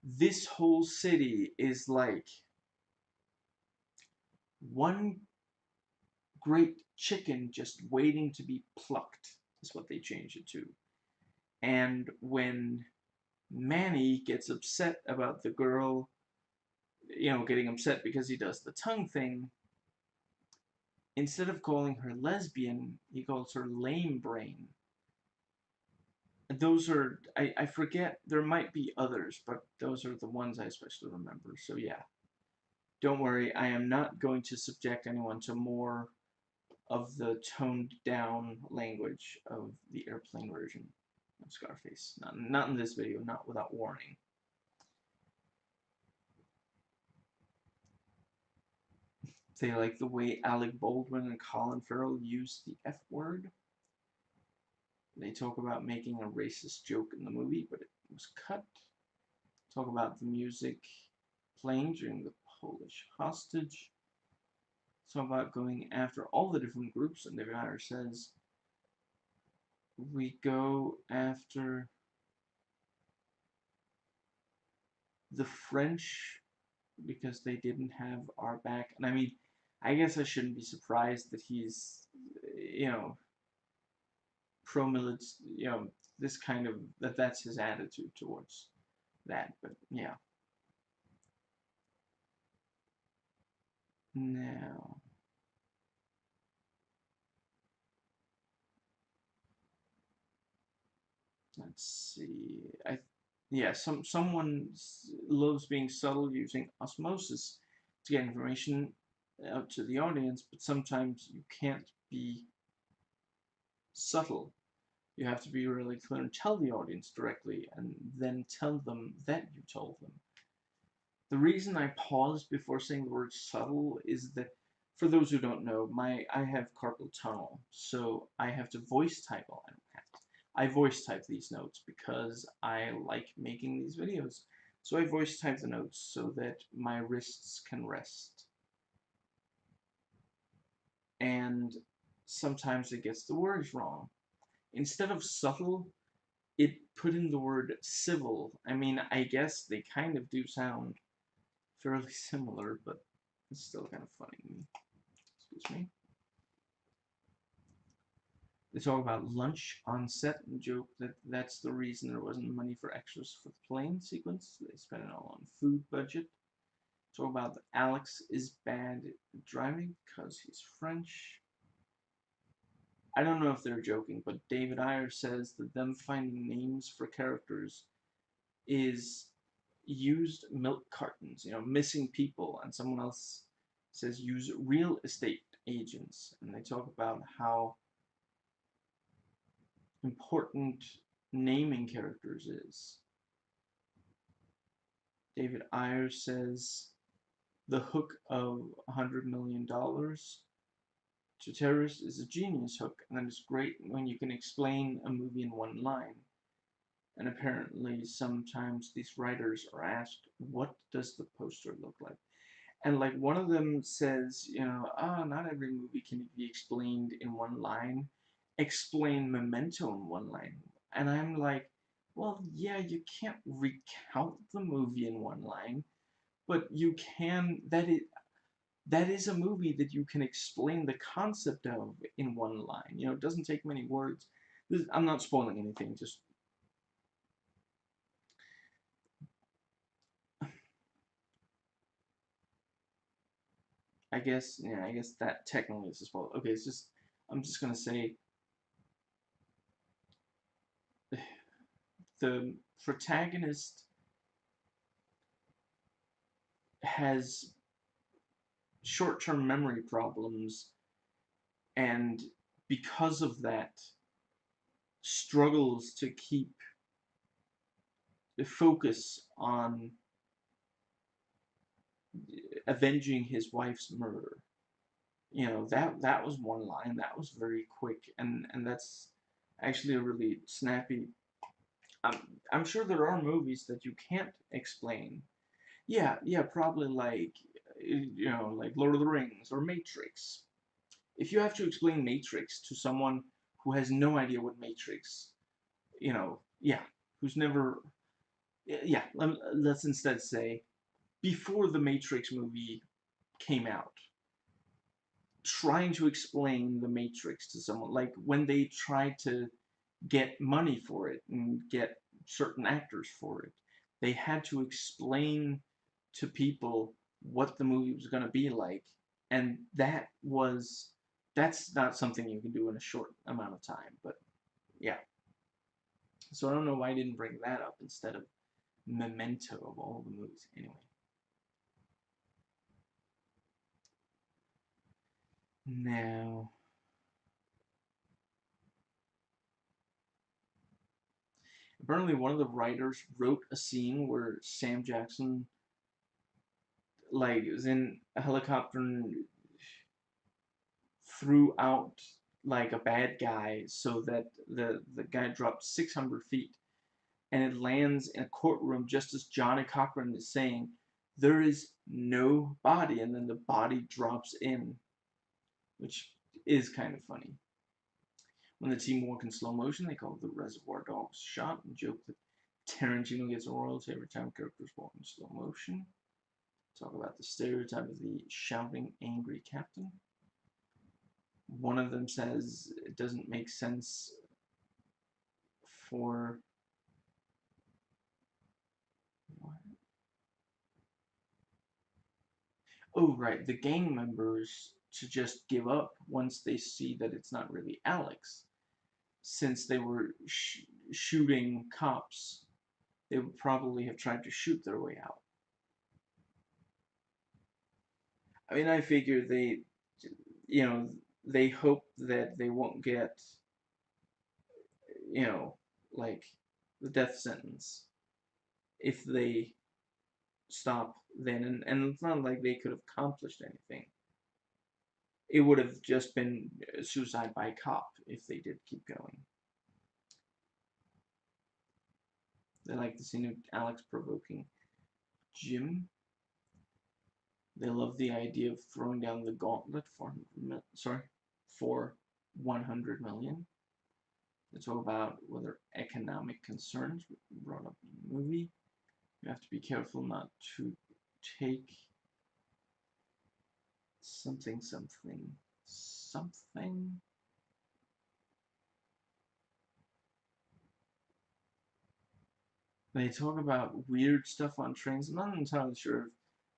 This whole city is like one great chicken just waiting to be plucked, is what they changed it to. And when Manny gets upset about the girl, getting upset because he does the tongue thing, instead of calling her lesbian, he calls her lame brain. Those are, I forget, there might be others, but those are the ones I especially remember. So yeah, don't worry, I am not going to subject anyone to more of the toned down language of the airplane version of Scarface. Not in this video, not without warning. They like the way Alec Baldwin and Colin Farrell use the F word. They talk about making a racist joke in the movie, but it was cut. Talk about the music playing during the Polish hostage. Talk about going after all the different groups, and David Ayer says, we go after the French because they didn't have our back. And I mean, I guess I shouldn't be surprised that he's, you know, pro-military, this kind of, that's his attitude towards that. But yeah. Now, let's see. Yeah, someone loves being subtle using osmosis to get information out to the audience, but sometimes you can't be subtle. You have to be really clear and tell the audience directly, and then tell them that you told them. The reason I paused before saying the word subtle is that, for those who don't know, I have carpal tunnel, so I have to voice type. Well, I don't have to. I voice type these notes because I like making these videos. So I voice type the notes so that my wrists can rest. And sometimes it gets the words wrong. Instead of subtle, it put in the word civil. I mean, I guess they kind of do sound fairly similar, but it's still kind of funny to me. Excuse me. They talk about lunch on set and joke that that's the reason there wasn't money for extras for the plane sequence. They spent it all on food budget. Talk about that Alex is bad at driving because he's French. I don't know if they're joking, but David Ayer says that them finding names for characters is used milk cartons, missing people, and someone else says use real estate agents, and they talk about how important naming characters is. David Ayer says the hook of $100 million to terrorists is a genius hook, and that is great when you can explain a movie in one line. And apparently, sometimes these writers are asked, what does the poster look like? And like one of them says, not every movie can be explained in one line. Explain Memento in one line. And I'm like, well, yeah, you can't recount the movie in one line, but you can, that is a movie that you can explain the concept of in one line. It doesn't take many words. I'm not spoiling anything, just I guess that technically is a spoiler. Okay, I'm just gonna say the protagonist has short-term memory problems, and because of that, struggles to keep the focus on avenging his wife's murder. That was one line. That was very quick, and that's actually a really snappy. I'm sure there are movies that you can't explain. Yeah, probably like like Lord of the Rings or Matrix. If you have to explain Matrix to someone who has no idea what Matrix, yeah, who's never, yeah, let's instead say before the Matrix movie came out, trying to explain the Matrix to someone, like when they tried to get money for it and get certain actors for it, they had to explain to people what the movie was going to be like, and that's not something you can do in a short amount of time. But yeah, so I don't know why I didn't bring that up instead of Memento of all the movies. Anyway, now apparently one of the writers wrote a scene where Sam Jackson like was in a helicopter and threw out like a bad guy so that the guy dropped 600 feet, and it lands in a courtroom just as Johnny Cochran is saying there is no body, and then the body drops in, which is kind of funny. When the team walk in slow motion, they call it the Reservoir Dogs shot and joke that Tarantino gets a royalty every time characters walk in slow motion. Talk about the stereotype of the shouting, angry captain. One of them says it doesn't make sense for what? Oh, right, the gang members to just give up once they see that it's not really Alex, since they were shooting cops. They would probably have tried to shoot their way out. I mean, I figure you know, they hope that they won't get, you know, like the death sentence if they stop then. And it's not like they could have accomplished anything. It would have just been suicide by cop if they did keep going. They like the scene of Alex provoking Jim. They love the idea of throwing down the gauntlet for 100 million. They talk about whether economic concerns were brought up in the movie. You have to be careful not to take something. They talk about weird stuff on trains. I'm not entirely sure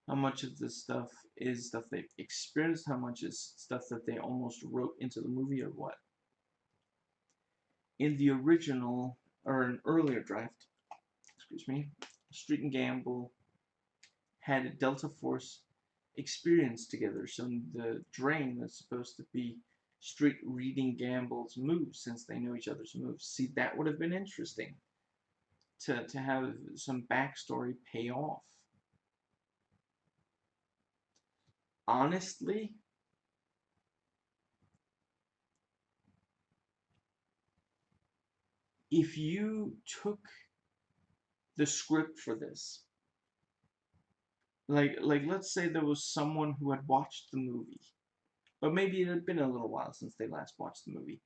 how much of this stuff is stuff they've experienced, how much is stuff that they almost wrote into the movie, or what. In the original, or an earlier draft, excuse me, Street and Gamble had a Delta Force experience together. So the drain is supposed to be Street reading Gamble's moves since they know each other's moves. See, that would have been interesting to have some backstory pay off. Honestly, if you took the script for this, like let's say there was someone who had watched the movie, but maybe it had been a little while since they last watched the movie,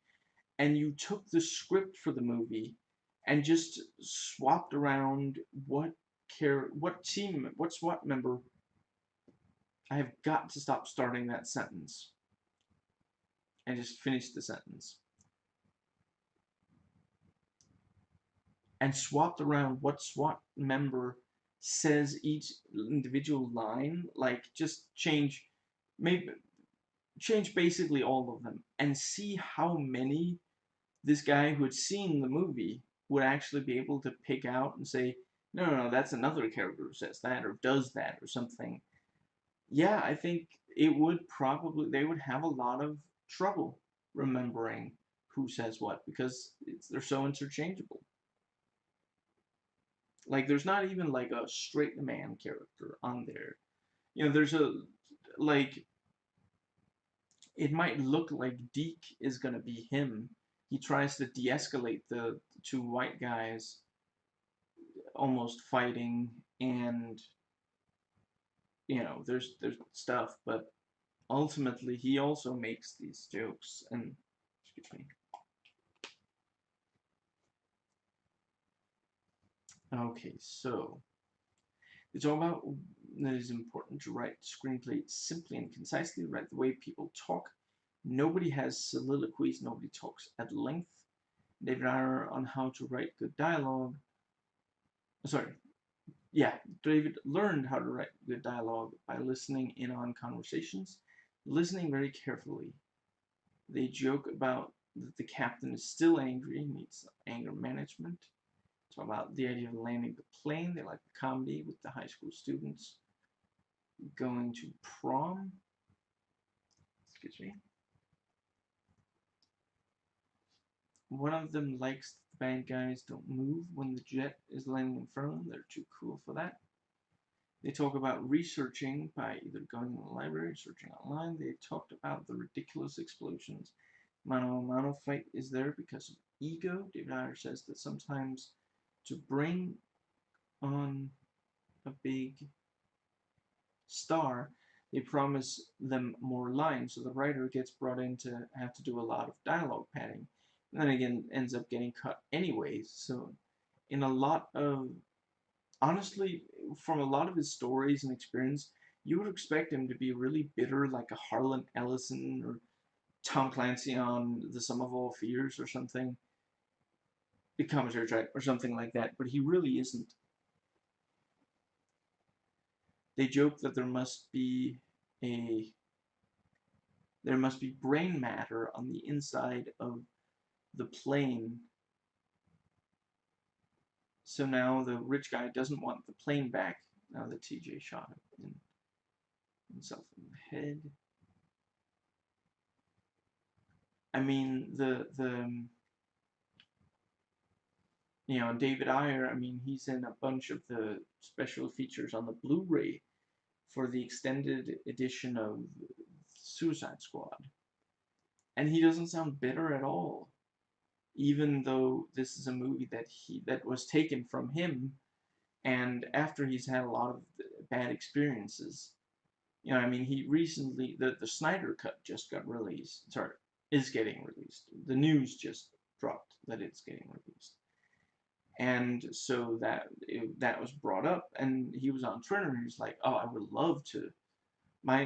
and you took the script for the movie and just swapped around what team, what SWAT member. I have got to stop starting that sentence and just finish the sentence. And swapped around what SWAT member says each individual line, like just maybe change basically all of them and see how many this guy who had seen the movie would actually be able to pick out and say, no, no, no, that's another character who says that or does that or something. Yeah, I think they would have a lot of trouble remembering who says what because they're so interchangeable. Like, there's not even like a straight man character on there. There's like, it might look like Deke is gonna be him. He tries to de-escalate the two white guys almost fighting, and there's stuff, but ultimately he also makes these jokes. And excuse me. Okay, so it's all about that it is important to write screenplay simply and concisely, write the way people talk. Nobody has soliloquies, nobody talks at length. David Ayer on how to write good dialogue. Sorry, yeah, David learned how to write good dialogue by listening in on conversations, listening very carefully. They joke about that the captain is still angry, needs anger management. Talk about the idea of landing the plane. They like the comedy with the high school students going to prom. Excuse me. One of them likes the bad guys don't move when the jet is landing in front of them. They're too cool for that. They talk about researching by either going to the library or searching online. They talked about the ridiculous explosions. Mano a mano fight is there because of ego. David Ayer says that sometimes to bring on a big star, they promise them more lines, so the writer gets brought in to have to do a lot of dialogue padding, and then again ends up getting cut anyways. So, in a lot of honestly, from a lot of his stories and experience, you would expect him to be really bitter, like a Harlan Ellison or Tom Clancy on The Sum of All Fears or something, the commentary track or something like that, but he really isn't. They joke that a there must be brain matter on the inside of the plane. So now the rich guy doesn't want the plane back now that TJ shot himself in the head. I mean, David Ayer, I mean, he's in a bunch of the special features on the Blu-ray for the extended edition of Suicide Squad. And he doesn't sound bitter at all, even though this is a movie that was taken from him, and after he's had a lot of bad experiences. I mean, he recently the Snyder Cut just got released. Sorry, is getting released. The news just dropped that it's getting released, and so that was brought up, and he was on Twitter, and he's like, "Oh, I would love to my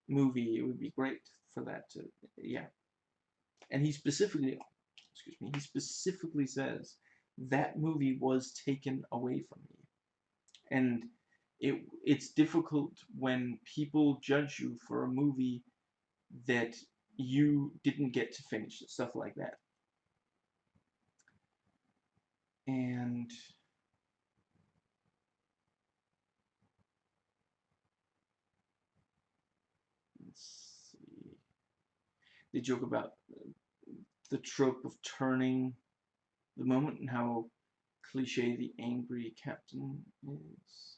movie. It would be great for that to yeah." And he specifically says that movie was taken away from me, and it's difficult when people judge you for a movie that you didn't get to finish, stuff like that. And they joke about the trope of turning the moment and how cliche the angry captain is.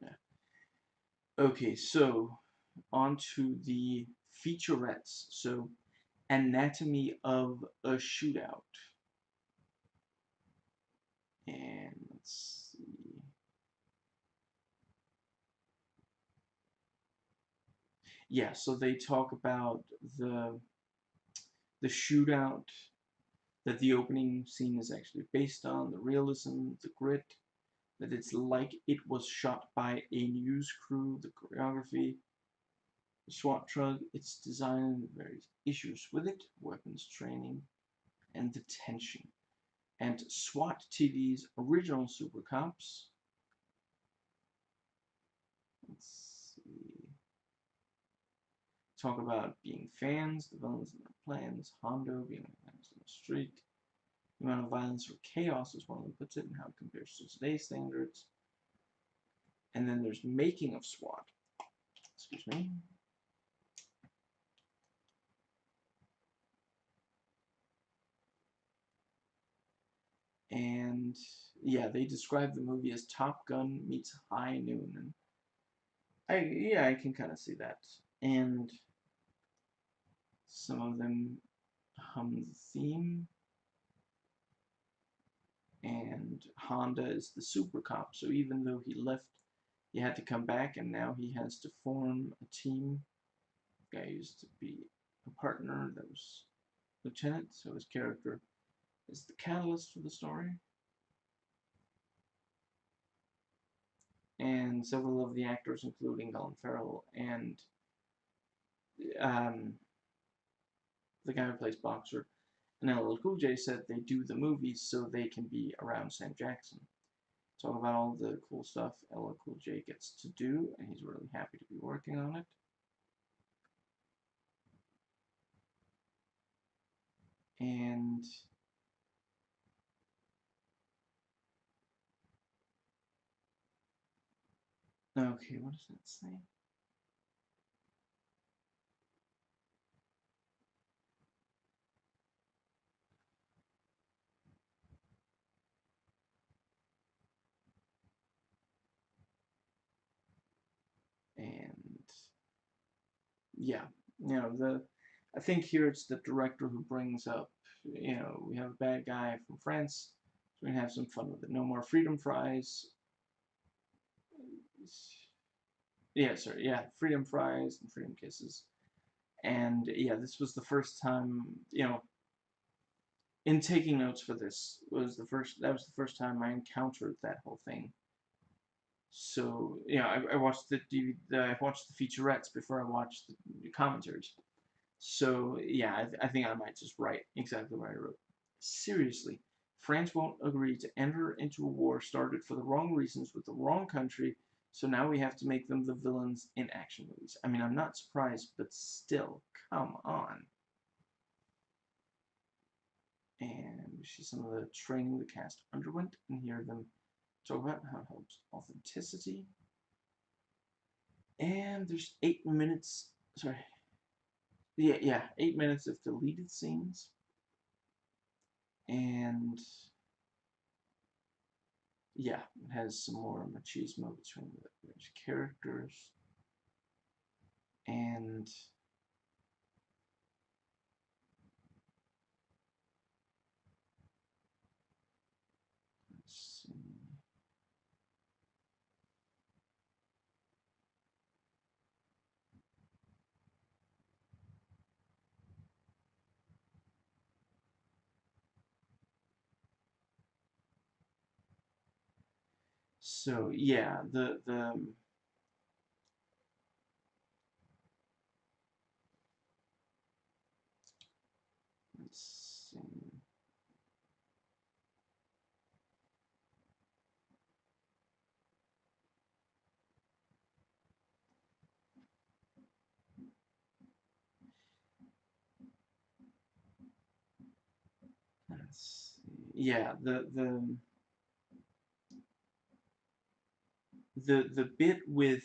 Yeah. Okay, so on to the featurettes. So, Anatomy of a Shootout. And let's see. Yeah, so they talk about the the shootout that the opening scene is actually based on, the realism, the grit, that it's like it was shot by a news crew, the choreography, the SWAT truck, its design, various issues with it, weapons training, and the tension. And SWAT TV's original Super Cops. Let's see. Talk about being fans, the villains and their plans, Hondo being fans on the street, the amount of violence or chaos, as one of them puts it, and how it compares to today's standards. And then there's making of SWAT. Excuse me. And yeah, they describe the movie as Top Gun meets High Noon, and I can kind of see that. And some of them hum the theme. And Honda is the super cop, so even though he left, he had to come back, and now he has to form a team. The guy used to be a partner that was lieutenant, so his character is the catalyst for the story. And several of the actors, including Colin Farrell and um, the guy who plays Boxer, and LL Cool J, said they do the movies so they can be around Sam Jackson. Talk about all the cool stuff LL Cool J gets to do, and he's really happy to be working on it. And okay, what does that say? And yeah, I think here it's the director who brings up, we have a bad guy from France, so we can have some fun with it. No more freedom fries. Yeah, sorry, yeah, freedom fries and freedom kisses. And yeah, this was the first time, in taking notes for this that was the first time I encountered that whole thing. So yeah, I watched I watched the featurettes before I watched the commentaries. So yeah, I think I might just write exactly what I wrote. Seriously, France won't agree to enter into a war started for the wrong reasons with the wrong country, so now we have to make them the villains in action movies. I mean, I'm not surprised, but still, come on. And we see some of the training the cast underwent and hear them talk about how it helps authenticity. And there's 8 minutes, sorry, yeah, 8 minutes of deleted scenes. And yeah, it has some more machismo between the various characters. And let's see. So yeah, the let's see. Let's see. Yeah, the bit with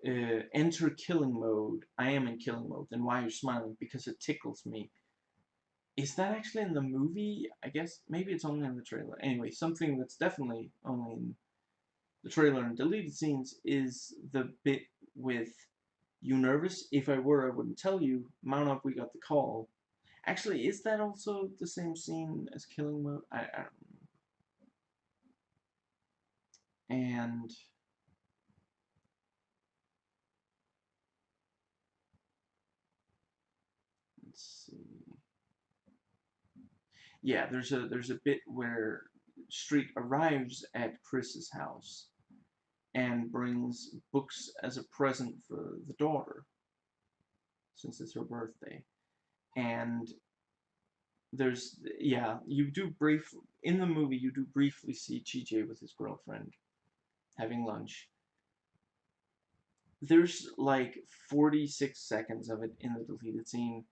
Enter killing mode. I am in killing mode. Then why are you smiling? Because it tickles me. Is that actually in the movie? I guess maybe it's only in the trailer. Anyway, something that's definitely only in the trailer and deleted scenes is the bit with "You nervous? If I were, I wouldn't tell you. Mount up, we got the call." Actually, is that also the same scene as Killing Mode? I don't know. And let's see. Yeah, there's a bit where Street arrives at Chris's house and brings books as a present for the daughter, since it's her birthday. And you do brief in the movie you do briefly see TJ with his girlfriend having lunch. There's like 46 seconds of it in the deleted scene.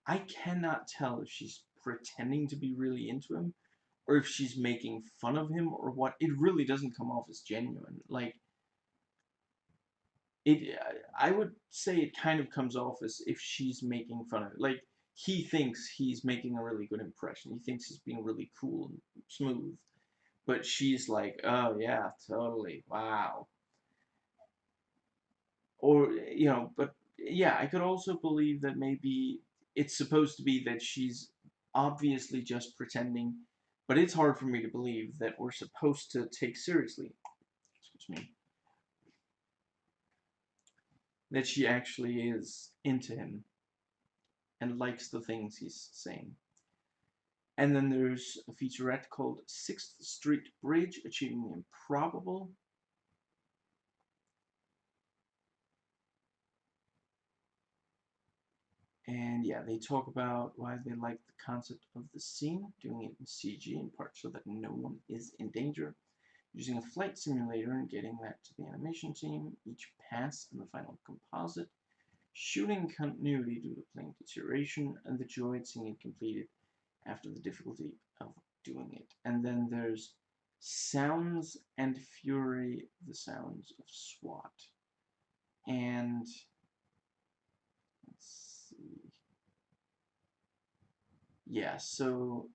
I cannot tell if she's pretending to be really into him or if she's making fun of him or what. It really doesn't come off as genuine. Like it, I would say it kind of comes off as if she's making fun of it. Like he thinks he's making a really good impression. He thinks he's being really cool and smooth, but she's like, "Oh yeah, totally, wow." Or but yeah, I could also believe that maybe it's supposed to be that she's obviously just pretending, but it's hard for me to believe that we're supposed to take seriously, excuse me, that she actually is into him and likes the things he's saying. And then there's a featurette called Sixth Street Bridge Achieving the Improbable. And yeah, they talk about why they like the concept of the scene, doing it in CG in part so that no one is in danger, using a flight simulator and getting that to the animation team, each pass and the final composite, shooting continuity due to plane deterioration, and the joy at seeing it completed after the difficulty of doing it. And then there's Sounds and Fury, the sounds of S.W.A.T. And let's see. Yeah, so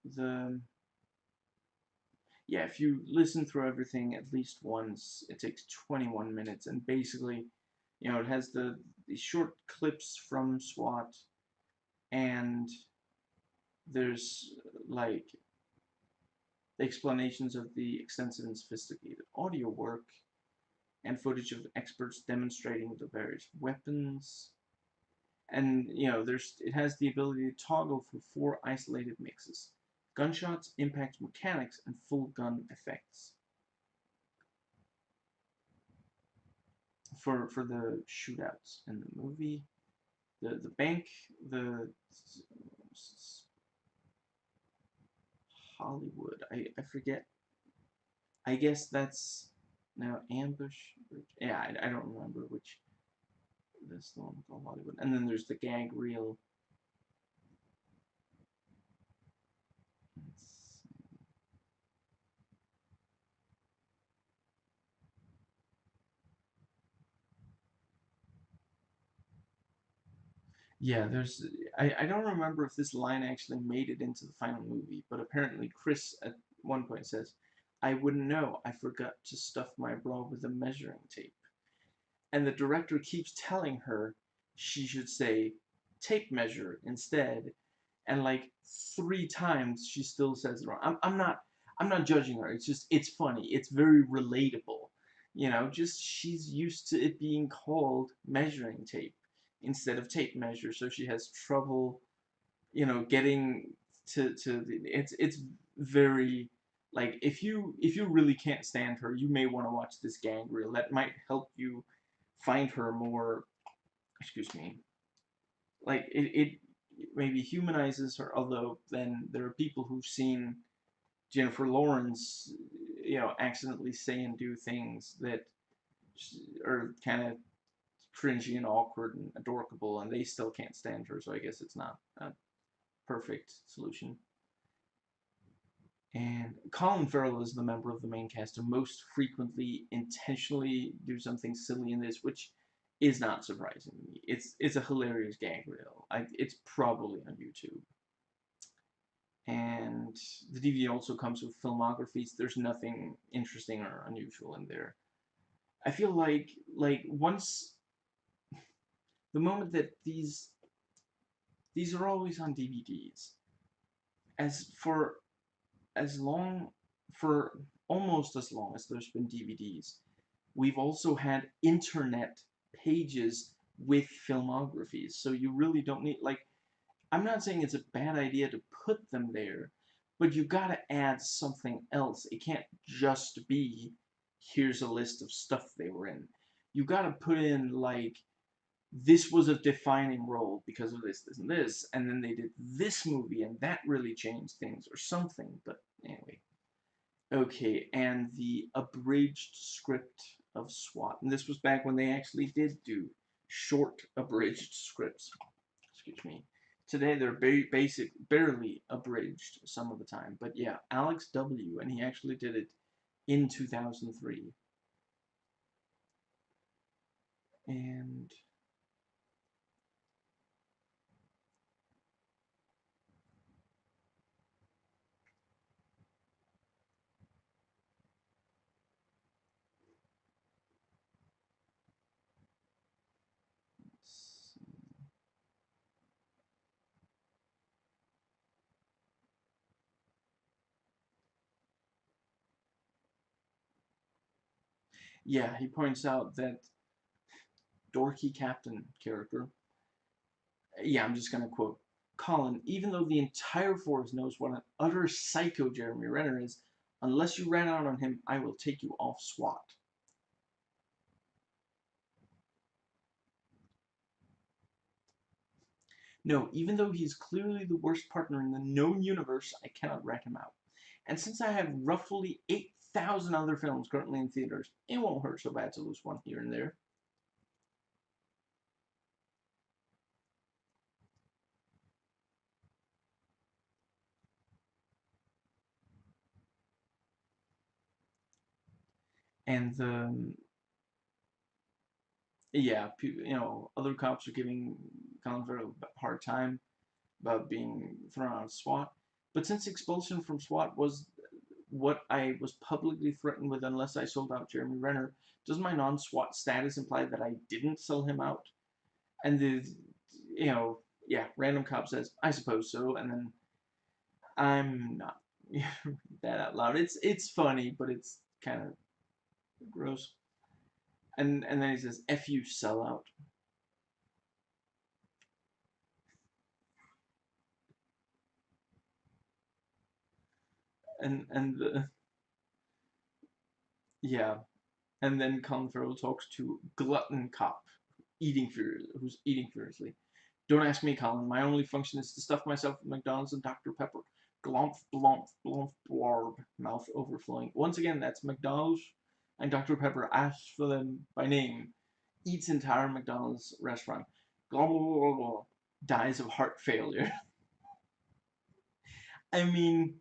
if you listen through everything at least once, it takes 21 minutes, and basically, it has the short clips from S.W.A.T. and there's like explanations of the extensive and sophisticated audio work and footage of experts demonstrating the various weapons. And it has the ability to toggle for 4 isolated mixes: gunshots, impact mechanics, and full gun effects. For the shootouts in the movie, the bank, the Hollywood. I forget. I guess that's now ambush. Yeah, I don't remember which. That's the one called Hollywood. And then there's the gag reel. Yeah, I don't remember if this line actually made it into the final movie, but apparently Chris at one point says, "I wouldn't know. I forgot to stuff my bra with a measuring tape." And the director keeps telling her she should say tape measure instead, and like 3 times she still says it wrong. I'm not judging her. It's just it's funny. It's very relatable. Just she's used to it being called measuring tape instead of tape measure, so she has trouble, getting to the, it's very like if you really can't stand her, you may want to watch this gang reel. That might help you find her more, excuse me, like it maybe humanizes her, although then there are people who've seen Jennifer Lawrence, accidentally say and do things that are kind of cringy and awkward and adorable, and they still can't stand her, so I guess it's not a perfect solution. And Colin Farrell is the member of the main cast who most frequently intentionally do something silly in this, which is not surprising to me. It's a hilarious gag reel. It's probably on YouTube. And the DVD also comes with filmographies. There's nothing interesting or unusual in there. I feel like once the moment that these are always on DVDs, as for as long for almost as long as there's been DVDs, we've also had internet pages with filmographies. So you really don't need, like, I'm not saying it's a bad idea to put them there, but you gotta add something else. It can't just be, here's a list of stuff they were in. You gotta put in, like, this was a defining role because of this, this, and this, and then they did this movie, and that really changed things, or something. But anyway. Okay, and the abridged script of S.W.A.T. And this was back when they actually did do short abridged scripts. Excuse me. Today they're very basic, barely abridged some of the time. But yeah, Alex W. And he actually did it in 2003. And yeah, he points out that dorky captain character, yeah, I'm just gonna quote Colin, even though the entire force knows what an utter psycho Jeremy Renner is, unless you ran out on him, I will take you off SWAT. No, even though he is clearly the worst partner in the known universe, I cannot rat him out. And since I have roughly 8,000 other films currently in theaters, it won't hurt so bad to lose one here and there. And yeah, other cops are giving Colin Farrell a hard time about being thrown out of SWAT. But since expulsion from SWAT was what I was publicly threatened with unless I sold out Jeremy Renner, does my non-SWAT status imply that I didn't sell him out? And you know, yeah, random cop says, I suppose so, and then I'm not that out loud. It's funny, but it's kind of gross. And then he says, "F you, sellout," and yeah, and then Colin Farrell talks to glutton cop, who's eating furiously. Don't ask me, Colin. My only function is to stuff myself with McDonald's and Dr. Pepper. Glomp, blomp, blomp, blarb, mouth overflowing. Once again, that's McDonald's and Dr. Pepper asks for them by name. Eats entire McDonald's restaurant. Glomp, blah, blah, blah, dies of heart failure. I mean,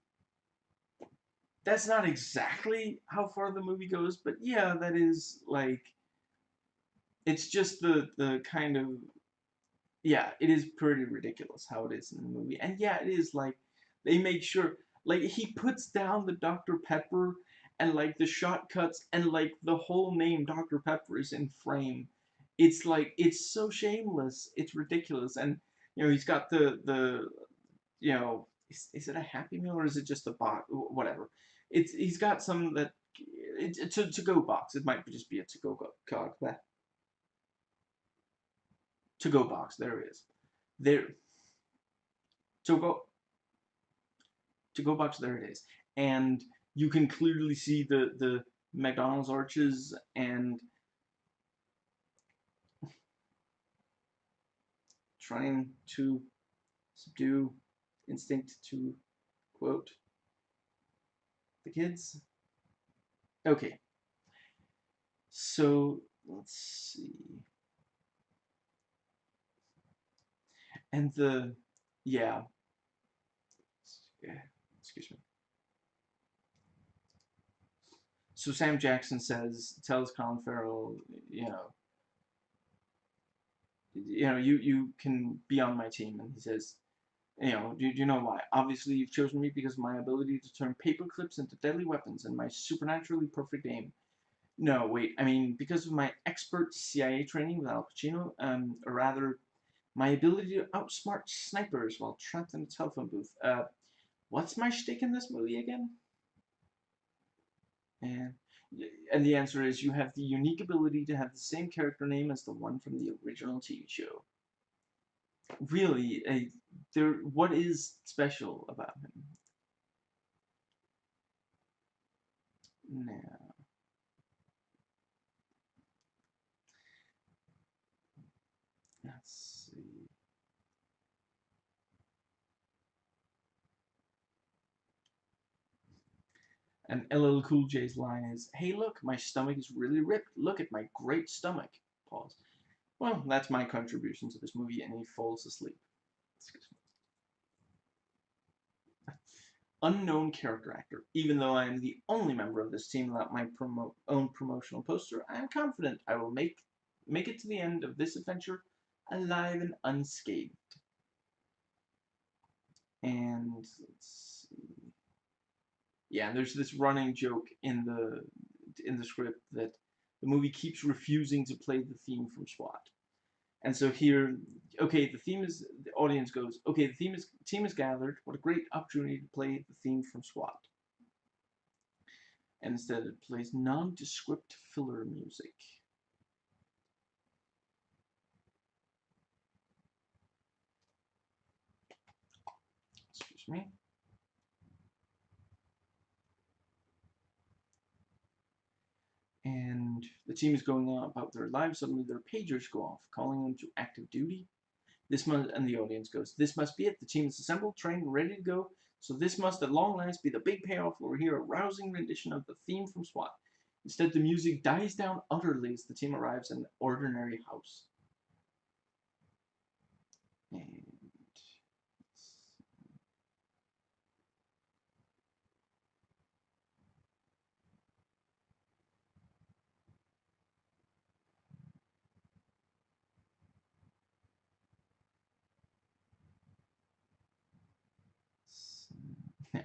that's not exactly how far the movie goes, but yeah, that is like, it's just the kind of, yeah, it is pretty ridiculous how it is in the movie. And yeah, it is like they make sure, like, he puts down the Dr. Pepper, and like the shot cuts, and like the whole name Dr. Pepper is in frame. It's like, it's so shameless. It's ridiculous. And he's got the is it a Happy Meal or is it just a box? Whatever. He's got some that to go box. It might just be a to go box. There it is. There to go to go box. There it is. And you can clearly see the McDonald's arches, and trying to subdue instinct to quote the kids. Okay, so let's see. And yeah, excuse me. So Sam Jackson tells Colin Farrell, you know, you can be on my team. And he says, do you know why? Obviously, you've chosen me because of my ability to turn paper clips into deadly weapons and my supernaturally perfect aim. No, wait, I mean, because of my expert CIA training with Al Pacino, or rather, my ability to outsmart snipers while trapped in a telephone booth. What's my shtick in this movie again? And and the answer is you have the unique ability to have the same character name as the one from the original TV show. Really, what is special about him? Now, let's see. And LL Cool J's line is, "Hey, look, my stomach is really ripped. Look at my great stomach." Pause. Well, that's my contribution to this movie, and he falls asleep. Excuse me. Unknown character actor. Even though I am the only member of this team without my own promotional poster, I am confident I will make it to the end of this adventure alive and unscathed. And let's see. Yeah, and there's this running joke in the script that the movie keeps refusing to play the theme from SWAT. And so here, okay, the audience goes, okay, team is gathered. What a great opportunity to play the theme from SWAT. And instead it plays nondescript filler music. Excuse me. And the team is going on about their lives. Suddenly their pagers go off, calling them to active duty. And the audience goes, this must be it. The team is assembled, trained, and ready to go. So this must at long last be the big payoff. We'll hear a rousing rendition of the theme from SWAT. Instead, the music dies down utterly as the team arrives in an ordinary house. And yeah.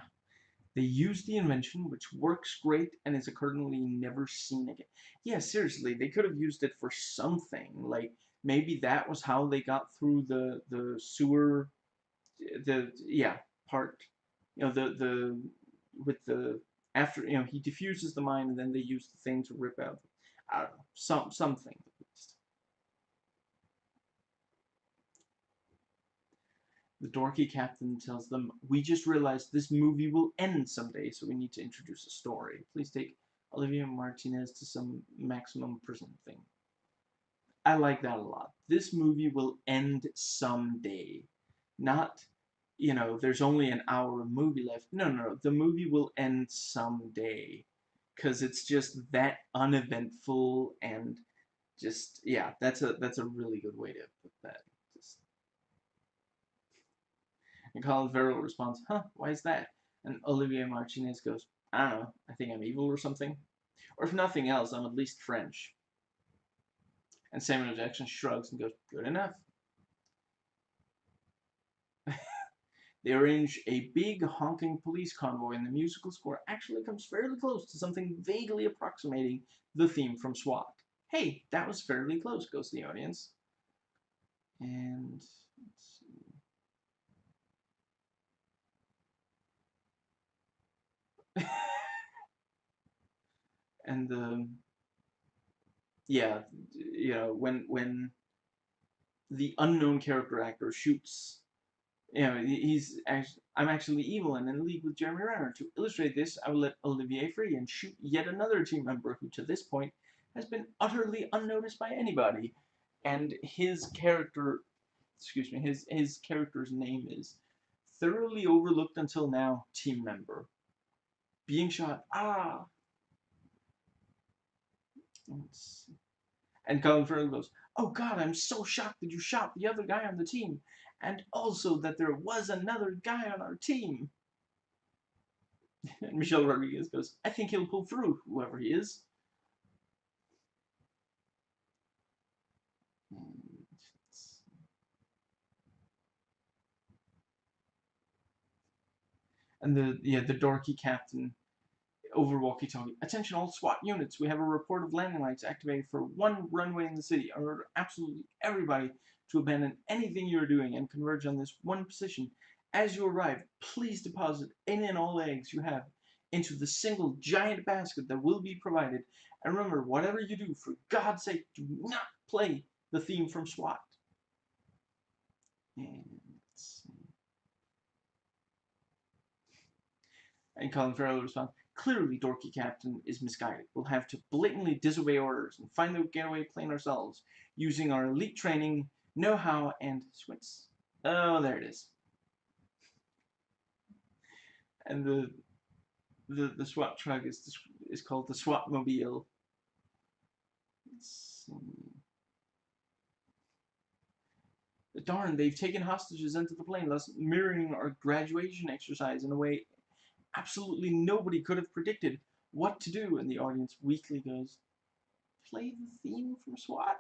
They use the invention, which works great and is currently never seen again. Yeah, seriously, they could have used it for something. Like, maybe that was how they got through the sewer, yeah, part. The with the after he diffuses the mine and then they use the thing to rip out. I don't know, something at least. The dorky captain tells them, "We just realized this movie will end someday, so we need to introduce a story. Please take Olivia Martinez to some maximum prison thing." I like that a lot. This movie will end someday. Not, there's only an hour of movie left. No, no, no. The movie will end someday. Because it's just that uneventful and just, yeah, that's a really good way to put that. Just, and Colin Farrell responds, "Huh, why is that?" And Olivier Martinez goes, "I don't know, I think I'm evil or something. Or if nothing else, I'm at least French." And Samuel Jackson shrugs and goes, "Good enough." They arrange a big honking police convoy, and the musical score actually comes fairly close to something vaguely approximating the theme from SWAT. Hey, that was fairly close, goes the audience. And let's see. And yeah, when the unknown character actor shoots, I'm actually evil and in league with Jeremy Renner. To illustrate this, I will let Olivier free and shoot yet another team member who to this point has been utterly unnoticed by anybody. And his character, excuse me, his character's name is thoroughly overlooked until now, team member. Being shot, and Colin Farrell goes, "Oh God, I'm so shocked that you shot the other guy on the team, and also that there was another guy on our team." And Michelle Rodriguez goes, "I think he'll pull through, whoever he is." And the dorky captain over walkie-talkie. Attention all SWAT units. We have a report of landing lights activated for one runway in the city. I order absolutely everybody to abandon anything you are doing and converge on this one position. As you arrive, please deposit any and all eggs you have into the single giant basket that will be provided. And remember, whatever you do, for God's sake, do not play the theme from SWAT. And let's see. And Colin Farrell responds, clearly dorky captain is misguided. We'll have to blatantly disobey orders and find the getaway plane ourselves, using our elite training, know-how, and wits. Oh, there it is. And the SWAT truck is called the SWAT Mobile. Darn, they've taken hostages into the plane, thus mirroring our graduation exercise in a way absolutely nobody could have predicted what to do. And the audience weakly goes, play the theme from SWAT?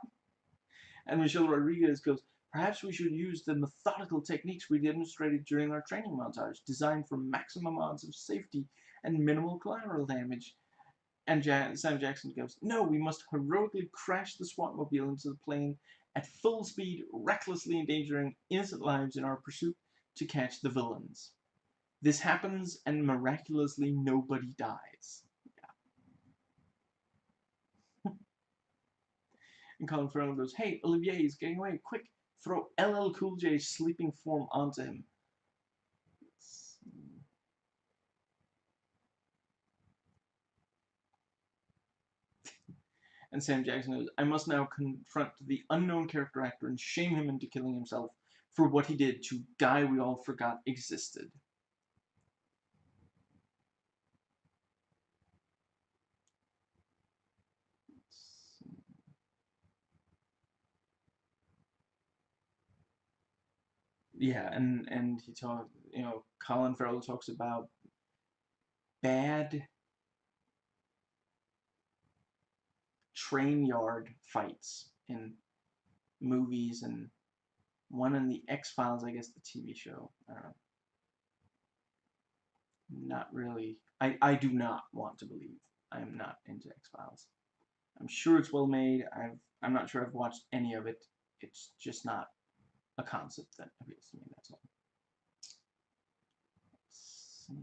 And Michelle Rodriguez goes, perhaps we should use the methodical techniques we demonstrated during our training montage, designed for maximum odds of safety and minimal collateral damage. And Sam Jackson goes, no, we must heroically crash the SWAT mobile into the plane at full speed, recklessly endangering innocent lives in our pursuit to catch the villains. This happens, and miraculously nobody dies. Yeah. And Colin Farrell goes, hey, Olivier is getting away, quick, throw LL Cool J's sleeping form onto him. And Sam Jackson goes, I must now confront the unknown character actor and shame him into killing himself for what he did to guy we all forgot existed. Yeah, and he talked, Colin Farrell talks about bad train yard fights in movies, and one in the X-Files, I guess, the TV show. I don't know. Not really. I do not want to believe. I am not into X-Files. I'm sure it's well made. I'm not sure I've watched any of it. It's just not a concept that appeals to me, that's all. Let's see.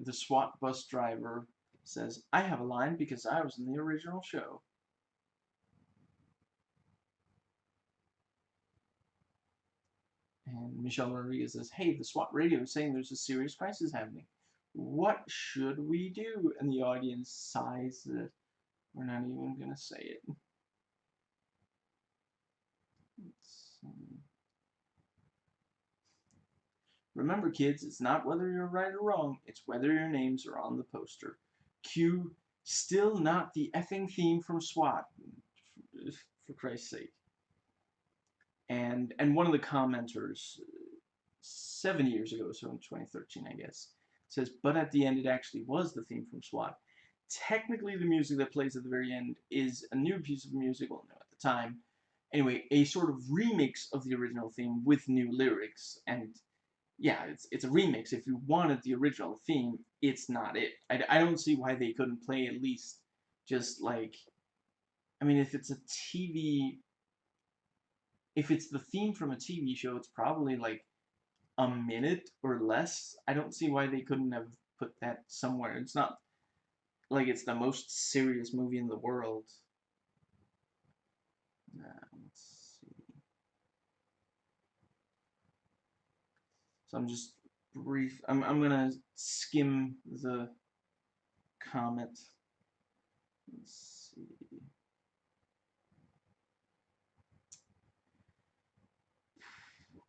The SWAT bus driver says, I have a line because I was in the original show. And Michelle Rodriguez says, hey, the SWAT radio is saying there's a serious crisis happening. What should we do? And the audience sighs that we're not even going to say it. Remember, kids, it's not whether you're right or wrong, it's whether your names are on the poster. Cue, still not the effing theme from SWAT, for Christ's sake. And one of the commenters, 7 years ago, so in 2013, I guess, says, but at the end it actually was the theme from SWAT. Technically, the music that plays at the very end is a new piece of music, well, no, at the time, anyway, a sort of remix of the original theme with new lyrics, and yeah, it's a remix. If you wanted the original theme, it's not it. I don't see why they couldn't play at least just like, I mean, if it's a TV, if it's the theme from a TV show, it's probably like a minute or less. I don't see why they couldn't have put that somewhere. It's not like it's the most serious movie in the world. Let's see. So I'm just I'm gonna skim the comment. Let's see.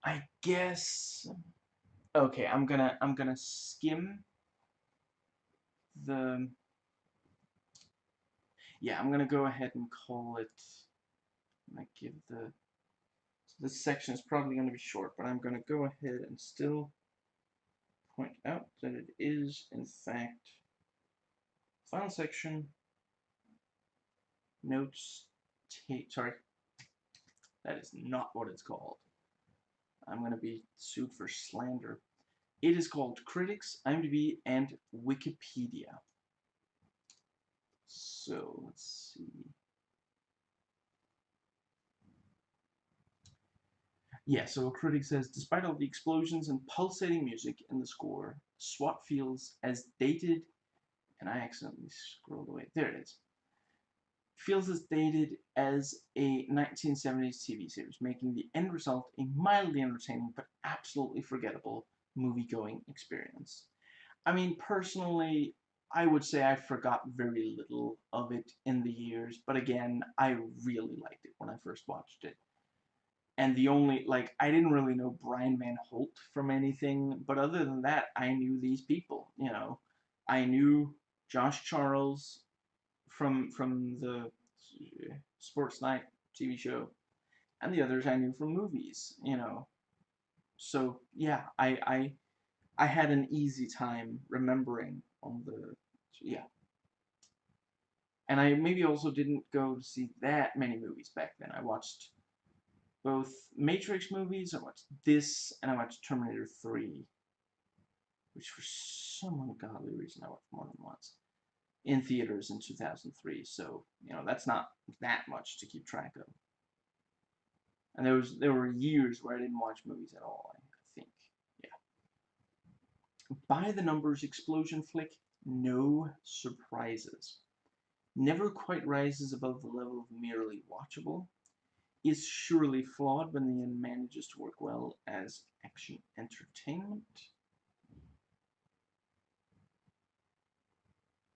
I guess. Okay, I'm gonna skim the. Yeah, I'm gonna go ahead and call it. I give the. So this section is probably gonna be short, but I'm gonna go ahead and still point out that it is in fact final section notes. Sorry. That is not what it's called. I'm going to be sued for slander. It is called Critics, IMDb, and Wikipedia. So, let's see. Yeah, so a critic says, despite all the explosions and pulsating music in the score, S.W.A.T feels as dated, and I accidentally scrolled away. There it is. Feels as dated as a 1970s TV series, making the end result a mildly entertaining but absolutely forgettable movie-going experience. I mean, personally, I would say I forgot very little of it in the years, but again, I really liked it when I first watched it. And the only, like, I didn't really know Brian Van Holt from anything, but other than that, I knew these people, you know. I knew Josh Charles from the Sports Night TV show, and the others I knew from movies, you know. So yeah, I had an easy time remembering on the yeah. And I maybe also didn't go to see that many movies back then. I watched both Matrix movies, I watched this, and I watched Terminator 3, which for some ungodly reason I watched more than once, in theaters in 2003. So, you know, that's not that much to keep track of. And there were years where I didn't watch movies at all, I think. Yeah. By the numbers explosion flick, no surprises. Never quite rises above the level of merely watchable, is surely flawed when the end manages to work well as action entertainment.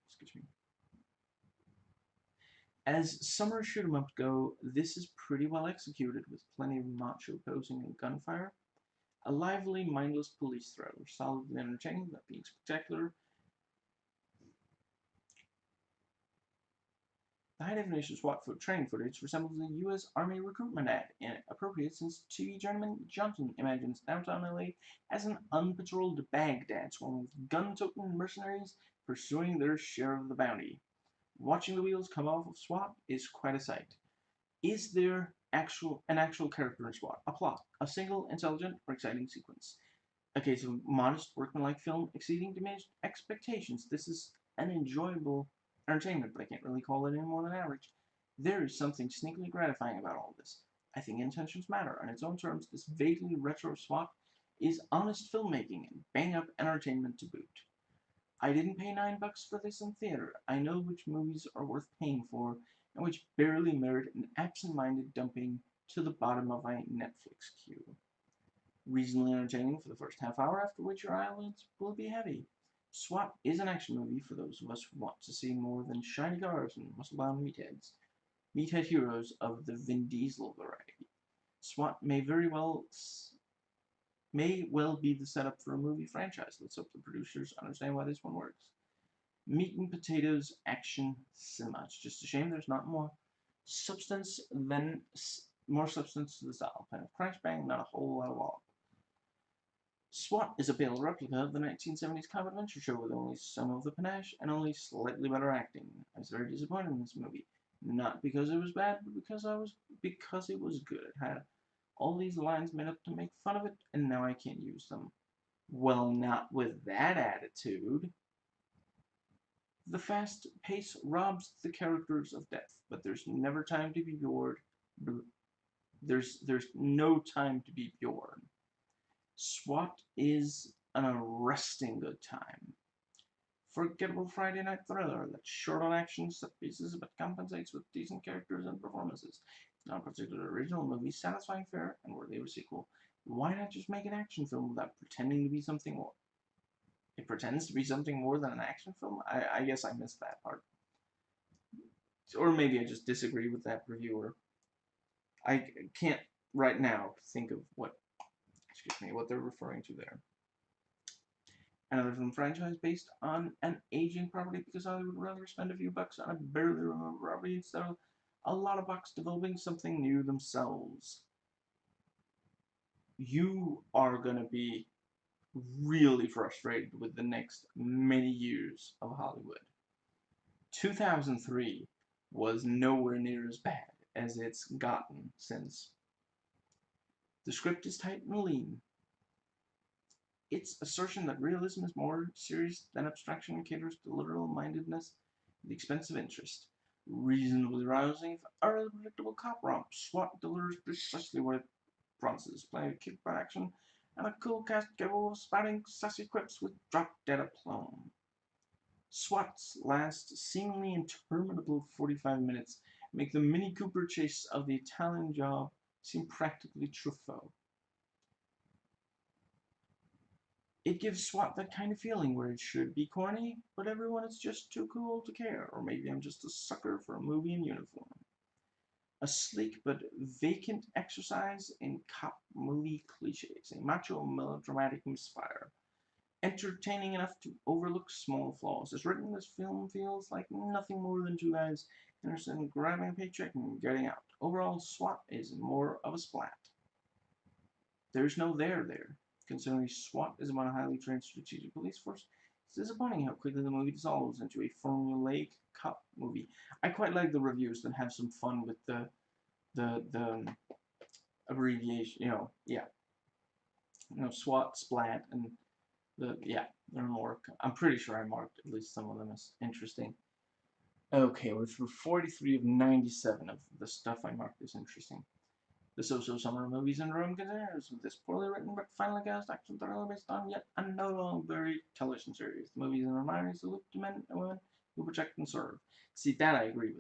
Excuse me. As summer shoot 'em ups go, this is pretty well executed with plenty of macho posing and gunfire. A lively, mindless police thriller, solidly entertaining without being spectacular. The high-definition SWAT training footage resembles a U.S. Army recruitment ad, and appropriate since TV journeyman Johnson imagines downtown LA as an unpatrolled Baghdad swarming with gun-toting mercenaries pursuing their share of the bounty. Watching the wheels come off of SWAT is quite a sight. Is there an actual character in SWAT, a plot, a single intelligent or exciting sequence? A case of modest workmanlike film exceeding diminished expectations. This is an enjoyable entertainment, but I can't really call it any more than average. There is something sneakily gratifying about all this. I think intentions matter. On its own terms, this vaguely retro SWAT is honest filmmaking and bang-up entertainment to boot. I didn't pay $9 for this in theater. I know which movies are worth paying for and which barely merit an absent-minded dumping to the bottom of my Netflix queue. Reasonably entertaining for the first half hour, after which your eyelids will be heavy. SWAT is an action movie for those of us who want to see more than shiny cars and muscle-bound meatheads. Meathead heroes of the Vin Diesel variety. SWAT may well be the setup for a movie franchise. Let's hope the producers understand why this one works. Meat and potatoes action cinema. It's just a shame there's not substance than more substance to the style. Kind of crash bang, not a whole lot of wallop. SWAT is a pale replica of the 1970s comedy adventure show with only some of the panache and only slightly better acting. I was very disappointed in this movie. Not because it was bad, but because it was good. It had all these lines made up to make fun of it, and now I can't use them. Well, not with that attitude. The fast pace robs the characters of depth, but there's never time to be bored. There's no time to be bored. SWAT is an arresting good time. Forgettable Friday night thriller that's short on action set pieces but compensates with decent characters and performances. It's not a particularly original movie, satisfying, fair, and worthy of a sequel. Why not just make an action film without pretending to be something more? It pretends to be something more than an action film? I guess I missed that part. Or maybe I just disagree with that reviewer. I can't right now think of what they're referring to there. Another film franchise based on an aging property because I would rather spend a few bucks on a barely remembered property instead of a lot of bucks developing something new themselves. You are going to be really frustrated with the next many years of Hollywood. 2003 was nowhere near as bad as it's gotten since The script is tight and lean. Its assertion that realism is more serious than abstraction caters to literal-mindedness at the expense of interest. Reasonably rousing, if utterly predictable cop romp, S.W.A.T delivers precisely what it promises, playing with kick-butt action and a cool cast capable of spouting sassy quips with drop-dead aplomb. S.W.A.T's last, seemingly interminable 45 minutes make the Mini Cooper chase of the Italian Job seem practically Truffaut. It gives S.W.A.T that kind of feeling where it should be corny, but everyone is just too cool to care, or maybe I'm just a sucker for a movie in uniform. A sleek but vacant exercise in cop movie cliches, a macho melodramatic misfire, entertaining enough to overlook small flaws. As written, this film feels like nothing more than two guys interested in grabbing a paycheck and getting out. Overall, S.W.A.T is more of a splat. There's no there. Considering S.W.A.T is about a highly trained strategic police force, it's disappointing how quickly the movie dissolves into a formulaic cop movie. I quite like the reviews that have some fun with the abbreviation, SWAT, splat, and they're more. I'm pretty sure I marked at least some of them as interesting. Okay, we're through 43 of 97 of the stuff I marked as interesting. The so-so summer movies in Rome continues with this poorly written but finally cast action thriller based on yet another very television series. The movies and reminders salute to men and women who protect and serve. See, that I agree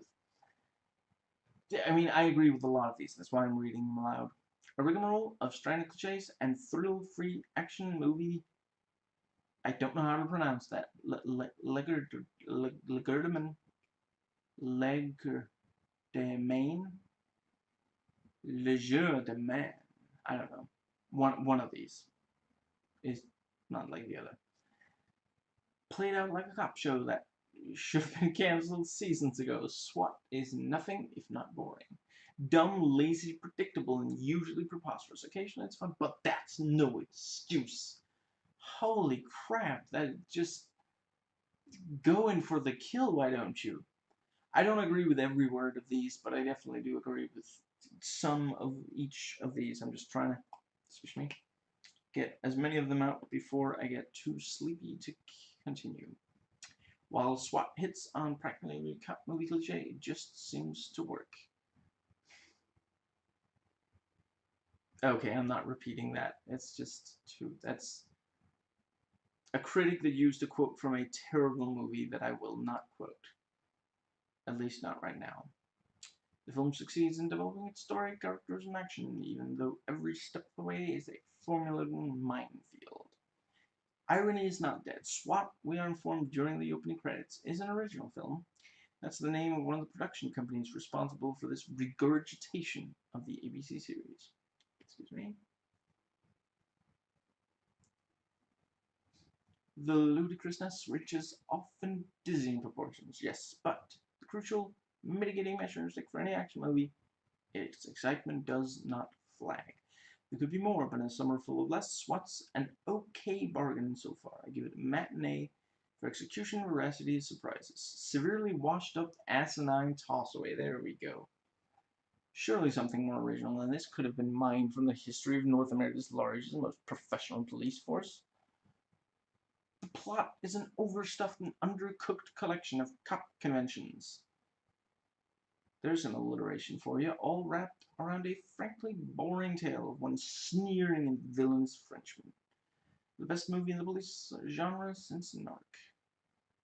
with. I mean, I agree with a lot of these. That's why I'm reading them aloud. A rigmarole of stranded cliches and thrill-free action movie. I don't know how to pronounce that. Legerdemain. Le Jeu de Man. I don't know. One of these is not like the other. Played out like a cop show that should have been cancelled seasons ago. S.W.A.T is nothing if not boring. Dumb, lazy, predictable, and usually preposterous. Occasionally it's fun, but that's no excuse. Holy crap, that just going for the kill, why don't you? I don't agree with every word of these, but I definitely do agree with some of each of these. I'm just trying to, excuse me, get as many of them out before I get too sleepy to continue. While S.W.A.T hits on practically every cop movie cliche, it just seems to work. Okay, I'm not repeating that. It's just too. That's a critic that used a quote from a terrible movie that I will not quote. At least not right now. The film succeeds in developing its story, characters, and action, even though every step of the way is a formula-laden minefield. Irony is not dead. S.W.A.T, we are informed during the opening credits, is an original film. That's the name of one of the production companies responsible for this regurgitation of the ABC series. Excuse me. The ludicrousness reaches often dizzying proportions, yes, but the crucial mitigating measures like for any action movie, its excitement does not flag. There could be more, but in a summer full of less, S.W.A.T's an okay bargain so far. I give it a matinee for execution, veracity, and surprises. Severely washed up, asinine toss-away. There we go. Surely something more original than this could have been mined from the history of North America's largest and most professional police force. The plot is an overstuffed and undercooked collection of cop conventions. There's an alliteration for you, all wrapped around a frankly boring tale of one sneering and villainous Frenchman. The best movie in the police genre since Narc.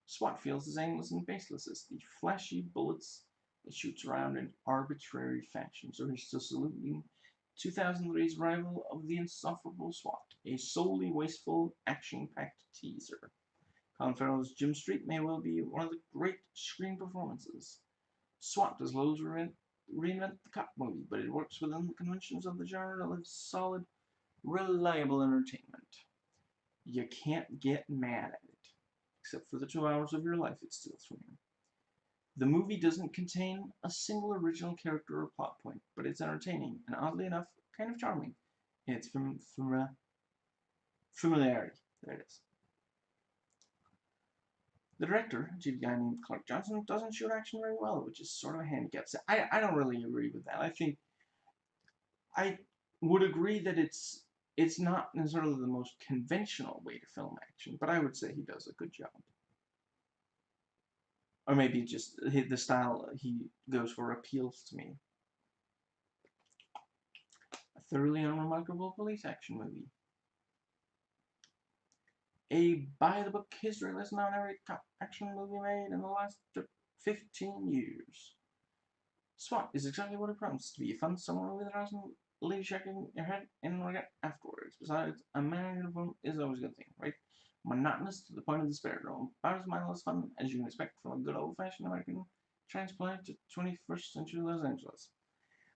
S.W.A.T feels as aimless and baseless as the flashy bullets it shoots around in arbitrary fashion. So here's to saluting 2003's rival of the insufferable S.W.A.T, a solely wasteful, action-packed teaser. Colin Farrell's Jim Street may well be one of the great screen performances. S.W.A.T does loads to reinvent the cop movie, but it works within the conventions of the genre to live solid, reliable entertainment. You can't get mad at it, except for the 2 hours of your life it steals from you. The movie doesn't contain a single original character or plot point, but it's entertaining, and oddly enough, kind of charming. It's familiarity. There it is. The director, a guy named Clark Johnson, doesn't shoot action very well, which is sort of a handicap. So I don't really agree with that. I think would agree that it's not necessarily the most conventional way to film action, but I would say he does a good job. Or maybe just the style he goes for appeals to me. A thoroughly unremarkable police action movie. A by-the-book history lesson on every cop action movie made in the last 15 years. S.W.A.T is exactly what it promises to be. A fun summer movie that doesn't leave shaking your head and regret afterwards. Besides, a man in a film is always a good thing, right? Monotonous to the point of despair. About as mindless fun as you can expect from a good old-fashioned American transplant to 21st century Los Angeles.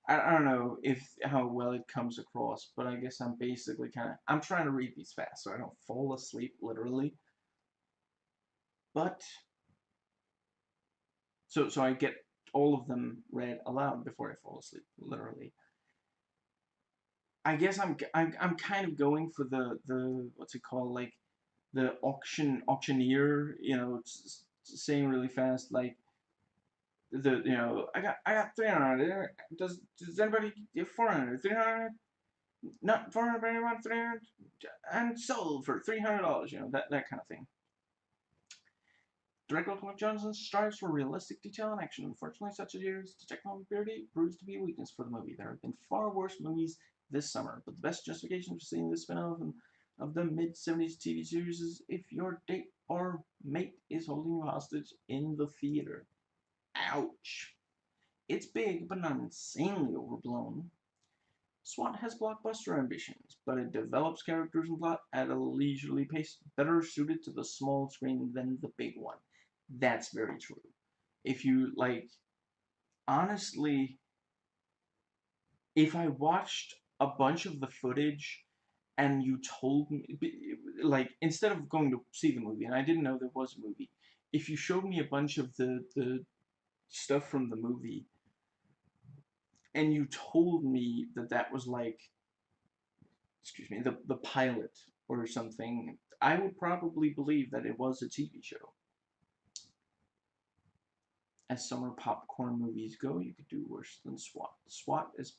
I don't know if how well it comes across, but I guess I'm basically I'm trying to read these fast so I don't fall asleep literally. But so I get all of them read aloud before I fall asleep literally. I guess I'm kind of going for the what's it called, like the auctioneer, saying really fast, like I got 300. Does anybody get 400? 300? Not 400, but anyone 300, and sold for $300. That kind of thing. Director Clint Johnson strives for realistic detail and action. Unfortunately, such a year's technical purity proves to be a weakness for the movie. There have been far worse movies this summer, but the best justification for seeing this spin-off of the mid-70s TV series is if your date or mate is holding you hostage in the theater. Ouch. It's big, but not insanely overblown. S.W.A.T has blockbuster ambitions, but it develops characters and plot at a leisurely pace better suited to the small screen than the big one. That's very true. If you, honestly, if I watched a bunch of the footage and you told me, instead of going to see the movie, and I didn't know there was a movie, if you showed me a bunch of the stuff from the movie and you told me that that was excuse me, the pilot or something, I would probably believe that it was a TV show. As summer popcorn movies go, you could do worse than S.W.A.T.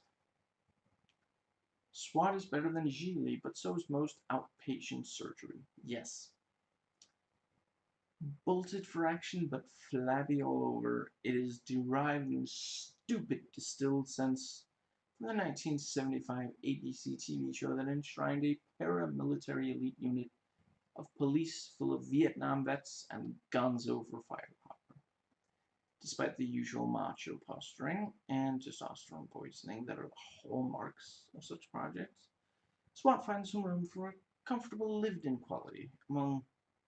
S.W.A.T is better than Gigli, but so is most outpatient surgery. Yes. Bolted for action, but flabby all over, it is derived in a stupid distilled sense from the 1975 ABC TV show that enshrined a paramilitary elite unit of police full of Vietnam vets and gonzo for firepower. Despite the usual macho posturing and testosterone poisoning that are the hallmarks of such projects, S.W.A.T finds some room for a comfortable lived-in quality among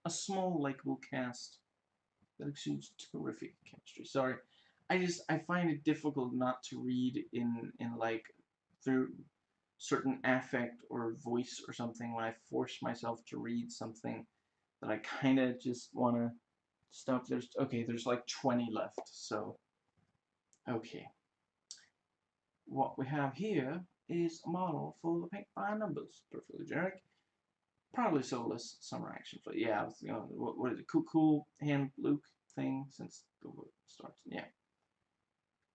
a small, likable cast that exudes terrific chemistry. Sorry, I find it difficult not to read through certain affect or voice or something when I force myself to read something that I kind of just want to stop. There's like 20 left, so okay. What we have here is a model for the paint by numbers, perfectly generic. Probably soulless summer action flick. Yeah, what is it? Cool hand Luke thing since the starts. Yeah,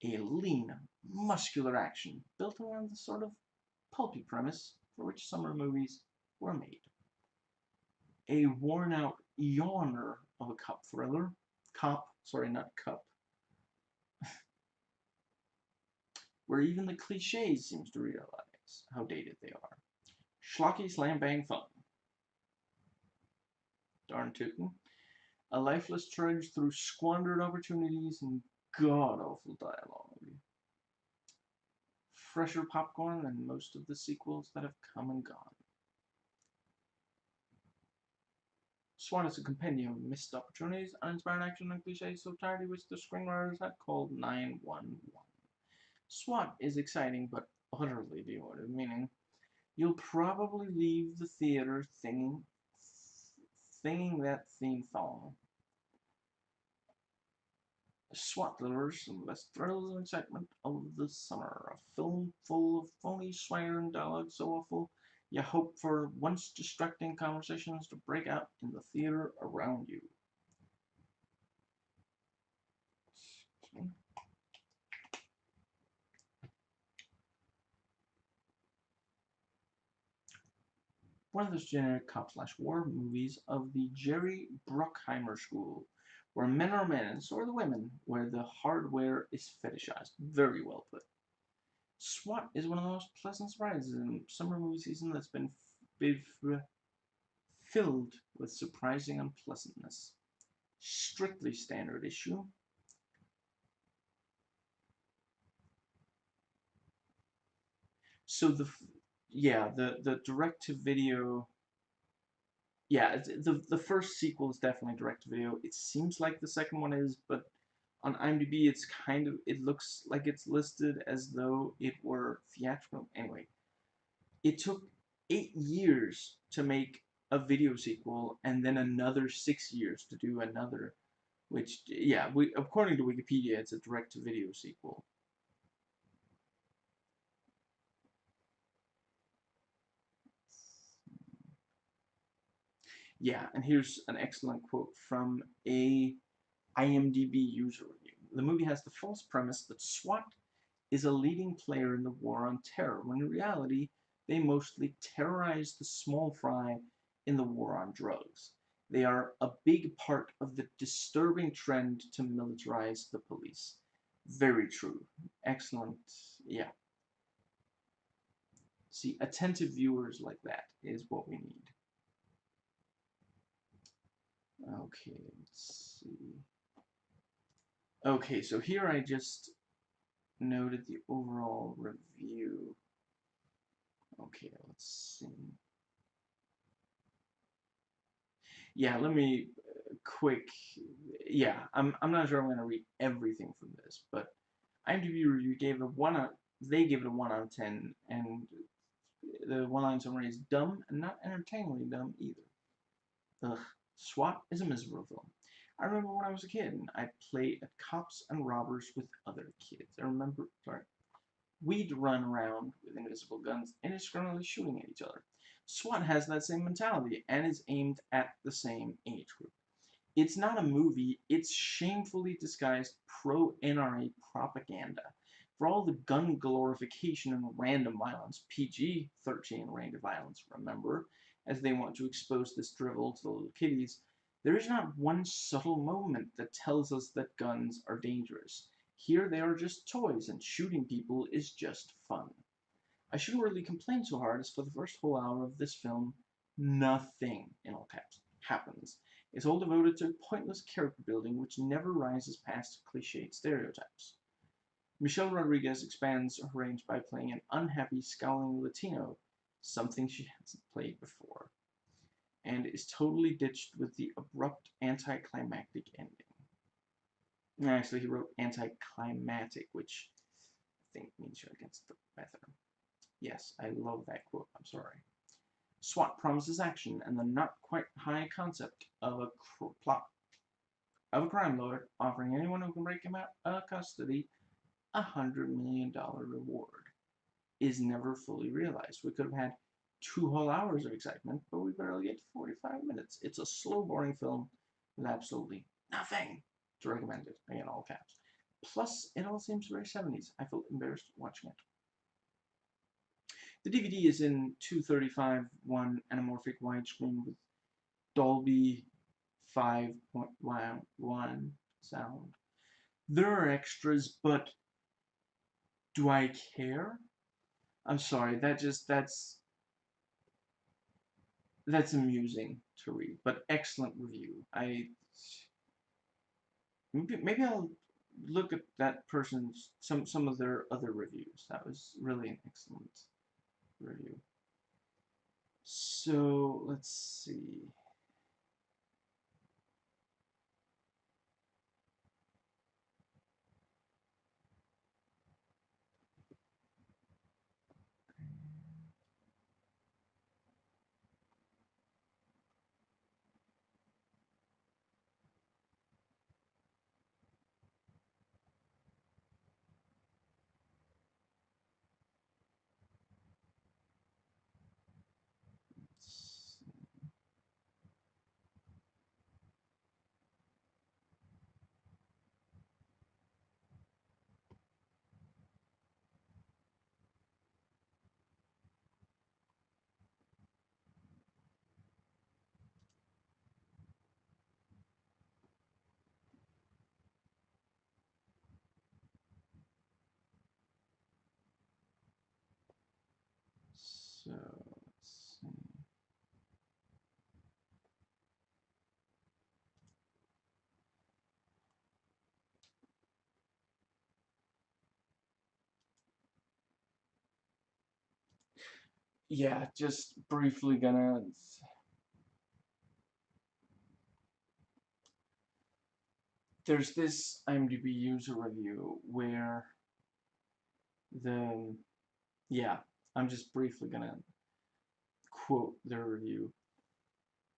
a lean, muscular action built around the sort of pulpy premise for which summer movies were made. A worn-out yawner of a cop thriller. Sorry, not cup. Where even the cliches seems to realize how dated they are. Schlocky slam bang fun. Darn tootin'. A lifeless trudge through squandered opportunities and god-awful dialogue. Fresher popcorn than most of the sequels that have come and gone. S.W.A.T is a compendium of missed opportunities, uninspired action, and cliches so tired he wished the screenwriters had called 911. S.W.A.T is exciting but utterly devoid of meaning. You'll probably leave the theater singing that theme song. S.W.A.T delivers some of the best thrills and excitement of the summer. A film full of phony swear and dialogue so awful, you hope for once distracting conversations to break out in the theater around you. one of those generic cop/war movies of the Jerry Bruckheimer school, where men are men and so are the women, where the hardware is fetishized. Very well put. S.W.A.T is one of the most pleasant surprises in summer movie season that's been filled with surprising unpleasantness. Strictly standard issue. So the direct to video, yeah, the first sequel is definitely direct to video. It seems like the second one is, but on IMDb it looks like it's listed as though it were theatrical. Anyway, it took 8 years to make a video sequel and then another 6 years to do another, which, yeah, according to Wikipedia, it's a direct to video sequel. Yeah, and here's an excellent quote from a IMDb user review. The movie has the false premise that S.W.A.T is a leading player in the war on terror, when in reality, they mostly terrorize the small fry in the war on drugs. They are a big part of the disturbing trend to militarize the police. Very true. Excellent. Yeah. See, attentive viewers like that is what we need. Okay, let's see. Okay, so here I just noted the overall review. Okay, let's see. Yeah, let me quick. Yeah, I'm not sure I'm gonna read everything from this, but IMDb review gave a one out. They gave it a 1 out of 10, and the one-line summary is dumb and not entertainingly dumb either. Ugh, S.W.A.T is a miserable film. I remember when I was a kid and I'd play at cops and robbers with other kids. We'd run around with invisible guns indiscriminately shooting at each other. S.W.A.T has that same mentality and is aimed at the same age group. It's not a movie, it's shamefully disguised pro-NRA propaganda. For all the gun glorification and random violence, PG-13 range of violence, remember, as they want to expose this drivel to the little kiddies, there is not one subtle moment that tells us that guns are dangerous. Here they are just toys, and shooting people is just fun. I shouldn't really complain so hard, as for the first whole hour of this film, nothing, in all caps, happens. It's all devoted to pointless character building which never rises past cliched stereotypes. Michelle Rodriguez expands her range by playing an unhappy, scowling Latino, something she hasn't played before, and is totally ditched with the abrupt, anticlimactic ending. Actually, he wrote anticlimactic, which I think means you're against the method. Yes, I love that quote. I'm sorry. S.W.A.T promises action and the not quite high concept of a plot of a crime lord offering anyone who can break him out of custody $100 million reward is never fully realized. We could have had 2 whole hours of excitement, but we barely get 45 minutes. It's a slow, boring film with absolutely nothing to recommend it. Again, all caps. Plus, it all seems very 70s. I felt embarrassed watching it. The DVD is in 235/1 anamorphic widescreen with Dolby 5.1 sound. There are extras, but do I care? I'm sorry, that's amusing to read, but excellent review. Maybe I'll look at that person's some of their other reviews. That was really an excellent review. So let's see. So, let's see. Yeah, just briefly gonna. There's this IMDb user review where the. Yeah, I'm just briefly gonna quote their review.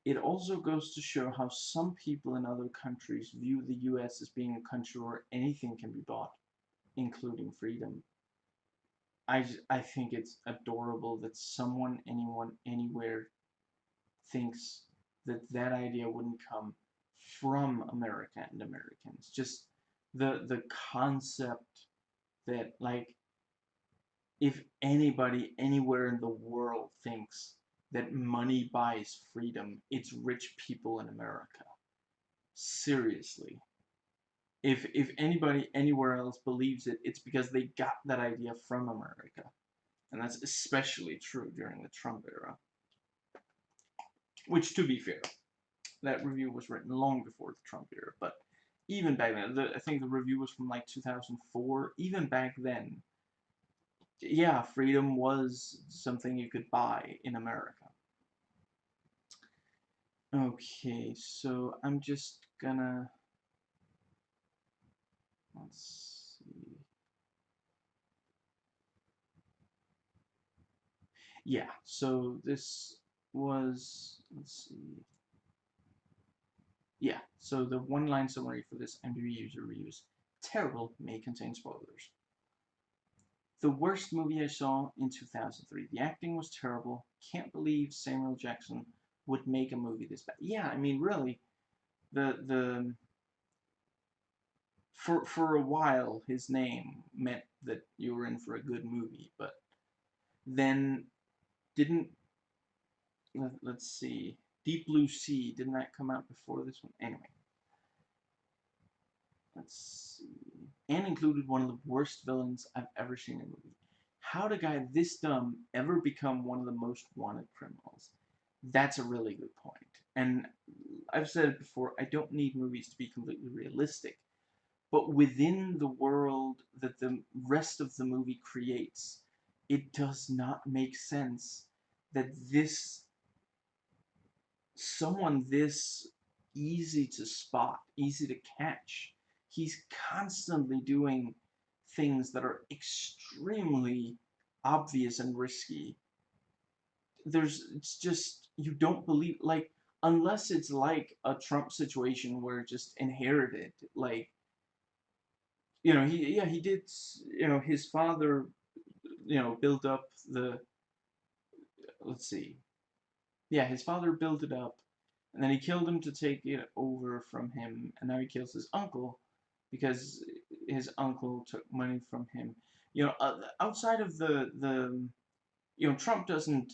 It also goes to show how some people in other countries view the US as being a country where anything can be bought, including freedom. I think it's adorable that someone, anyone, anywhere thinks that that idea wouldn't come from America and Americans. Just the concept that, like, if anybody anywhere in the world thinks that money buys freedom, it's rich people in America. Seriously. If anybody anywhere else believes it, it's because they got that idea from America. And that's especially true during the Trump era. Which, to be fair, that review was written long before the Trump era, but even back then, I think the review was from like 2004. Even back then, yeah, freedom was something you could buy in America. Okay, so I'm just gonna, let's see. Yeah, so this was, let's see. Yeah, so the one-line summary for this IMDb user reviews: terrible, may contain spoilers. The worst movie I saw in 2003. The acting was terrible. Can't believe Samuel Jackson would make a movie this bad. Yeah, I mean, really, the for a while his name meant that you were in for a good movie, but then didn't let's see, Deep Blue Sea, didn't that come out before this one? Anyway, let's see. And included one of the worst villains I've ever seen in a movie. How'd a guy this dumb ever become one of the most wanted criminals? That's a really good point. And I've said it before, I don't need movies to be completely realistic. But within the world that the rest of the movie creates, it does not make sense that someone this easy to spot, easy to catch, he's constantly doing things that are extremely obvious and risky. It's just, you don't believe, like, unless it's like a Trump situation where it just inherited, like, he did, his father, built up the, let's see, yeah, his father built it up, and then he killed him to take it over from him, and now he kills his uncle because his uncle took money from him. Outside of Trump doesn't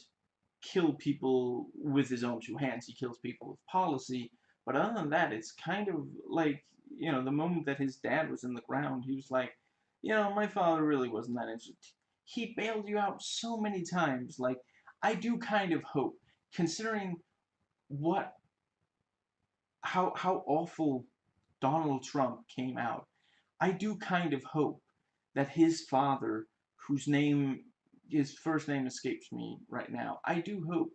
kill people with his own two hands. He kills people with policy. But other than that, it's kind of like, the moment that his dad was in the ground, he was like, my father really wasn't that interested. He bailed you out so many times. Like, I do kind of hope, considering what how awful Donald Trump came out, I do kind of hope that his father, his first name escapes me right now, I do hope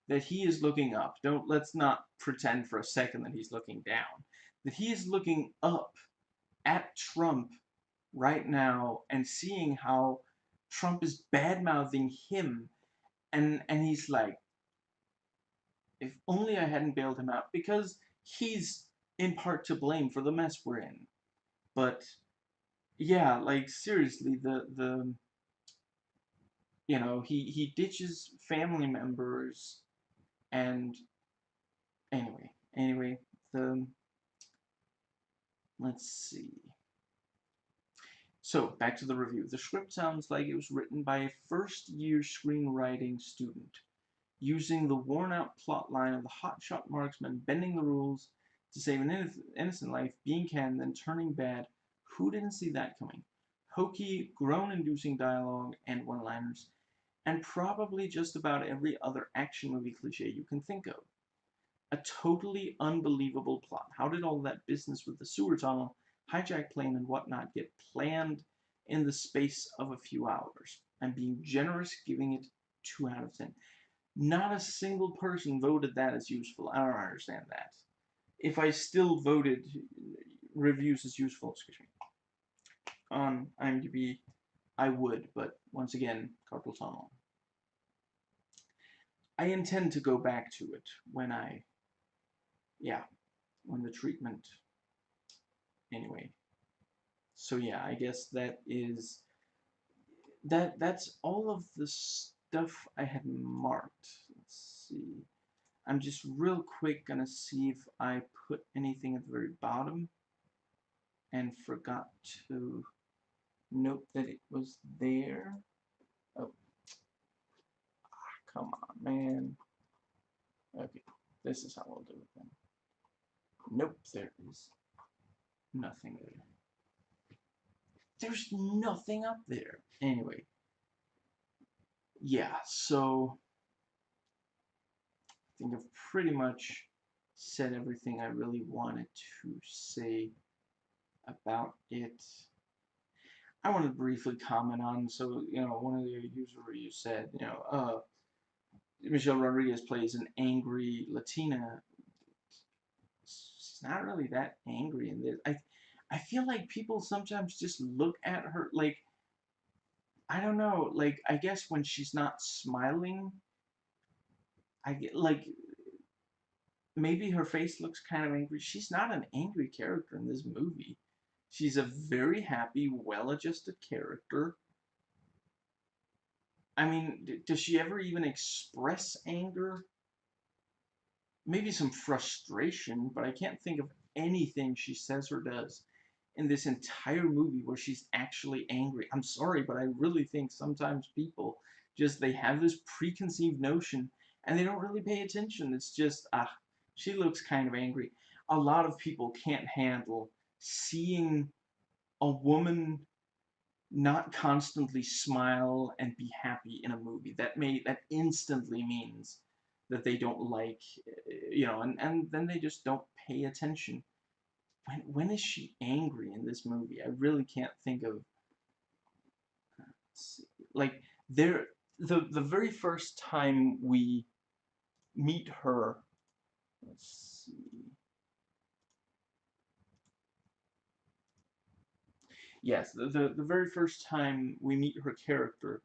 that he is looking up. Let's not pretend for a second that he's looking down. That he is looking up at Trump right now and seeing how Trump is bad mouthing him, and he's like, if only I hadn't bailed him out, because he's in part to blame for the mess we're in. But yeah, like, seriously, the he ditches family members, and anyway, the let's see. So, back to the review. The script sounds like it was written by a first-year screenwriting student, using the worn-out plotline of the hotshot marksman bending the rules to save an innocent life, being canned, then turning bad. Who didn't see that coming? Hokey, groan-inducing dialogue and one-liners. and probably just about every other action movie cliche you can think of. A totally unbelievable plot. How did all that business with the sewer tunnel, hijack plane, and whatnot get planned in the space of a few hours? I'm being generous, giving it 2 out of 10. Not a single person voted that as useful. I don't understand that. If I still voted reviews as useful, excuse me, on IMDb, I would, but once again, carpal tunnel. I intend to go back to it when yeah, when the treatment, anyway. So yeah, I guess that's all of the stuff I had marked. Let's see. I'm just real quick gonna see if I put anything at the very bottom and forgot to note that it was there. Oh, come on, man. Okay, this is how we'll do it then. Nope, there is nothing there. There's nothing up there. Anyway, yeah, so I think I've pretty much said everything I really wanted to say about it. I want to briefly comment on, so, one of the user reviews said, Michelle Rodriguez plays an angry Latina. She's not really that angry in this. I feel like people sometimes just look at her like, I don't know, like, I guess when she's not smiling, I get, like, maybe her face looks kind of angry. She's not an angry character in this movie. She's a very happy, well-adjusted character. I mean, does she ever even express anger? Maybe some frustration, but I can't think of anything she says or does in this entire movie where she's actually angry. I'm sorry, but I really think sometimes people they have this preconceived notion and they don't really pay attention. It's just, she looks kind of angry. A lot of people can't handle seeing a woman not constantly smile and be happy in a movie. That instantly means that they don't like, and then they just don't pay attention. When is she angry in this movie? I really can't think of, like, there the very first time we meet her. Let's see. Yes, the very first time we meet her character,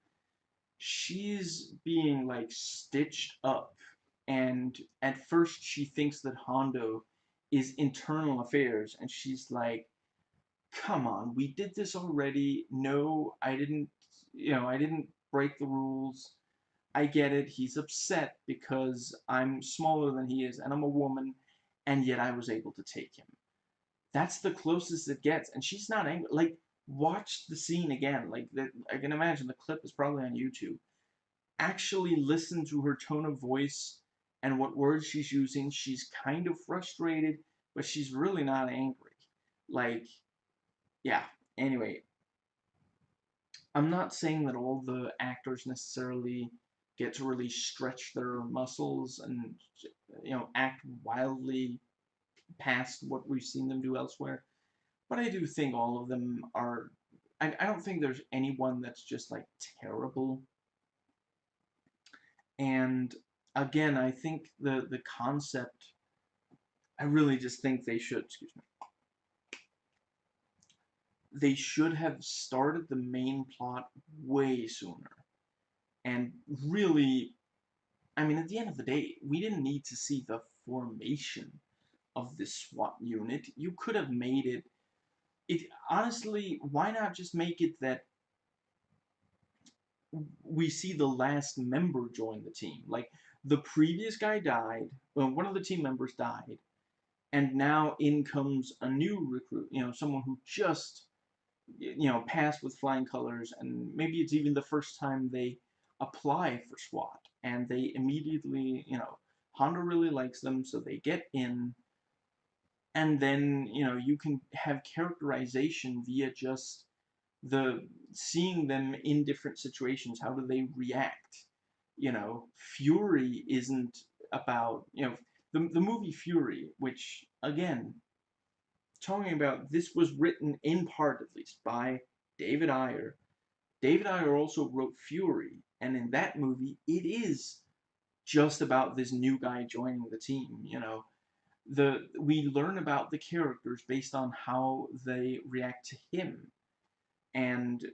she's being like stitched up, and at first she thinks that Hondo is internal affairs, and she's like, come on, we did this already. No, I didn't break the rules. I get it, he's upset because I'm smaller than he is and I'm a woman, and yet I was able to take him. That's the closest it gets, and she's not angry. Like, watch the scene again. Like, I can imagine the clip is probably on YouTube. Actually listen to her tone of voice and what words she's using. She's kind of frustrated, but she's really not angry. Like, yeah. Anyway, I'm not saying that all the actors necessarily get to really stretch their muscles and, act wildly past what we've seen them do elsewhere. But I do think all of them are. I don't think there's anyone that's just like terrible. And again, I think the concept. I really just think they should. Excuse me. They should have started the main plot way sooner. And really, I mean, at the end of the day, we didn't need to see the formation of this SWAT unit. You could have made it honestly, why not just make it that we see the last member join the team? Like, the previous guy died, well, one of the team members died, and now in comes a new recruit, someone who just, passed with flying colors, and maybe it's even the first time they apply for SWAT, and they immediately, Honda really likes them, so they get in, and then, you can have characterization via just the seeing them in different situations, how do they react? Fury isn't about, the movie Fury, which, again, talking about, this was written in part, at least, by David Ayer. David Ayer also wrote Fury, and in that movie, it is just about this new guy joining the team. We learn about the characters based on how they react to him. And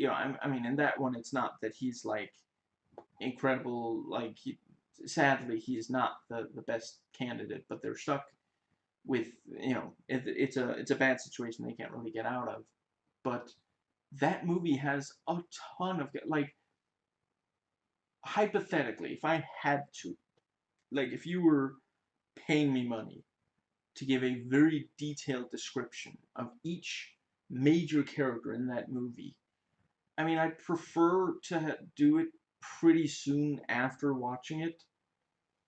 I mean, in that one, it's not that he's like incredible. Like, sadly, he is not the best candidate, but they're stuck with, it's a bad situation they can't really get out of. But that movie has a ton of, like, hypothetically, if I had to, like, if you were paying me money to give a very detailed description of each major character in that movie, I mean, I'd prefer to do it pretty soon after watching it.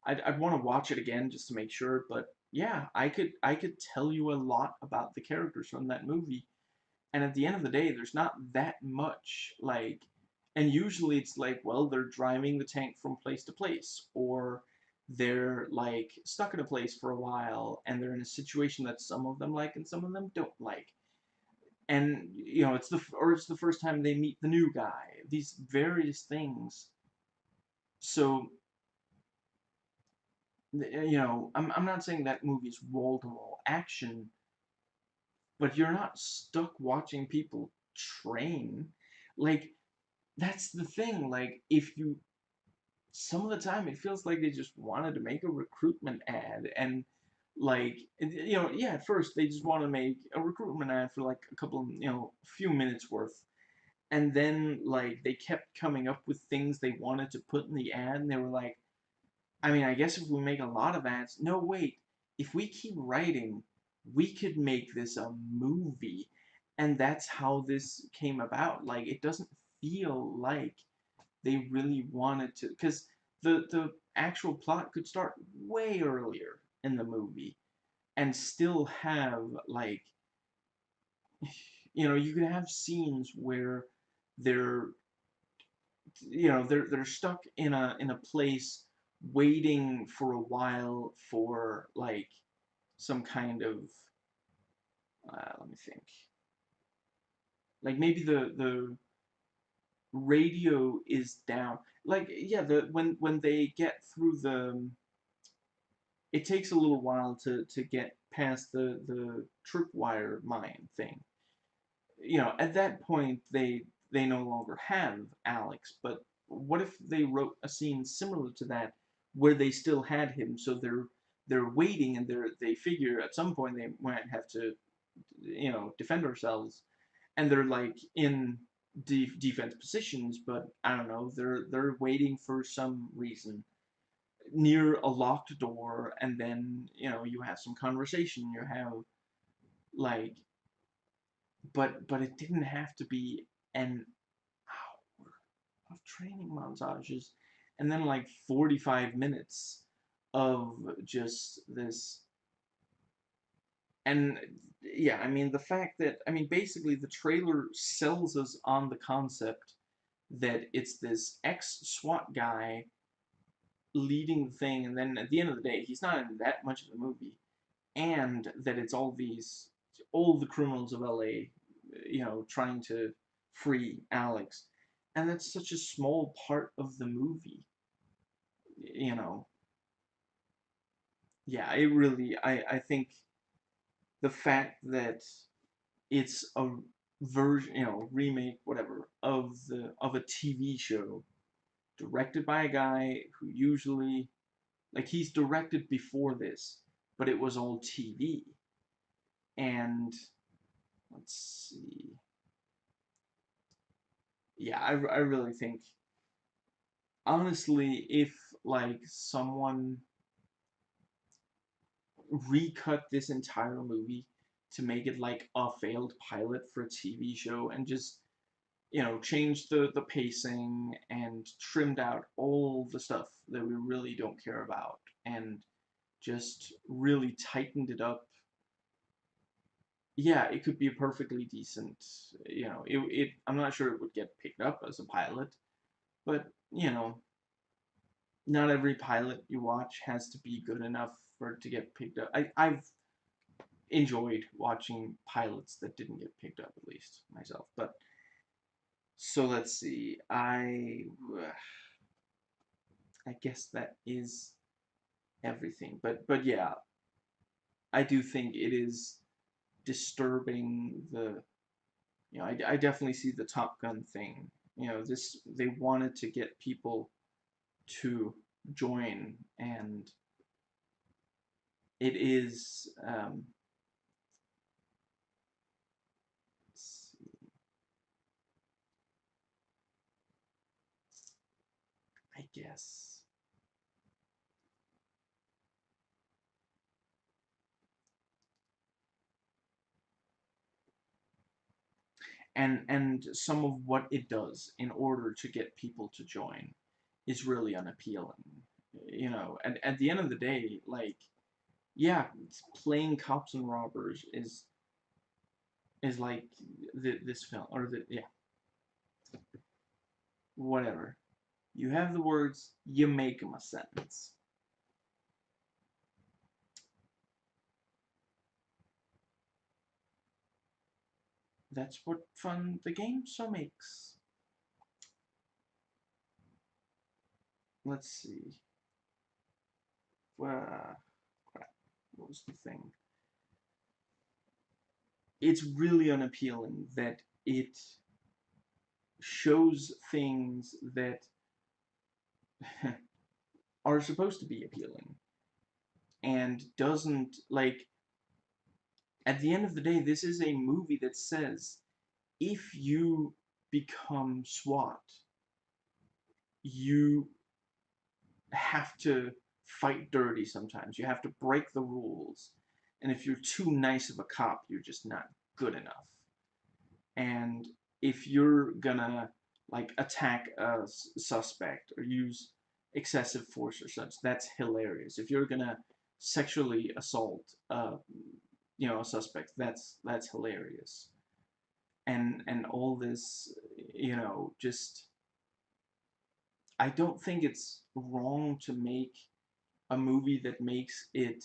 I'd want to watch it again just to make sure, but yeah, I could tell you a lot about the characters from that movie. And at the end of the day, there's not that much, like, and usually it's like, well, they're driving the tank from place to place, or they're like stuck in a place for a while, and they're in a situation that some of them like and some of them don't like. And it's the first time they meet the new guy. These various things. So I'm not saying that movie's wall to wall action, but you're not stuck watching people train. Like, that's the thing. Like, if you some of the time it feels like they just wanted to make a recruitment ad, and like, yeah, at first they just want to make a recruitment ad for like a couple, few minutes worth, and then like they kept coming up with things they wanted to put in the ad, and they were like, I mean, I guess if we make a lot of ads, no, wait, if we keep writing, we could make this a movie. And that's how this came about. Like, it doesn't feel like they really wanted to, because the actual plot could start way earlier in the movie and still have, like, you could have scenes where they're they're stuck in a place waiting for a while for, like, some kind of, let me think, like, maybe the radio is down, like, yeah, when they get through it takes a little while to get past the tripwire mine thing. At that point, they no longer have Alex, but what if they wrote a scene similar to that where they still had him, so they're waiting, and they figure at some point they might have to, defend ourselves, and they're like in defense positions, but I don't know, they're waiting for some reason near a locked door, and then you have some conversation, you have, like, but it didn't have to be an hour of training montages, and then like 45 minutes of just this. And yeah, I mean, the fact that, I mean, basically the trailer sells us on the concept that it's this ex-SWAT guy leading the thing, and then at the end of the day, he's not in that much of the movie, and that it's all the criminals of LA, trying to free Alex, and that's such a small part of the movie, you know. Yeah, it really, I think the fact that it's a version, remake, whatever, of a TV show directed by a guy who usually, like, he's directed before this, but it was all TV. And let's see. Yeah, I really think, honestly, if, like, someone recut this entire movie to make it like a failed pilot for a TV show, and just, changed the pacing and trimmed out all the stuff that we really don't care about, and just really tightened it up, yeah, it could be a perfectly decent, I'm not sure it would get picked up as a pilot, but, not every pilot you watch has to be good enough for it to get picked up. I've enjoyed watching pilots that didn't get picked up, at least myself. But so let's see. I guess that is everything. But yeah, I do think it is disturbing. I definitely see the Top Gun thing. They wanted to get people to join, and it is. Let's see, I guess. And some of what it does in order to get people to join is really unappealing. And at the end of the day, like, yeah, playing cops and robbers is like this film, or yeah, whatever. You have the words, you make them a sentence. That's what fun the game so makes. Let's see. Crap. What was the thing? It's really unappealing that it shows things that are supposed to be appealing and doesn't, like, at the end of the day, this is a movie that says if you become SWAT, you have to fight dirty sometimes. You have to break the rules. And if you're too nice of a cop, you're just not good enough. And if you're gonna, like, attack a suspect or use excessive force or such, that's hilarious. If you're gonna sexually assault a suspect, that's hilarious. And all this, just, I don't think it's wrong to make a movie that makes it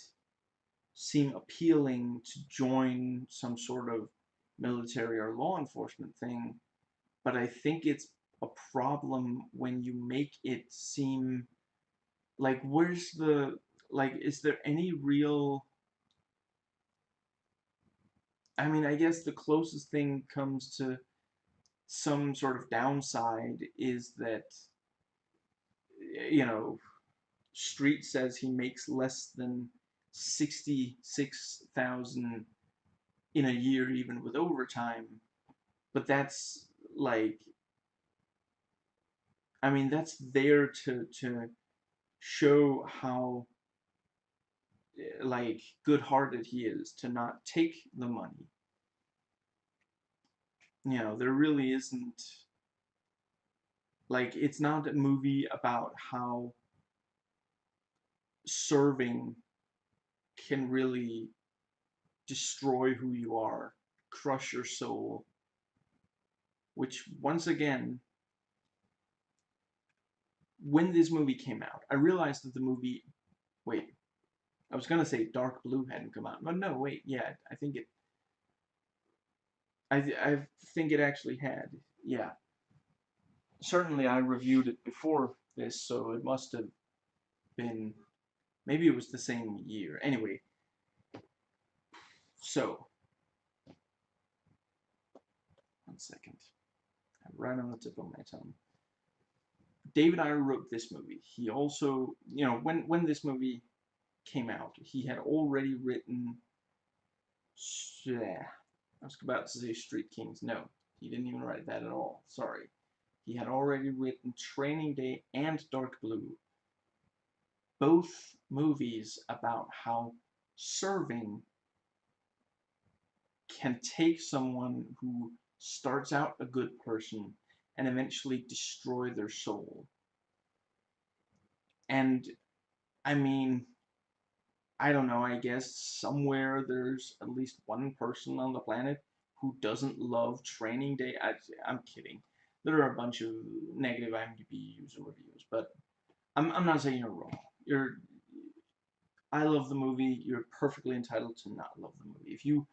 seem appealing to join some sort of military or law enforcement thing, but I think it's a problem when you make it seem like, is there any real, I mean, I guess the closest thing comes to some sort of downside is that, you know, Street says he makes less than 66,000 in a year, even with overtime. But that's, like, I mean, that's there to show how, like, good-hearted he is to not take the money. There really isn't, like, it's not a movie about how serving can really destroy who you are, crush your soul, which, once again, when this movie came out, I realized that the movie, wait, I was gonna say Dark Blue hadn't come out, but no, wait, yeah, I think it actually had, yeah. Certainly, I reviewed it before this, so it must have been, maybe it was the same year. Anyway, so, 1 second, I'm right on the tip of my tongue. David Ayer wrote this movie. He also, when this movie came out, he had already written, I was about to say Street Kings. No, he didn't even write that at all. Sorry. He had already written Training Day and Dark Blue, both movies about how serving can take someone who starts out a good person and eventually destroy their soul. And, I mean, I don't know, I guess somewhere there's at least one person on the planet who doesn't love Training Day. I'm kidding. There are a bunch of negative IMDb user reviews, but I'm not saying you're wrong. I love the movie. You're perfectly entitled to not love the movie. If you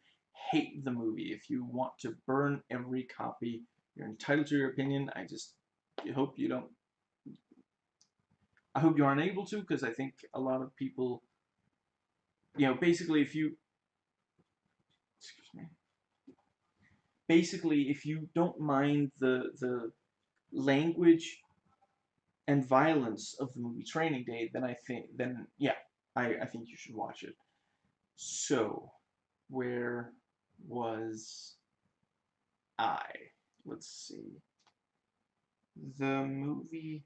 hate the movie, if you want to burn every copy, you're entitled to your opinion. I hope you don't. I hope you aren't able to, because I think a lot of people, basically, if you, excuse me, basically, if you don't mind the language and violence of the movie Training Day, then yeah, I think you should watch it. So, where was I? Let's see. The movie.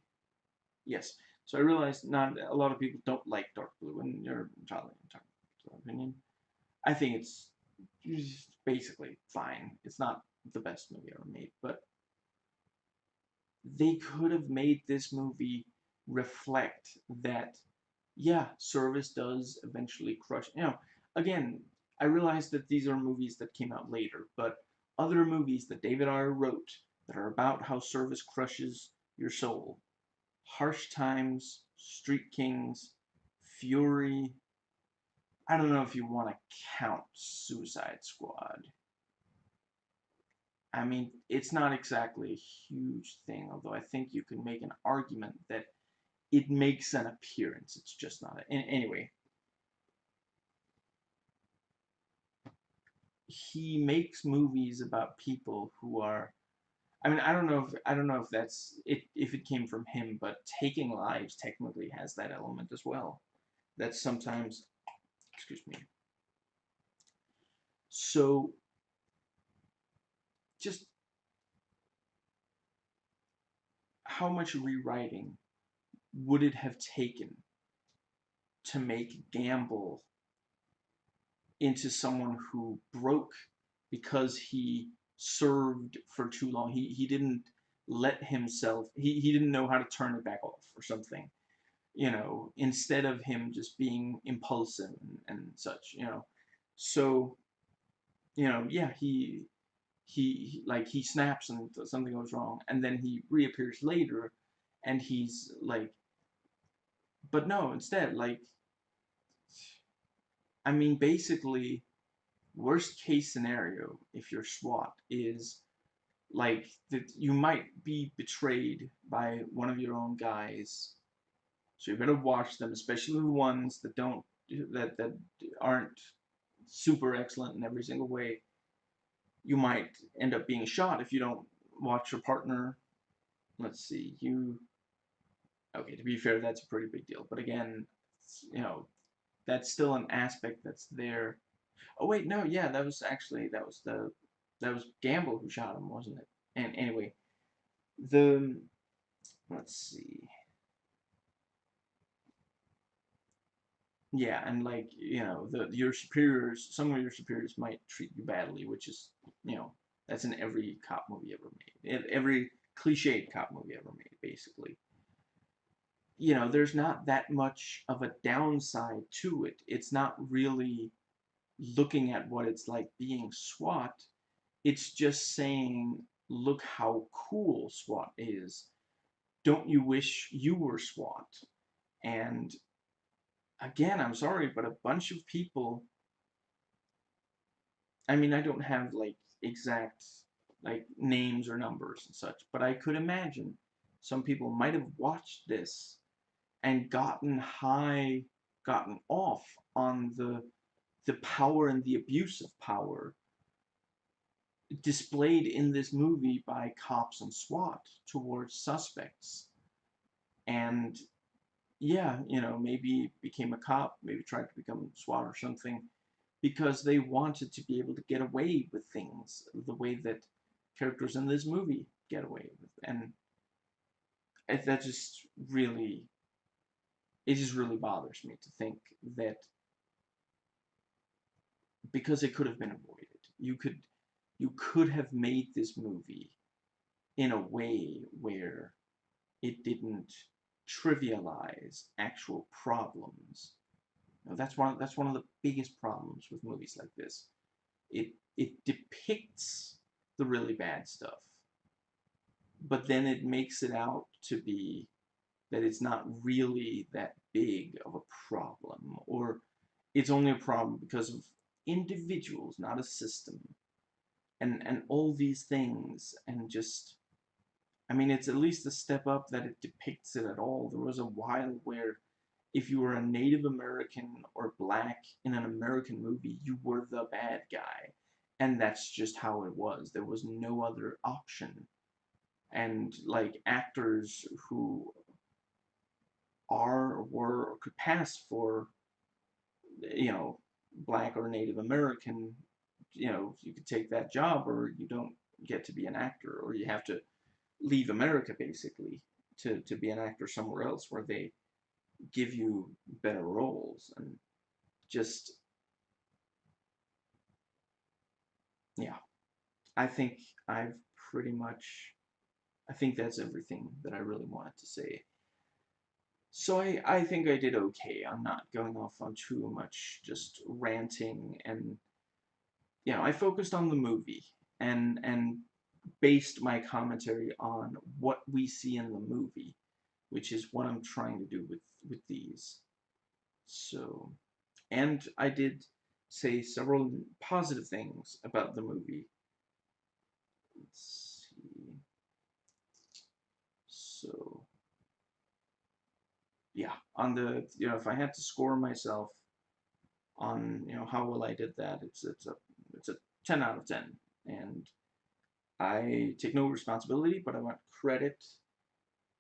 Yes. So I realized not a lot of people don't like Dark Blue, and you're entirely entitled to their opinion. I think it's just basically fine. It's not the best movie ever made, but they could have made this movie reflect that, yeah, service does eventually crush. Again, I realize that these are movies that came out later, but other movies that David Ayer wrote that are about how service crushes your soul: Harsh Times, Street Kings, Fury. I don't know if you want to count Suicide Squad. I mean, it's not exactly a huge thing, although I think you can make an argument that it makes an appearance. It's just not. Anyway, he makes movies about people who are. I mean, I don't know if that's it if it came from him, but Taking Lives technically has that element as well. That sometimes, excuse me. So just how much rewriting would it have taken to make Gamble into someone who broke because he served for too long? He didn't let himself, he didn't know how to turn it back off or something, instead of him just being impulsive and such, So, yeah, he snaps and something goes wrong, and then he reappears later, and he's like, but no, instead, like, I mean, basically, worst case scenario, if you're SWAT, is like that you might be betrayed by one of your own guys. So you better watch them, especially the ones that aren't super excellent in every single way. You might end up being shot if you don't watch your partner. Let's see, okay, to be fair, that's a pretty big deal. But again, you know, that's still an aspect that's there. Oh wait, no, yeah, that was Gamble who shot him, wasn't it? And anyway, the let's see. Yeah, and like, your superiors, some of your superiors might treat you badly, which is, that's in every cop movie ever made. Every cliched cop movie ever made, basically. There's not that much of a downside to it. It's not really looking at what it's like being SWAT. It's just saying, look how cool SWAT is. Don't you wish you were SWAT? And again, I'm sorry, but a bunch of people, I mean, I don't have like exact like names or numbers and such, but I could imagine some people might have watched this and gotten off on the power and the abuse of power displayed in this movie by cops and SWAT towards suspects. And yeah, maybe became a cop, maybe tried to become SWAT or something, because they wanted to be able to get away with things the way that characters in this movie get away with. And that just really, it just really bothers me to think that because it could have been avoided, you could have made this movie in a way where it didn't trivialize actual problems That's one of the biggest problems with movies like this. It depicts the really bad stuff, but then it makes it out to be that it's not really that big of a problem, or it's only a problem because of individuals, not a system, and all these things, and just, I mean, it's at least a step up that it depicts it at all. There was a while where if you were a Native American or black in an American movie, you were the bad guy. And that's just how it was. There was no other option. And like actors who are or were or could pass for, you know, black or Native American, you could take that job or you don't get to be an actor, or you have to leave America basically to be an actor somewhere else where they give you better roles. And just, yeah, I think I've pretty much, I think that's everything that I really wanted to say. So I think I did okay. I'm not going off on too much just ranting, and I focused on the movie and based my commentary on what we see in the movie, which is what I'm trying to do with these. So, and I did say several positive things about the movie. Let's see. So, yeah, on the, if I had to score myself on, how well I did that, it's a 10 out of 10. And I take no responsibility, but I want credit.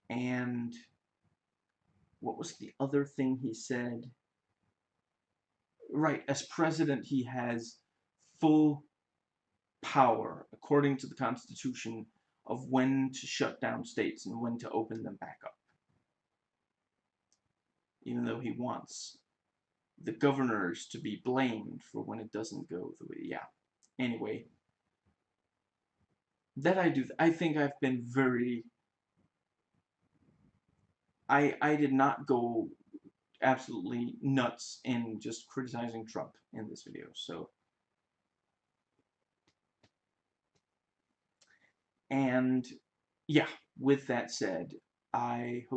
And what was the other thing he said? Right, as president, he has full power, according to the Constitution, of when to shut down states and when to open them back up. Even though he wants the governors to be blamed for when it doesn't go the way. Yeah. Anyway, that I do. I think I've been very. I did not go absolutely nuts in just criticizing Trump in this video. So, and yeah, with that said, I hope